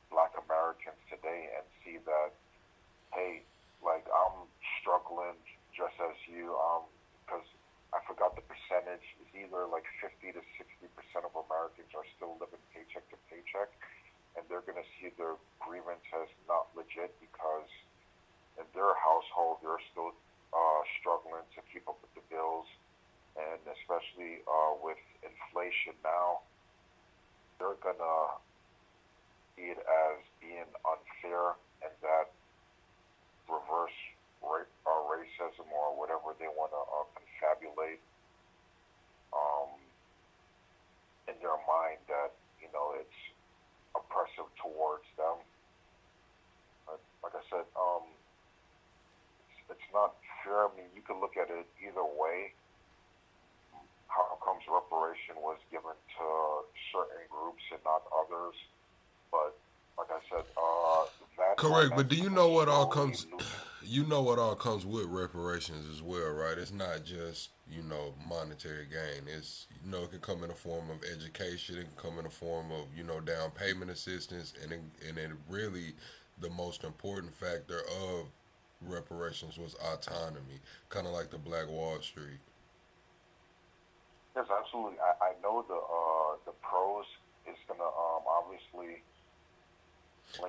Black Americans today and see that, hey, like, I'm struggling just as you, because I forgot the percentage. It's either like 50 to 60% of Americans are still living paycheck to paycheck, and they're going to see their grievance as not legit, because in their household they're still struggling to keep up with the bills, and especially with inflation now, they're gonna see it as being unfair, and that reverse racism or whatever they want to confabulate in their mind, that it's oppressive towards them. Like I said, it's not fair. I mean, you can look at it either way. How comes reparation was given to certain groups and not others? But like I said, that correct. But do you know what all comes? You know what all comes with reparations as well, right? It's not just monetary gain. It's it can come in the form of education. It can come in the form of down payment assistance, and it really the most important factor of reparations was autonomy, kind of like the Black Wall Street. Yes, absolutely. I know the pros is gonna obviously.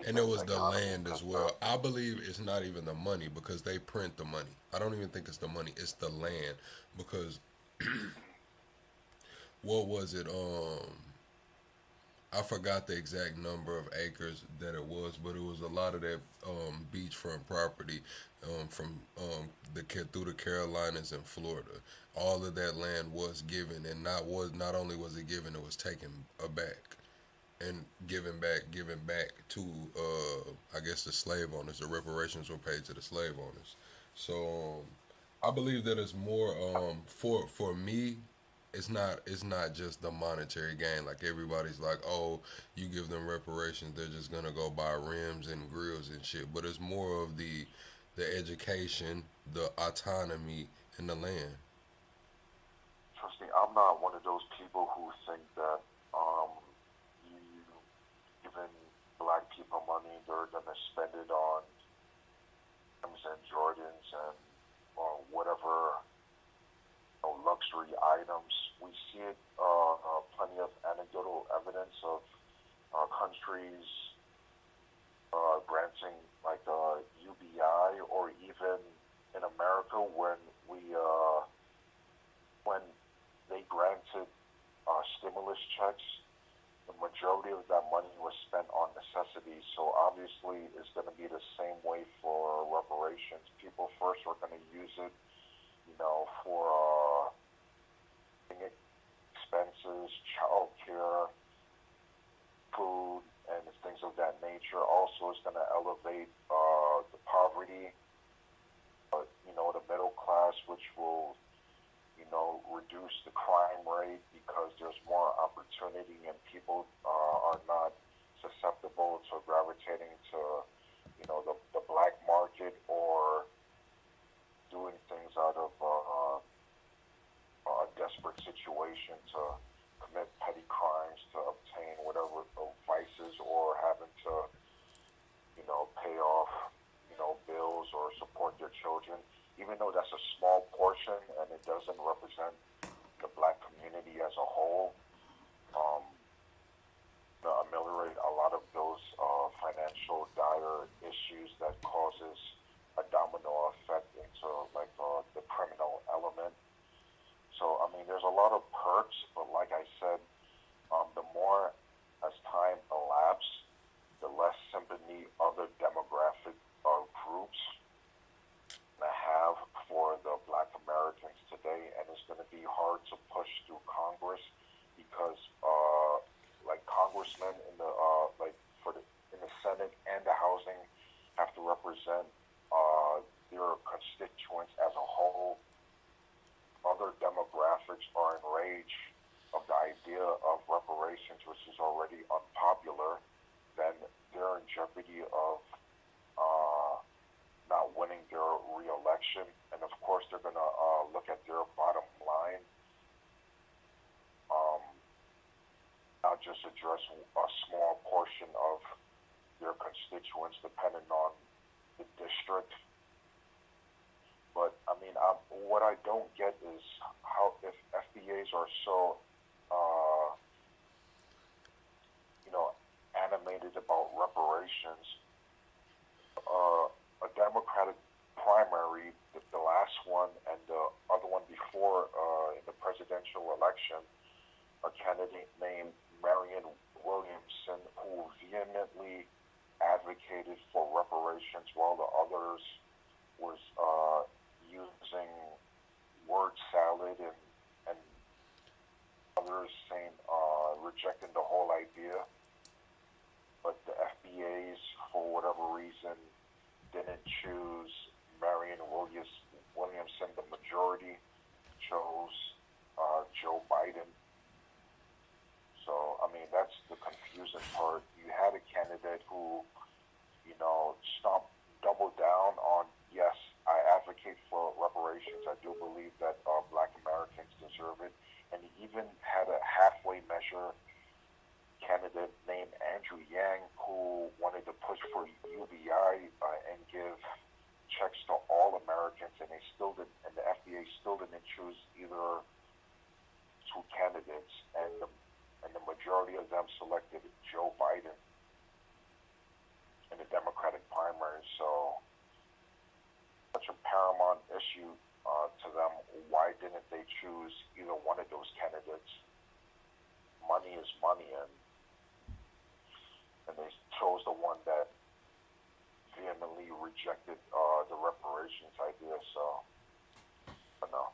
And it was the land as well. I believe it's not even the money, because they print the money. I don't even think it's the money. It's the land, because what was it? I forgot the exact number of acres that it was, but it was a lot of that beachfront property from through the Carolinas and Florida. All of that land was given, and not only was it given, it was taken back and given back to I guess the slave owners. The reparations were paid to the slave owners. So I believe that it's more for me. It's not just the monetary gain. Like everybody's like, oh, you give them reparations, they're just gonna go buy rims and grills and shit. But it's more of the education, the autonomy, and the land. Trust me, I'm not one of those people who think that you giving black people money, they're gonna spend it on Timbs and Jordans and whatever luxury items. We see it plenty of anecdotal evidence of countries granting like UBI, or even in America when they granted stimulus checks, the majority of that money was spent on necessities. So obviously it's going to be the same way for reparations. People first are going to use it for expenses, childcare, food, and things of that nature. Also, it's going to elevate the poverty, the middle class, which will, reduce the crime rate, because there's more opportunity and people are not susceptible to gravitating to, the black market, or doing things out of a desperate situation to commit petty crimes to obtain whatever vices, or having to, pay off, bills or support their children, even though that's a small portion and it doesn't represent the black community as a whole. To ameliorate a lot of those financial dire issues that causes a domino effect into like the criminal element. So I mean, there's a lot of perks, but like I said, the more as time elapses, the less sympathy other demographic groups have for the black Americans today, and it's going to be hard to push through Congress, because like congressmen in the in the Senate and the Housing have to represent their constituents as a whole. Other demographics are enraged of the idea of reparations, which is already unpopular. Then they're in jeopardy of not winning their re-election, and of course they're going to look at their bottom line, not just address a small portion of their constituents depending on the district. But I mean, what I don't get is how, if FBAs are so animated about reparations, a Democratic primary, the last one and the other one before in the presidential election, a candidate named Marion Williamson who vehemently advocated for reparations while the others was using word salad and others saying rejecting the whole idea. But the FBAs, for whatever reason, didn't choose Marion Williamson. The majority chose Joe Biden. So, I mean, that's the confusing part. You had a candidate who, doubled down on, yes, I advocate for reparations. I do believe that Black Americans deserve it. And he even had a halfway measure candidate named Andrew Yang who wanted to push for UBI and give checks to all Americans, and they still didn't, and the FDA still didn't choose either two candidates, and the majority of them selected Joe Biden in the Democratic primary. So, such a paramount issue to them. Why didn't they choose either one of those candidates? Money is money, and they chose the one that vehemently rejected the reparations idea. So, I know.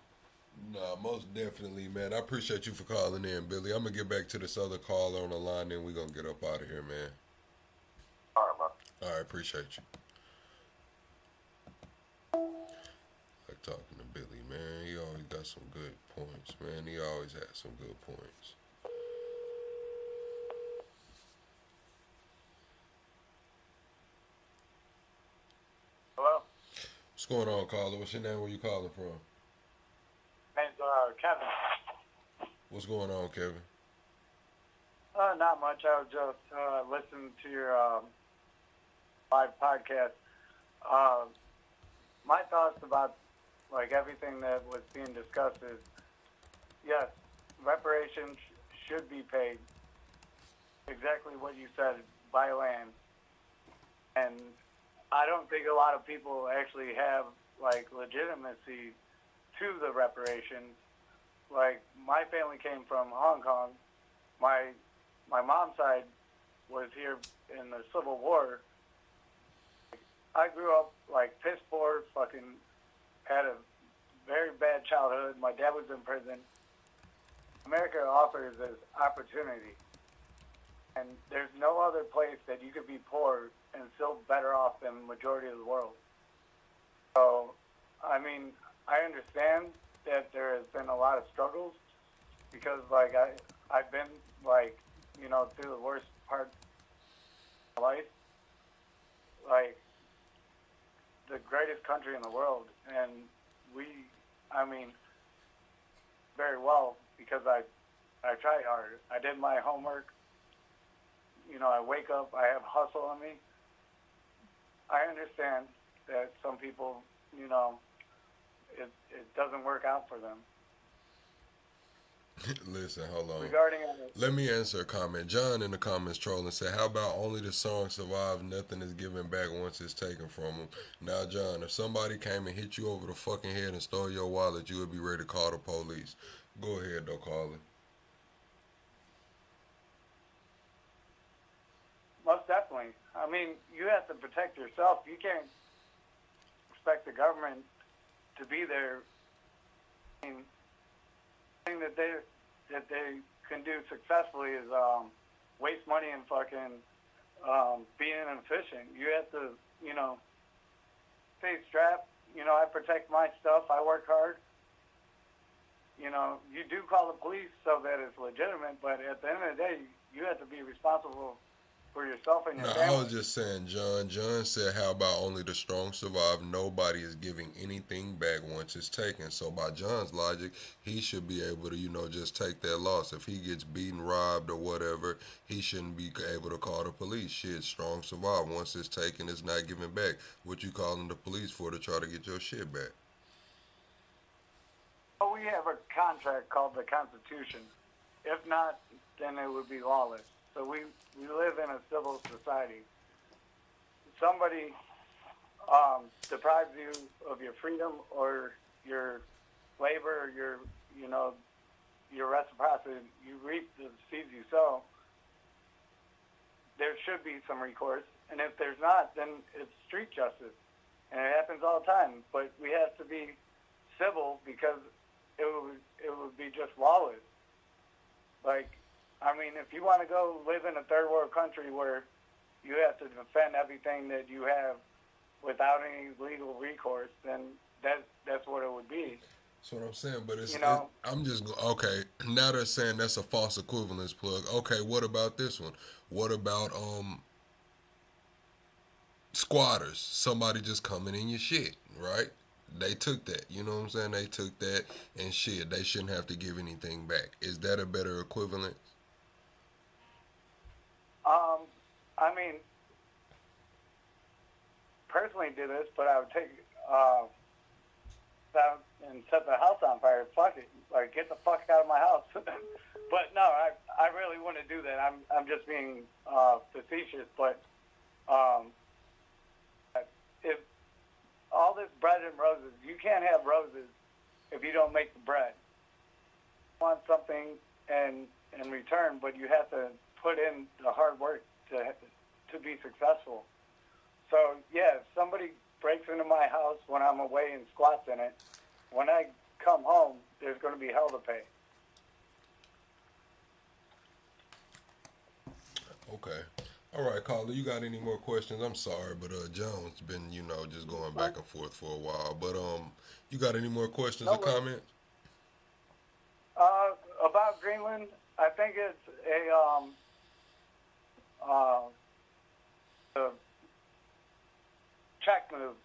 Nah, most definitely, man. I appreciate you for calling in, Billy. I'm going to get back to this other caller on the line, then we're going to get up out of here, man. All right, man. All right, appreciate you. Like talking to Billy, man. He always got some good points, man. He always had some good points. Hello? What's going on, caller? What's your name? Where you calling from? Name's Kevin. What's going on, Kevin? Not much. I was just listening to your live podcast. My thoughts about everything that was being discussed is, yes, reparations should be paid. Exactly what you said, by land. And I don't think a lot of people actually have legitimacy to the reparations. Like, my family came from Hong Kong. My mom's side was here in the Civil War. I grew up piss poor, fucking had a very bad childhood. My dad was in prison. America offers this opportunity, and there's no other place that you could be poor and still better off than the majority of the world. So, I mean, I understand that there has been a lot of struggles because, I've been, through the worst part of my life. The greatest country in the world, and very well because I tried hard. I did my homework. I wake up, I have hustle in me. I understand that some people, it doesn't work out for them. Listen, hold on. Regarding Let me answer a comment. John in the comments trolling said, how about only the song survive, nothing is given back once it's taken from them? Now, John, if somebody came and hit you over the fucking head and stole your wallet, you would be ready to call the police. Go ahead, though, caller. Most definitely. I mean, you have to protect yourself. You can't expect the government to be there. I mean, the thing that they can do successfully is waste money and fucking being inefficient. You have to, stay strapped. I protect my stuff. I work hard. You do call the police so that it's legitimate, but at the end of the day, you have to be responsible for yourself and your family. I was just saying, John. John said, how about only the strong survive? Nobody is giving anything back once it's taken. So by John's logic, he should be able to, just take that loss. If he gets beaten, robbed, or whatever, he shouldn't be able to call the police. Shit, strong survive. Once it's taken, it's not given back. What you calling the police for to try to get your shit back? Well, we have a contract called the Constitution. If not, then it would be lawless. So we live in a civil society. Somebody deprives you of your freedom or your labor, or your reciprocity. You reap should be some recourse, and if there's not, then it's street justice, and it happens all the time. But we have to be civil because it would be just lawless. Like, I mean, if you want to go live in a third world country where you have to defend everything that you have without any legal recourse, then that's what it would be. That's what I'm saying, but it's, You know? I'm just, okay, now they're saying that's a false equivalence plug. Okay, what about this one? What about, squatters? Somebody just coming in your shit, right? They took that, you know what I'm saying? They took that and shit, they shouldn't have to give anything back. Is that a better equivalent? I mean, personally do this, but I would take down and set the house on fire. Fuck it, like get the fuck out of my house. But no, I really wouldn't do that. I'm just being facetious. But if all this bread and roses, you can't have roses if you don't make the bread. You want something in return, but you have to put in the hard work to be successful. So yeah, if somebody breaks into my house when I'm away and squats in it, when I come home, there's going to be hell to pay. Okay. All right, caller, you got any more questions? I'm sorry, but Jones been, just going back and forth for a while. But you got any more questions or comments? About Greenland, I think it's a check move.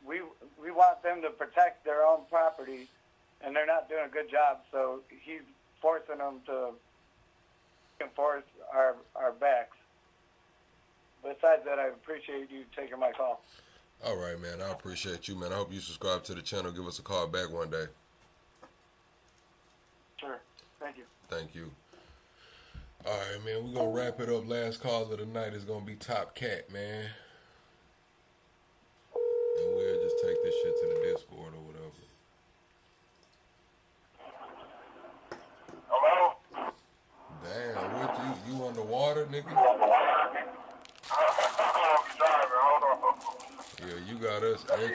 We want them to protect their own property, and they're not doing a good job. So he's forcing them to enforce our backs. Besides that, I appreciate you taking my call. All right, man. I appreciate you, man. I hope you subscribe to the channel. Give us a call back one day. Sure. Thank you. Thank you. All right, man. We're going to wrap it up. Last call of the night is going to be Top Cat, man. And we'll just take this shit to the Discord or whatever. Hello? Damn, what you underwater, nigga? Yeah, you got us echo. Let me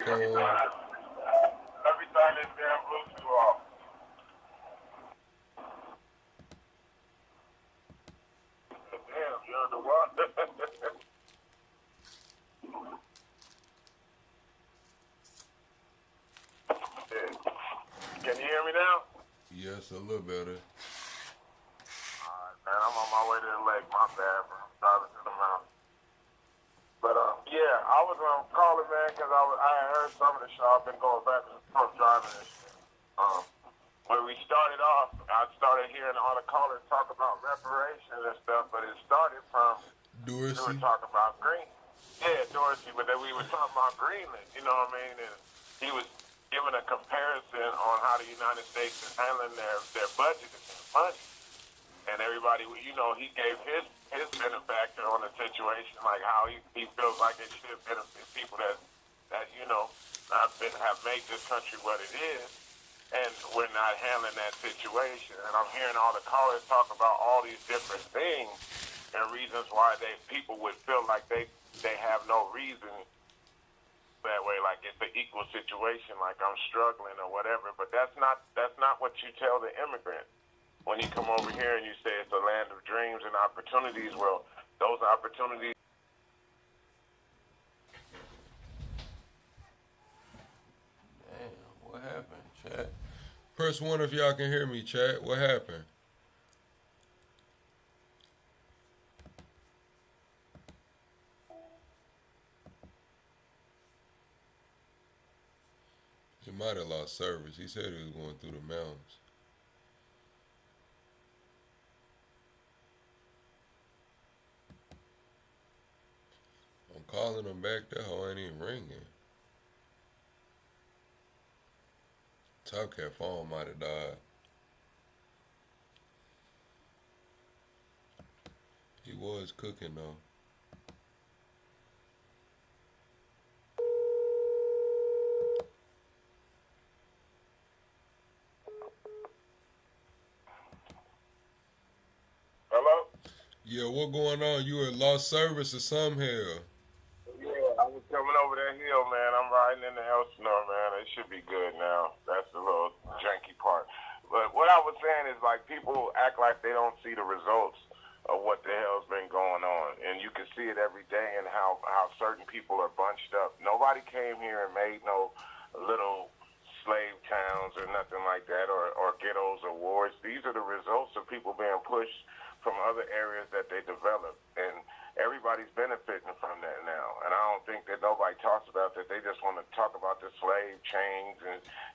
turn this damn Bluetooth off. Damn, you're underwater. Can you hear me now? Yes, a little better. Alright, man, I'm on my way to the lake. My bad, bro. I'm driving to the mountain. But, yeah, I was calling, man, because I had heard some of the show. I've been going back and forth driving this shit. When we started off, I started hearing all the callers talk about reparations and stuff, but it started from Dorsey. We were talking about Green. Yeah, Dorsey, but then we were talking about Greenland, you know what I mean? And he was giving a comparison on how the United States is handling their budget and their money. And everybody, he gave his benefactor on the situation, like how he feels like it should benefit people that have made this country what it is. And we're not handling that situation. And I'm hearing all the callers talk about all these different things and reasons why people would feel like they have no reason that way, like it's an equal situation, like I'm struggling or whatever. But that's not what you tell the immigrant. When you come over here and you say it's a land of dreams and opportunities, well, those opportunities. Damn, what happened, chat? Press 1 if y'all can hear me, chat. What happened? He might have lost service. He said he was going through the mountains. I'm calling him back. That hoe ain't even ringing. Top Cat phone might have died. He was cooking though. Hello? Yeah, what going on? You at lost service or some hell? Yeah, I was coming over that hill, man. I'm riding in the Elsinore, man. It should be good now. That's the little janky part. But what I was saying is, like, people act like they don't see the results of what the hell's been going on. And you can see it every day in how certain people are bunched up. Nobody came here and made no little slave towns or nothing like that, or ghettos or wars. These are the results of people being pushed from other areas that they developed. And everybody's benefiting from that now. And I don't think that nobody talks about that. They just want to talk about the slave chains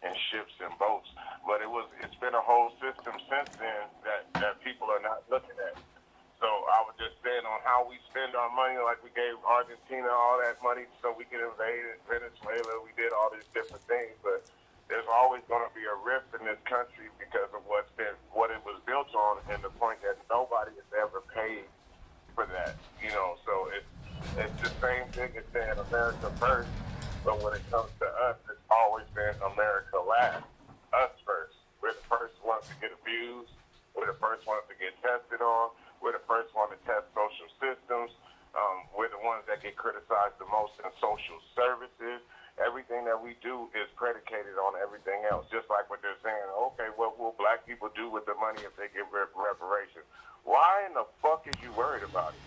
and ships and boats. But it's been a whole system since then that people are not looking at. So I was just saying on how we spend our money, like we gave Argentina all that money so we could invade Venezuela. We did all these different things, but there's always going to be a rift in this country because of what it was built on, and the point that nobody has ever paid for that. So it's the same thing as saying America first, but when it comes to us, it's always been America last. Us first. We're the first ones to get abused. We're the first ones to get tested on. We're the first one to test social systems. We're the ones that get criticized the most in social services. Everything that we do is predicated on everything else. Just like what they're saying, okay, what will black people do with the money if they get reparations? Why in the fuck is you worried about it?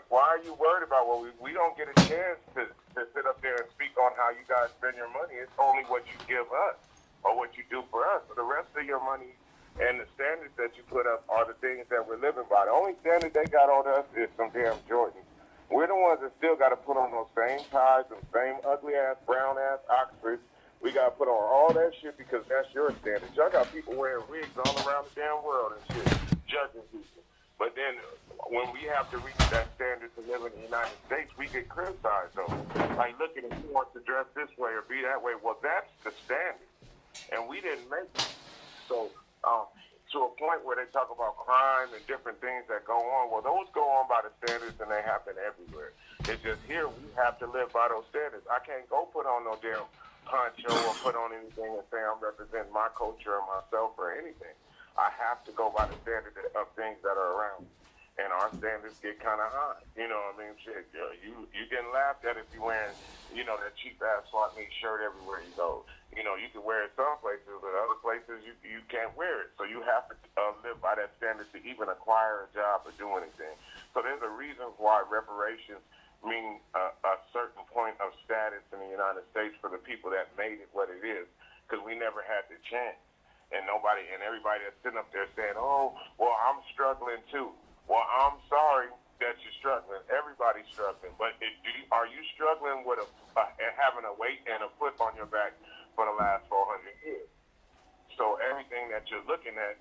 Why are you worried about what we don't get a chance to sit up there and speak on how you guys spend your money. It's only what you give us or what you do for us. So the rest of your money and the standards that you put up are the things that we're living by. The only standard they got on us is some damn Jordans. We're the ones that still got to put on those same ties and same ugly-ass, brown-ass Oxfords. We got to put on all that shit because that's your standard. Y'all got people wearing wigs all around the damn world and shit, judging people. But then when we have to reach that standard to live in the United States, we get criticized, though. Like, look at him, he wants to dress this way or be that way. Well, that's the standard. And we didn't make it. So, to a point where they talk about crime and different things that go on, well, those go on by the standards and they happen everywhere. It's just here we have to live by those standards. I can't go put on no damn poncho or put on anything and say I'm representing my culture or myself or anything. I have to go by the standard of things that are around. And our standards get kind of high. You know what I mean? Shit, you getting laughed at if you wearing, that cheap-ass swap meet shirt everywhere you go. You can wear it some places, but other places you can't wear it. So you have to live by that standard to even acquire a job or do anything. So there's a reason why reparations mean a certain point of status in the United States for the people that made it what it is, because we never had the chance. And everybody that's sitting up there saying, oh, well, I'm struggling too. Well, I'm sorry that you're struggling. Everybody's struggling. But are you struggling with having a weight and a foot on your back for the last 400 years? So everything that you're looking at,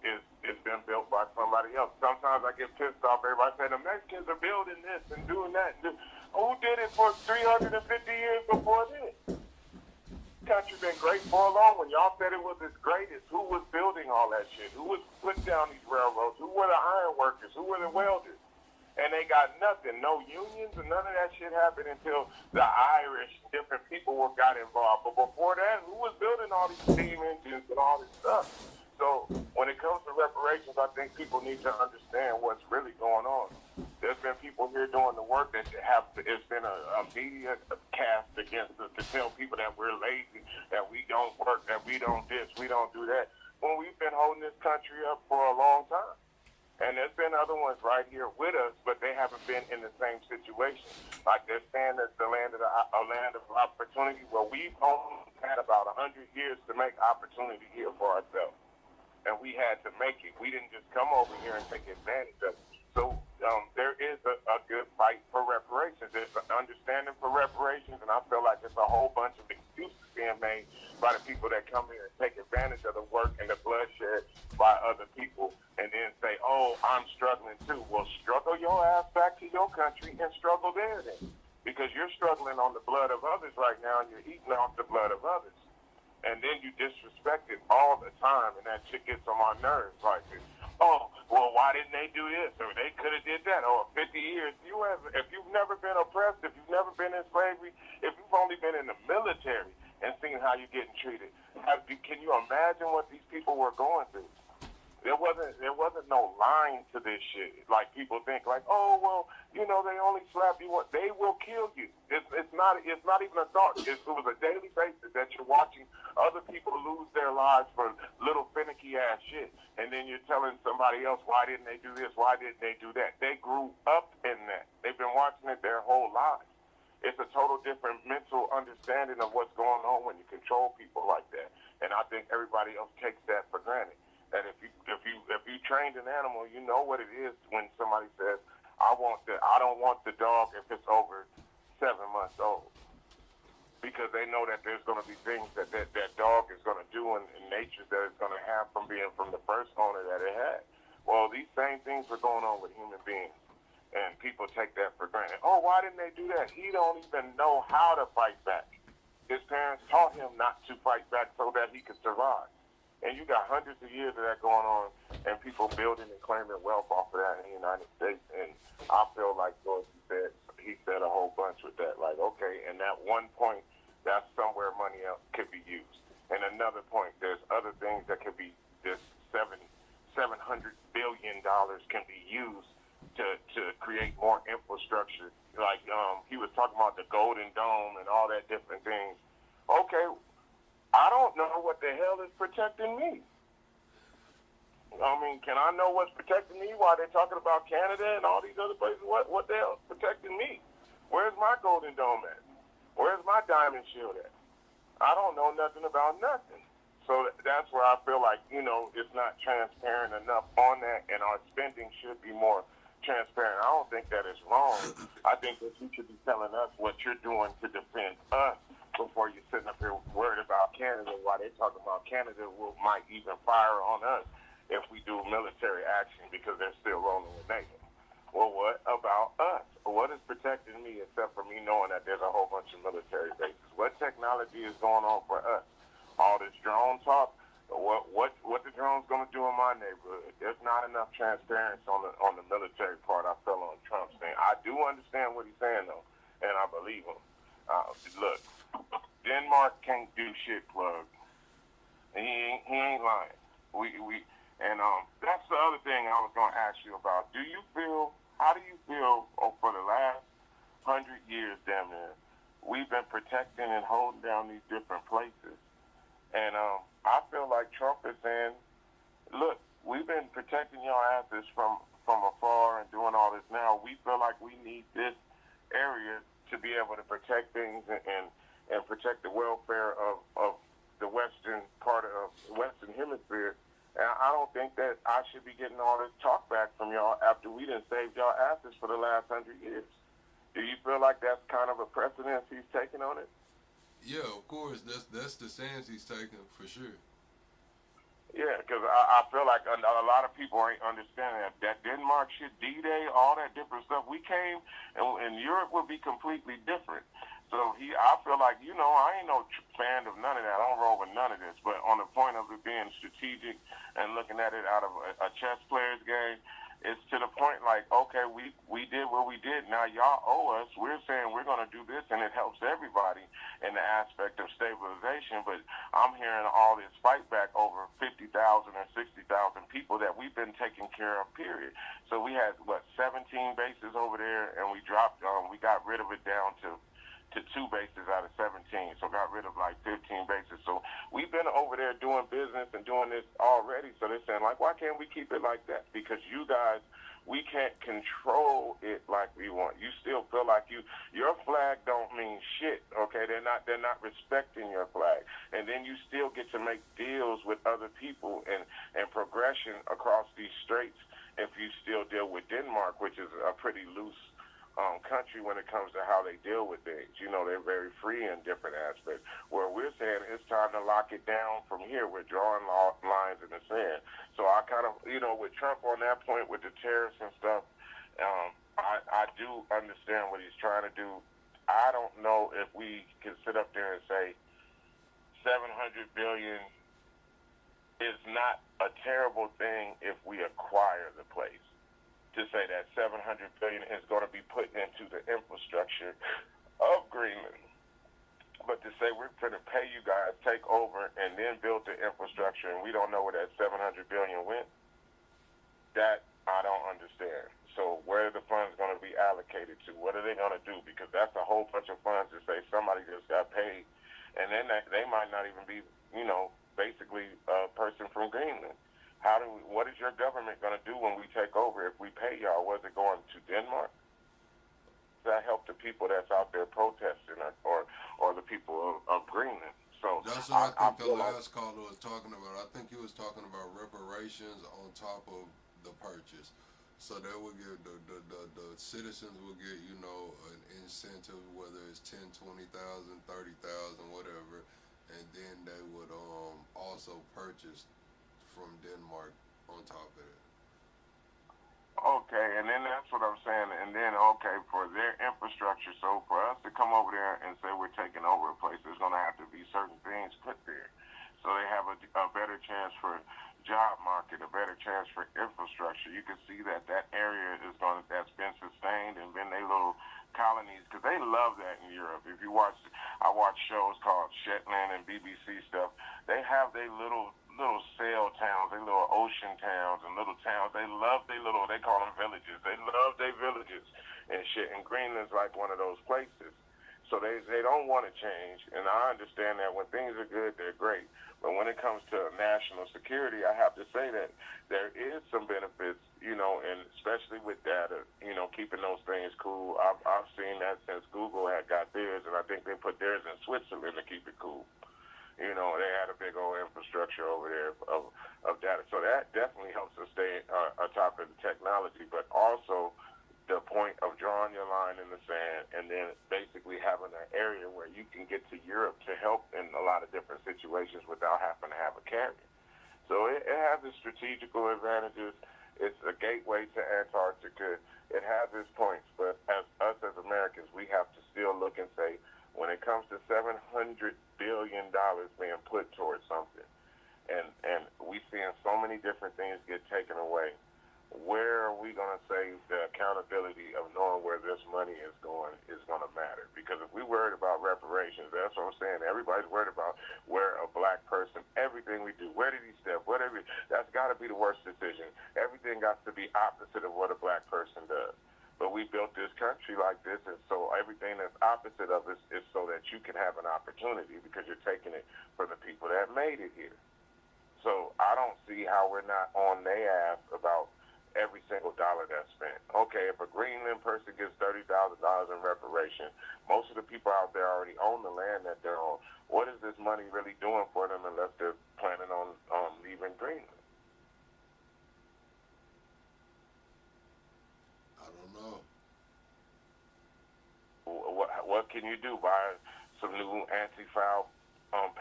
is been built by somebody else. Sometimes I get pissed off. Everybody say the Mexicans are building this and doing that. Who did it for 350 years before this? Country been great for a long. When y'all said it was its greatest, who was building all that shit? Who was putting down these railroads? Who were the iron workers? Who were the welders? And they got nothing, no unions, and none of that shit happened until the Irish, different people got involved. But before that, who was building all these steam engines and all this stuff? So when it comes to reparations, I think people need to understand what's really going on. There's been people here doing the work that it's been a media cast against us to tell people that we're lazy, that we don't work, that we don't this, we don't do that, when we've been holding this country up for a long time. And there's been other ones right here with us, but they haven't been in the same situation. Like they're saying that a land of opportunity. Well, we've only had about 100 years to make opportunity here for ourselves. And we had to make it. We didn't just come over here and take advantage of it. So there is a good fight for reparations. There's an understanding for reparations, and I feel like there's a whole bunch of excuses being made by the people that come here and take advantage of the work and the bloodshed by other people, and then say, oh, I'm struggling too. Well, struggle your ass back to your country and struggle there then. Because you're struggling on the blood of others right now, and you're eating off the blood of others. And then you disrespect it all the time, and that shit gets on my nerves like this. Oh, well, why didn't they do this? Or they could have did that. Or 50 years. If you've never been oppressed, if you've never been in slavery, if you've only been in the military and seen how you're getting treated, can you imagine what these people were going through? There wasn't no line to this shit. Like people think, like, oh well, you know, they only slap you once. They will kill you. It's not even a thought. It was a daily basis that you're watching other people lose their lives for little finicky ass shit, and then you're telling somebody else, why didn't they do this? Why didn't they do that? They grew up in that. They've been watching it their whole lives. It's a total different mental understanding of what's going on when you control people like that. And I think everybody else takes that for granted. That if you trained an animal, you know what it is when somebody says, I don't want the dog if it's over 7 months old. Because they know that there's going to be things that dog is going to do in nature that it's going to have from being from the first owner that it had. Well, these same things are going on with human beings. And people take that for granted. Oh, why didn't they do that? He don't even know how to fight back. His parents taught him not to fight back so that he could survive. And you got hundreds of years of that going on, and people building and claiming wealth off of that in the United States. And I feel like George he said a whole bunch with that. Like, okay, and that one point, that's somewhere money else could be used. And another point, there's other things that could be, this $700 billion can be used to create more infrastructure. Like he was talking about the Golden Dome and all that different things. Okay, I don't know what the hell is protecting me. I mean, can I know what's protecting me while they're talking about Canada and all these other places? What the hell is protecting me? Where's my Golden Dome at? Where's my Diamond Shield at? I don't know nothing about nothing. So that's where I feel like, you know, it's not transparent enough on that, and our spending should be more transparent. I don't think that is wrong. I think that you should be telling us what you're doing to defend us before you're sitting up here worried about Canada while they're talking about Canada might even fire on us if we do military action because they're still rolling with NATO. Well, what about us? What is protecting me except for me knowing that there's a whole bunch of military bases? What technology is going on for us? All this drone talk, what the drone's going to do in my neighborhood? There's not enough transparency on the military part. I feel on Trump's thing. I do understand what he's saying though, and I believe him. Look, Denmark can't do shit, plug. And he ain't lying. And that's the other thing I was going to ask you about. How do you feel for the last 100 years, damn near, we've been protecting and holding down these different places. And I feel like Trump is saying, look, we've been protecting your asses from afar and doing all this now. We feel like we need this area to be able to protect things and protect the welfare of the western part of the Western Hemisphere. And I don't think that I should be getting all this talk back from y'all after we done saved y'all asses for the last 100 years. Do you feel like that's kind of a precedence he's taking on it? Yeah, of course. That's the stance he's taking for sure. Yeah, because I feel like a lot of people ain't understanding that Denmark shit, D-Day, all that different stuff. We came, and Europe would be completely different. So I feel like, you know, I ain't no fan of none of that. I don't roll with none of this. But on the point of it being strategic and looking at it out of a chess player's game, it's to the point like, okay, we did what we did. Now y'all owe us. We're saying we're going to do this, and it helps everybody in the aspect of stabilization. But I'm hearing all this fight back over 50,000 or 60,000 people that we've been taking care of, period. So we had, 17 bases over there, and we dropped, we got rid of it down to 2 bases out of 17, so got rid of like 15 bases. So we've been over there doing business and doing this already. So they're saying, like, why can't we keep it like that? Because you guys, we can't control it like we want. You still feel like your flag don't mean shit, okay? They're not respecting your flag. And then you still get to make deals with other people and progression across these straits if you still deal with Denmark, which is a pretty loose country when it comes to how they deal with things. You know, they're very free in different aspects. Where we're saying it's time to lock it down from here. We're drawing lines in the sand. So I kind of, you know, with Trump on that point with the tariffs and stuff, I do understand what he's trying to do. I don't know if we can sit up there and say $700 billion is not a terrible thing if we acquire the place. To say that $700 billion is going to be put into the infrastructure of Greenland. But to say we're going to pay you guys, take over, and then build the infrastructure, and we don't know where that $700 billion went, understand. So where are the funds going to be allocated to? What are they going to do? Because that's a whole bunch of funds to say somebody just got paid, and then they might not even be, basically a person from Greenland. What is your government going to do when we take over if we pay y'all? Was it going to Denmark? Does that help the people that's out there protesting or the people of Greenland? So that's what I think the last caller was talking about. I think he was talking about reparations on top of the purchase. So that would give the citizens will get, an incentive, whether it's 10, 20,000, 30,000, whatever, and then they would also purchase from Denmark on top of it. Okay, and then that's what I'm saying. And then, for their infrastructure, so for us to come over there and say we're taking over a place, there's going to have to be certain things put there. So they have a better chance for job market, a better chance for infrastructure. You can see that area that's been sustained and been their little colonies, because they love that in Europe. If you I watch shows called Shetland and BBC stuff. They have their little sail towns, their little ocean towns and little towns. They love they call them villages. They love their villages and shit. And Greenland's like one of those places. So they don't want to change. And I understand that when things are good, they're great. But when it comes to national security, I have to say that there is some benefits, and especially with data, keeping those things cool. I've seen that since Google had got theirs, and I think they put theirs in Switzerland to keep it cool. They had a big old infrastructure over there of data. So that definitely helps us stay atop of the technology, but also the point of drawing your line in the sand and then basically having an area where you can get to Europe to help in a lot of different situations without having to have a carrier. So it has its strategical advantages. It's a gateway to Antarctica. It has its points, but as Americans, we have to still look and say, when it comes to $700 billion being put towards something, and we seeing so many different things get taken away, where are we going to say the accountability of knowing where this money is going to matter? Because if we worried about reparations, that's what I'm saying. Everybody's worried about where a black person, everything we do, where did he step, that's got to be the worst decision. Everything got to be opposite of what a black person does. But we built this country like this, and so everything that's opposite of us is so that you can have an opportunity because you're taking it from the people that made it here. So I don't see how we're not on their ass about every single dollar that's spent. Okay, if a Greenland person gets $30,000 in reparation, most of the people out there already own the land that they're on. What is this money really doing for them unless they're planning on leaving Greenland? I don't know. What can you do? Buy some new anti-foul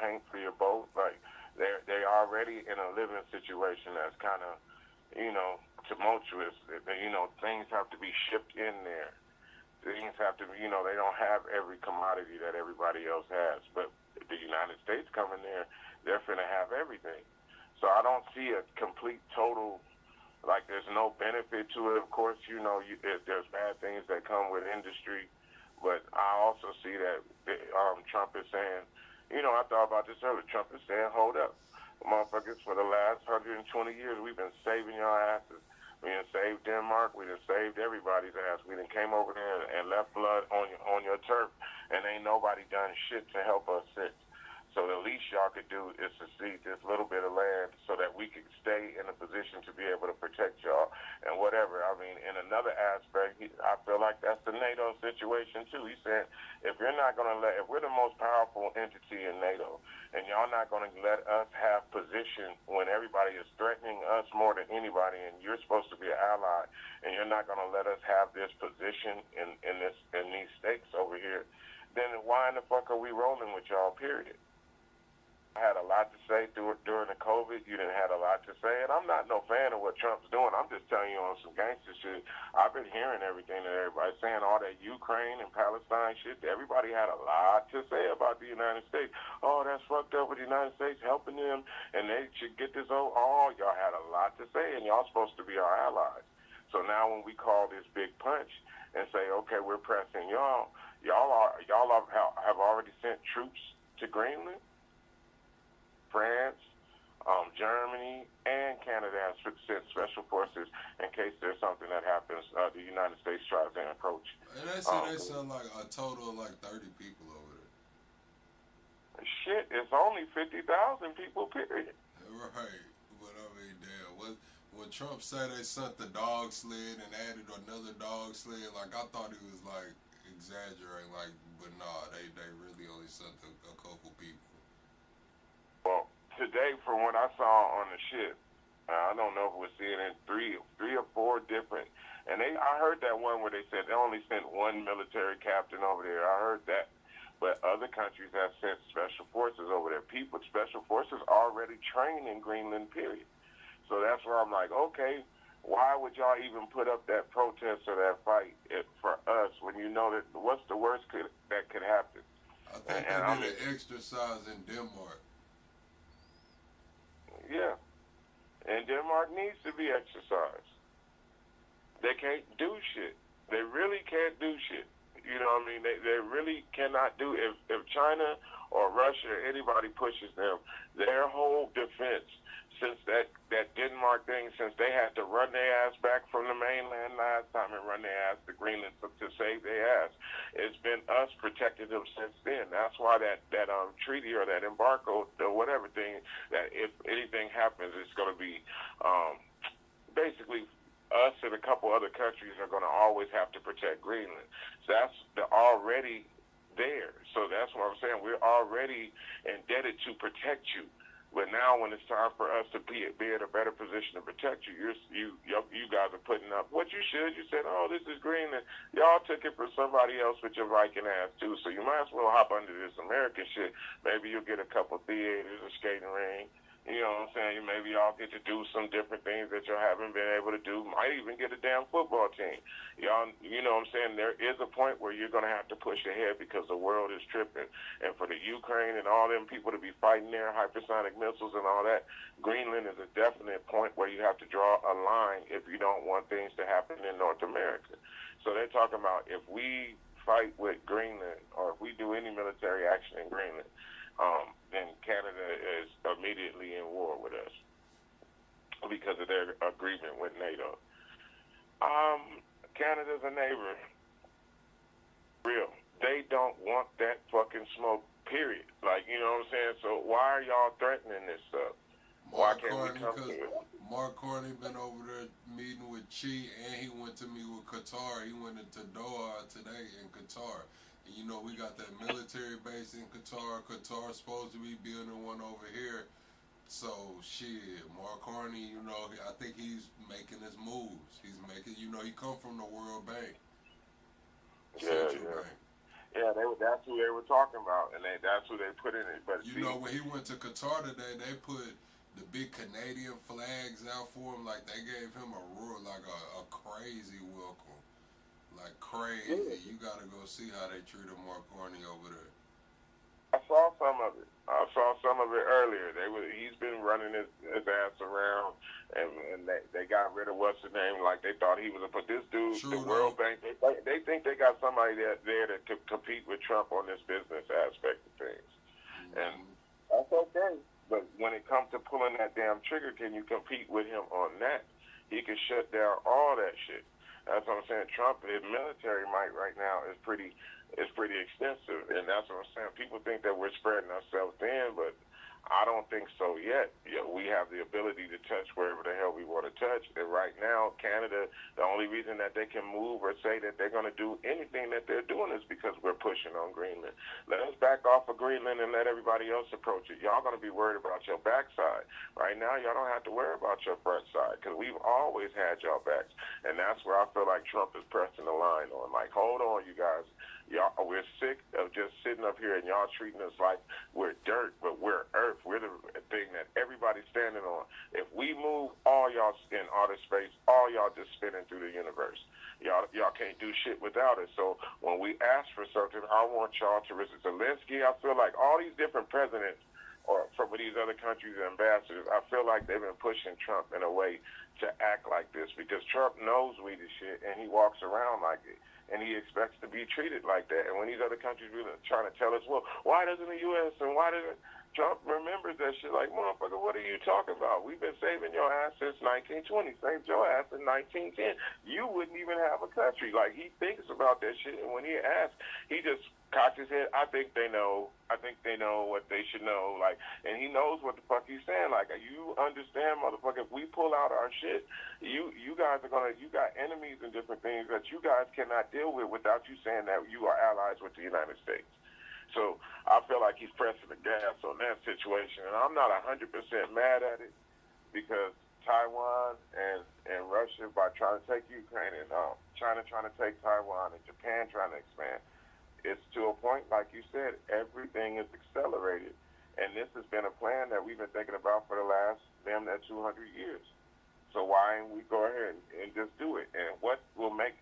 paint for your boat? Like, they're already in a living situation that's kind of, tumultuous. Things have to be shipped in there. Things have to be, they don't have every commodity that everybody else has. But the United States coming there, they're finna have everything. So I don't see a complete total, like there's no benefit to it. Of course, there's bad things that come with industry. But I also see that Trump is saying, I thought about this earlier. Trump is saying, hold up. Motherfuckers, for the last 120 years, we've been saving your asses. We done saved Denmark. We done saved everybody's ass. We done came over there and left blood on your turf, and ain't nobody done shit to help us since. So the least y'all could do is to cede this little bit of land so that we could stay in a position to be able to protect y'all and whatever. I mean, in another aspect, I feel like that's the NATO situation too. He said, if we're the most powerful entity in NATO, and y'all not going to let us have position when everybody is threatening us more than anybody, and you're supposed to be an ally, and you're not going to let us have this position in these stakes over here, then why in the fuck are we rolling with y'all, period? I had a lot to say during the COVID. You didn't have a lot to say, and I'm not no fan of what Trump's doing. I'm just telling you on some gangster shit. I've been hearing everything that everybody's saying, all that Ukraine and Palestine shit. Everybody had a lot to say about the United States. Oh, that's fucked up with the United States helping them, and they should get this over. Oh, y'all had a lot to say, and y'all supposed to be our allies. So now when we call this big punch and say, okay, we're pressing y'all have already sent troops to Greenland, France, Germany and Canada have sent special forces in case there's something that happens. The United States tries to approach. And they say they sent like a total of like 30 people over there. Shit, it's only 50,000 people, period. Right, but I mean, damn, when Trump said they sent the dog sled and added another dog sled, like I thought he was like exaggerating, like, but nah, they really only sent a couple people. Well, today, from what I saw on the ship, I don't know if we're seeing it three or four different. And I heard that one where they said they only sent one military captain over there. I heard that. But other countries have sent special forces over there. Special forces already trained in Greenland, period. So that's where I'm like, okay, why would y'all even put up that protest or that fight for us when you know that what's the worst that could happen? I think they did an exercise in Denmark. Yeah. And Denmark needs to be exercised. They can't do shit. They really can't do shit. You know what I mean? They really cannot do if China or Russia or anybody pushes them, their whole defense since that Denmark thing, since they had to run their ass back from the mainland last time and run their ass to Greenland to save their ass, it's been us protecting them since then. That's why that treaty or that embargo or whatever thing, that if anything happens, it's going to be basically us and a couple other countries are going to always have to protect Greenland. So that's already there. So that's what I'm saying. We're already indebted to protect you. But now when it's time for us to be in a better position to protect you, you guys are putting up what you should. You said, oh, this is Greenland. Y'all took it from somebody else with your Viking ass, too. So you might as well hop under this American shit. Maybe you'll get a couple theaters, a skating ring. You know what I'm saying? Maybe y'all get to do some different things that y'all haven't been able to do. Might even get a damn football team. Y'all, you know what I'm saying? There is a point where you're going to have to push ahead because the world is tripping. And for the Ukraine and all them people to be fighting there, hypersonic missiles and all that, Greenland is a definite point where you have to draw a line if you don't want things to happen in North America. So they're talking about if we fight with Greenland or if we do any military action in Greenland, then Canada is immediately in war with us because of their agreement with NATO. Canada's a neighbor. Real. They don't want that fucking smoke, period. Like, you know what I'm saying? So why are y'all threatening this stuff? Why can't we come to it? Mark Carney been over there meeting with Chi, and he went to meet with Qatar. He went into Doha today in Qatar. And you know, we got that military base in Qatar. Qatar's supposed to be building one over here. So, shit, Mark Carney, you know, I think he's making his moves. He's making, you know, he come from the World Bank. Central Bank. Yeah, that's who they were talking about, and that's who they put in it. But you know, when he went to Qatar today, they put the big Canadian flags out for him. Like, they gave him a crazy welcome. Like crazy. Yeah. You gotta go see how they treated Mark Carney over there. I saw some of it earlier. He's been running his ass around, and they got rid of what's his name. Like they thought he was but this dude, the World Bank, they think they got somebody there that could compete with Trump on this business aspect of things, and that's okay. But when it comes to pulling that damn trigger, can you compete with him on that? He can shut down all that shit. That's what I'm saying. Trump, his military might right now is pretty extensive, and that's what I'm saying. People think that we're spreading ourselves thin, but I don't think so yet. Yeah, we have the ability to touch wherever the hell we want to touch, and right now, Canada, the only reason that they can move or say that they're going to do anything that they're doing is because we're pushing on Greenland. Let us back off of Greenland and let everybody else approach it. Y'all going to be worried about your backside. Right now, y'all don't have to worry about your front side because we've always had y'all backs, and that's where I feel like Trump is pressing the line on. Like, hold on, you guys. Y'all, we're sick of just sitting up here and y'all treating us like we're dirt, but we're earth. We're the thing that everybody's standing on. If we move, all y'all in outer space, all y'all just spinning through the universe. Y'all can't do shit without us. So when we ask for something, I want y'all to resist. Zelensky, I feel like all these different presidents or from these other countries' ambassadors, I feel like they've been pushing Trump in a way to act like this because Trump knows we the shit and he walks around like it. And he expects to be treated like that. And when these other countries really trying to tell us, well, why doesn't the U.S. and why doesn't Trump remembers that shit like, motherfucker, what are you talking about? We've been saving your ass since 1920. Saved your ass in 1910. You wouldn't even have a country. Like, he thinks about that shit, and when he asks, he just cocks his head. I think they know. I think they know what they should know. Like, and he knows what the fuck he's saying. Like, you understand, motherfucker, if we pull out our shit, you guys are gonna, you got enemies and different things that you guys cannot deal with without you saying that you are allies with the United States. So I feel like he's pressing the gas on that situation, and I'm not 100% mad at it because Taiwan and Russia, by trying to take Ukraine, and China trying to take Taiwan, and Japan trying to expand, it's to a point, like you said, everything is accelerated, and this has been a plan that we've been thinking about for the last damn near 200 years. So why don't we go ahead and just do it? And what will make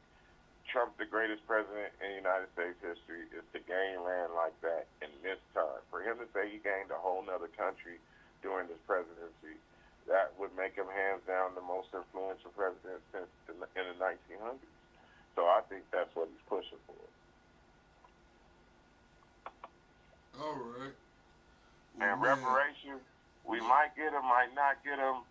Trump the greatest president in United States history is to gain land like that in this time. For him to say he gained a whole nother country during his presidency, that would make him hands down the most influential president since in the 1900s. So I think that's what he's pushing for. All right. And reparations, we might get them, might not get them.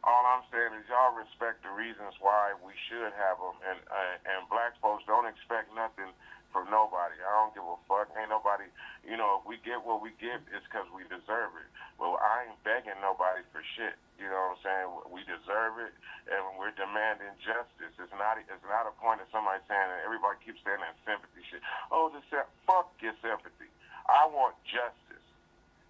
All I'm saying is y'all respect the reasons why we should have them, and black folks don't expect nothing from nobody. I don't give a fuck. Ain't nobody, you know, if we get what we get, it's because we deserve it. Well, I ain't begging nobody for shit. You know what I'm saying? We deserve it, and we're demanding justice. It's not a point of somebody saying that everybody keeps saying that sympathy shit. Oh, fuck your sympathy. I want justice.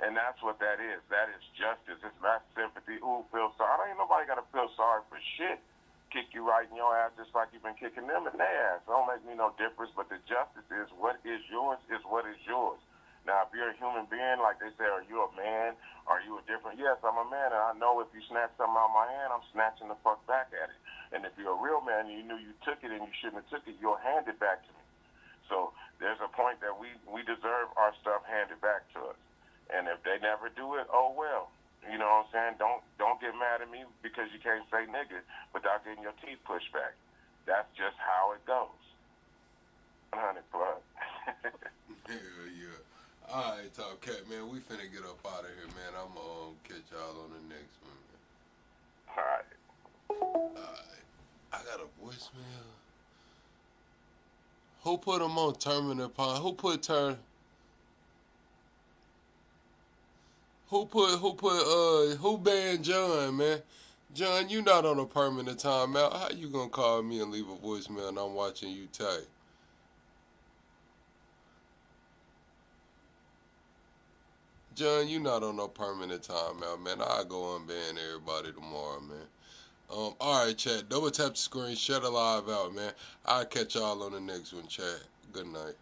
And that's what that is. That is justice. It's not sympathy. Ooh, feel sorry. Ain't nobody got to feel sorry for shit. Kick you right in your ass just like you've been kicking them in their ass. It don't make me no difference, but the justice is what is yours is what is yours. Now, if you're a human being, like they say, are you a man? Are you a different? Yes, I'm a man, and I know if you snatch something out of my hand, I'm snatching the fuck back at it. And if you're a real man and you knew you took it and you shouldn't have took it, you'll hand it back to me. So there's a point that we deserve our stuff handed back to us. And if they never do it, oh well. You know what I'm saying? Don't get mad at me because you can't say nigga without getting your teeth pushed back. That's just how it goes. 100 plus. Hell yeah. All right, Top Cat, man. We finna get up out of here, man. I'm gonna catch y'all on the next one, man. All right. I got a voicemail. Who put him on Terminal Pond? Who banned John, man? John, you not on a permanent timeout. How you gonna call me and leave a voicemail and I'm watching you type? John, you not on no permanent timeout, man. I'll go unban everybody tomorrow, man. All right, chat. Double tap the screen. Shut the live out, man. I'll catch y'all on the next one, chat. Good night.